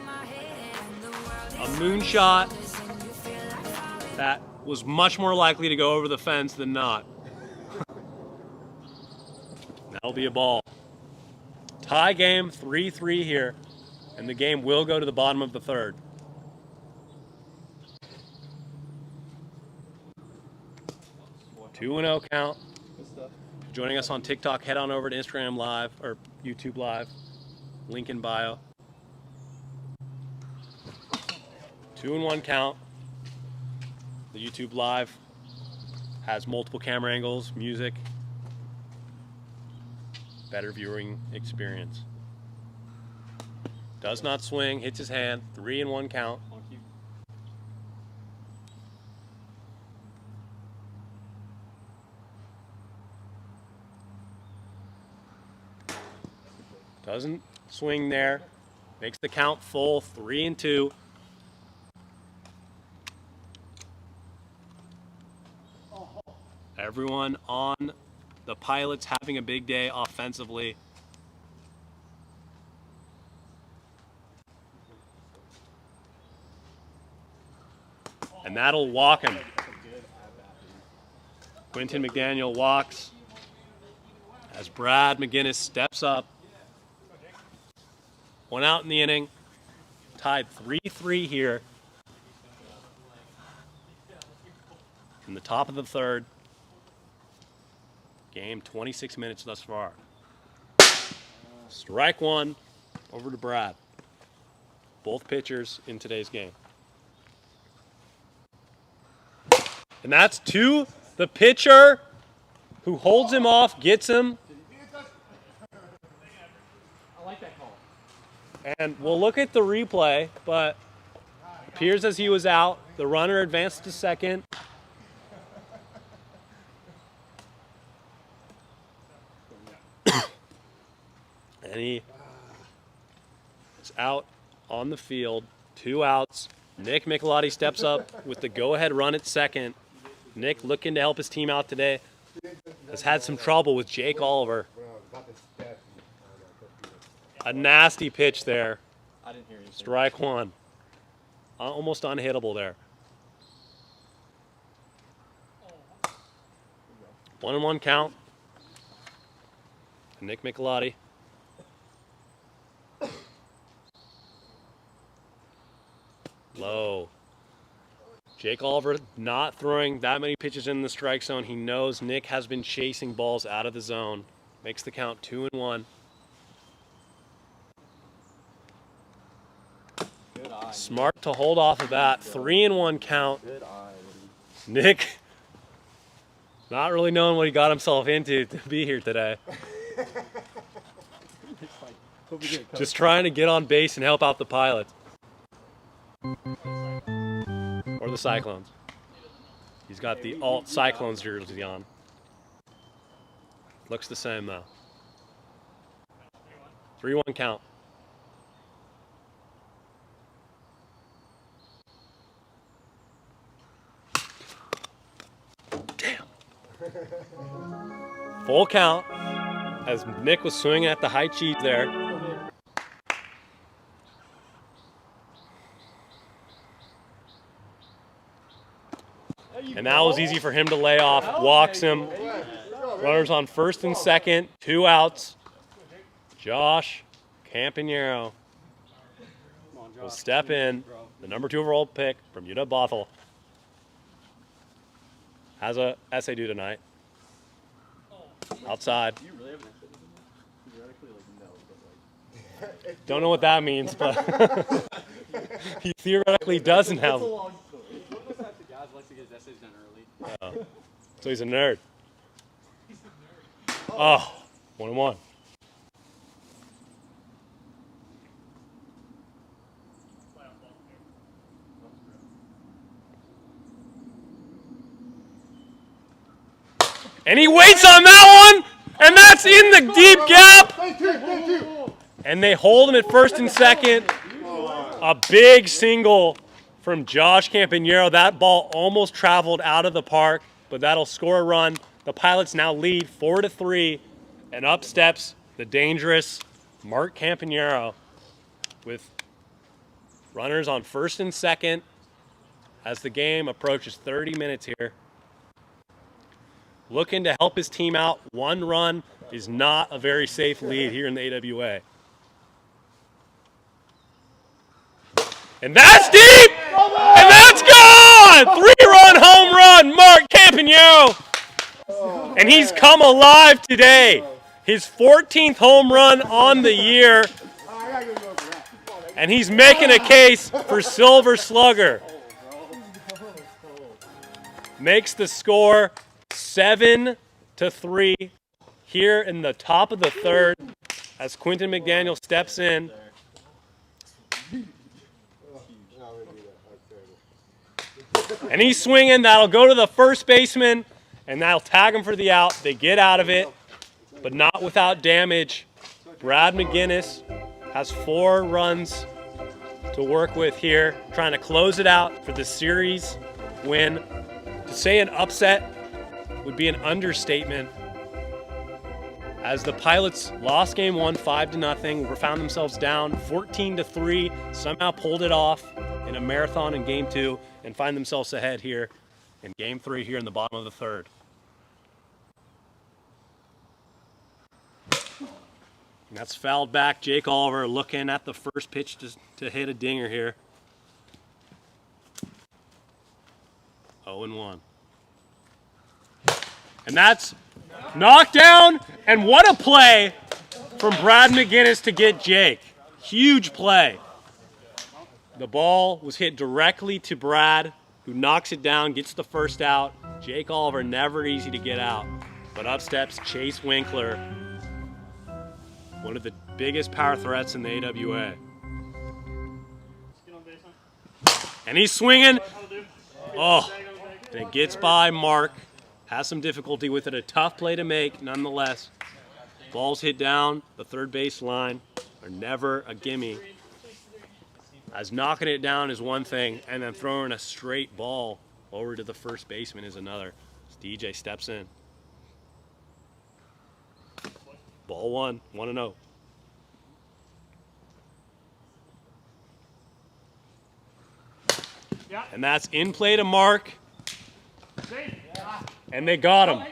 A moonshot that was much more likely to go over the fence than not. That'll be a ball. Tie game, 3-3 here, and the game will go to the bottom of the third. Two 2-0 count. Joining us on TikTok, head on over to Instagram Live or YouTube Live. Link in bio. 2-1 count. The YouTube Live has multiple camera angles, music, better viewing experience. Does not swing, hits his hand. 3-1 count. Doesn't swing there. Makes the count full, 3-2. Everyone on the Pilots having a big day offensively. And that'll walk him. Quinton McDaniel walks as Brad McGinnis steps up. 1 out in the inning. Tied 3-3 here. In the top of the third. Game 26 minutes thus far. Strike 1 over to Brad. Both pitchers in today's game. And that's to the pitcher who holds him off, gets him. I like that call. And we'll look at the replay, but appears as he was out. The runner advanced to second. And he is out on the field. 2 outs. Nick Michelotti steps up with the go-ahead run at second. Nick looking to help his team out today. Has had some trouble with Jake Oliver. A nasty pitch there. Strike 1. Almost unhittable there. 1-1 count. Nick Michelotti. Low. Jake Oliver not throwing that many pitches in the strike zone. He knows Nick has been chasing balls out of the zone. Makes the count 2-1. Smart to hold off of that. 3-1 count. Nick not really knowing what he got himself into to be here today. Just trying to get on base and help out the Pilots. Or the Cyclones. He's got the alt Cyclones jersey on. Looks the same though. 3-1 count. Damn. Full count as Nick was swinging at the high cheese there. And that was easy for him to lay off. Walks him. Runners on first and second. 2 outs. Josh Campanero will step in. The number 2 overall pick from UW Bothell. Has a essay due tonight. Outside. Don't know what that means, but he theoretically doesn't have. So he's a nerd. Oh, 1-1. And he waits on that one, and that's in the deep gap. And they hold him at first and second. A big single from Josh Campanero. That ball almost traveled out of the park, but that'll score a run. The Pilots now lead 4-3, and up steps the dangerous Mark Campanero with runners on first and second as the game approaches 30 minutes here. Looking to help his team out. 1 run is not a very safe lead here in the AWA. And that's deep! And that's gone! 3-run home run, Mark Campanero. And he's come alive today. His 14th home run on the year. And he's making a case for Silver Slugger. Makes the score 7-3 here in the top of the third as Quentin McDaniel steps in. And he's swinging. That'll go to the first baseman, and that'll tag him for the out. They get out of it, but not without damage. Brad McGinnis has 4 runs to work with here, trying to close it out for the series win. To say an upset would be an understatement, as the Pilots lost game 1 5-0, found themselves down 14-3, somehow pulled it off in a marathon in game 2, and find themselves ahead here in game 3 here in the bottom of the third. And that's fouled back. Jake Oliver looking at the first pitch to hit a dinger here. 0-1. And that's knocked down, and what a play from Brad McGinnis to get Jake. Huge play. The ball was hit directly to Brad, who knocks it down, gets the first out. Jake Oliver, never easy to get out. But up steps Chase Winkler, one of the biggest power threats in the AWA. And he's swinging. Oh, and it gets by Mark. Has some difficulty with it. A tough play to make, nonetheless. Ball's hit down. The third base line are never a gimme. As knocking it down is one thing, and then throwing a straight ball over to the first baseman is another. As DJ steps in. Ball one, 1-0. And that's in play to Mark. And they got him.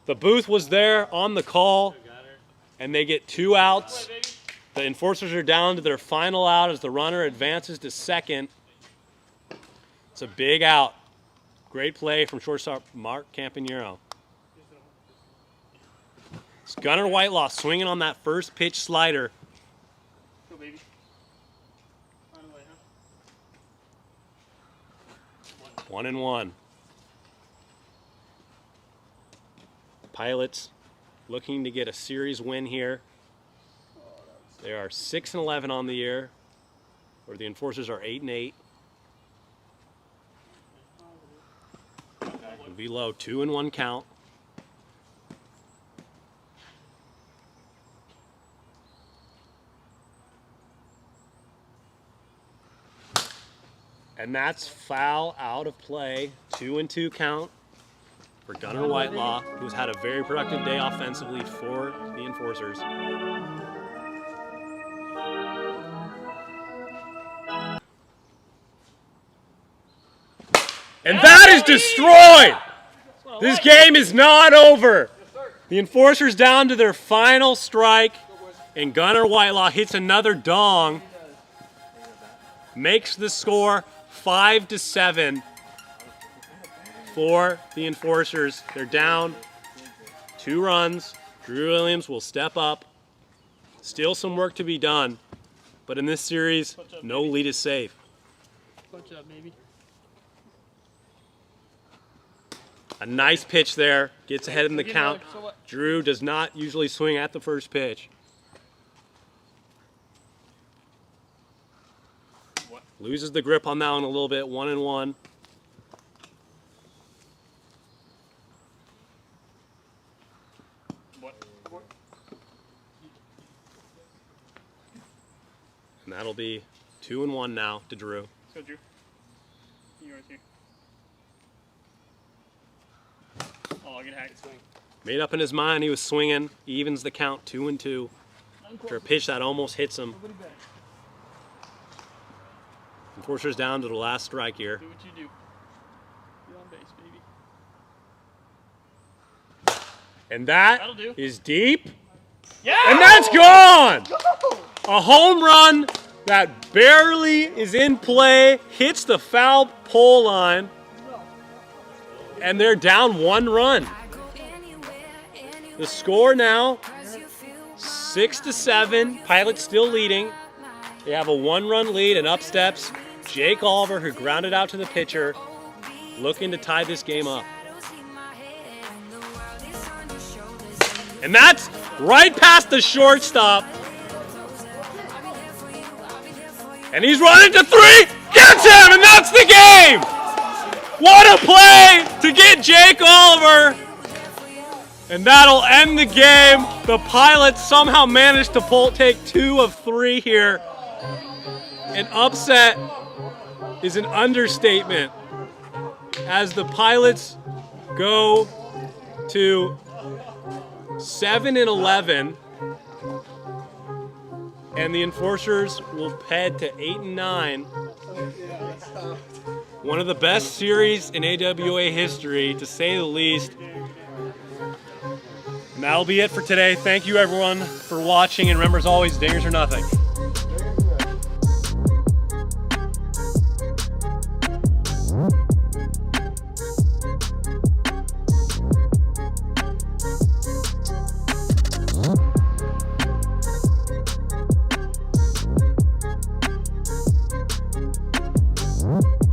The booth was there on the call, and they get 2 outs. The Enforcers are down to their final out as the runner advances to second. It's a big out. Great play from shortstop Mark Campanero. It's Gunnar Whitelaw swinging on that first pitch slider. Go, baby. On the way, huh? 1-1. Pilots looking to get a series win here. They are 6-11 on the year, where the Enforcers are 8-8. It'll be low, 2-1 count. And that's foul out of play, 2-2 count for Gunnar Whitelaw, who's had a very productive day offensively for the Enforcers. And that is destroyed! This game is not over. The Enforcers down to their final strike, and Gunnar Whitelaw hits another dong, makes the score 5-7 for the Enforcers. They're down 2 runs. Drew Williams will step up. Still some work to be done, but in this series, no lead is safe. Punch up, baby. A nice pitch there, gets ahead in the count. Drew does not usually swing at the first pitch. Loses the grip on that one a little bit, 1-1. And that'll be 2-1 now to Drew. Let's go, Drew. Yours here. Oh, get hacked. Made up in his mind he was swinging, evens the count 2-2 after a pitch that almost hits him. Enforcers down to the last strike here. Do what you do. Get on base, baby. And that That'll do. is deep. Yeah! And that's gone! A home run that barely is in play, hits the foul pole line, and they're down 1 run. The score now, 6-7. Pilots still leading. They have a 1-run lead, and up steps Jake Oliver, who grounded out to the pitcher, looking to tie this game up. And that's right past the shortstop. And he's running to 3, gets him, and that's the game! What a play to get Jake Oliver! And that'll end the game. The Pilots somehow managed to take 2 of 3 here. An upset is an understatement as the Pilots go to 7-11, and the Enforcers will head to 8-9. One of the best series in AWA history, to say the least. And that'll be it for today. Thank you everyone for watching, and remember as always, dingers or nothing. What?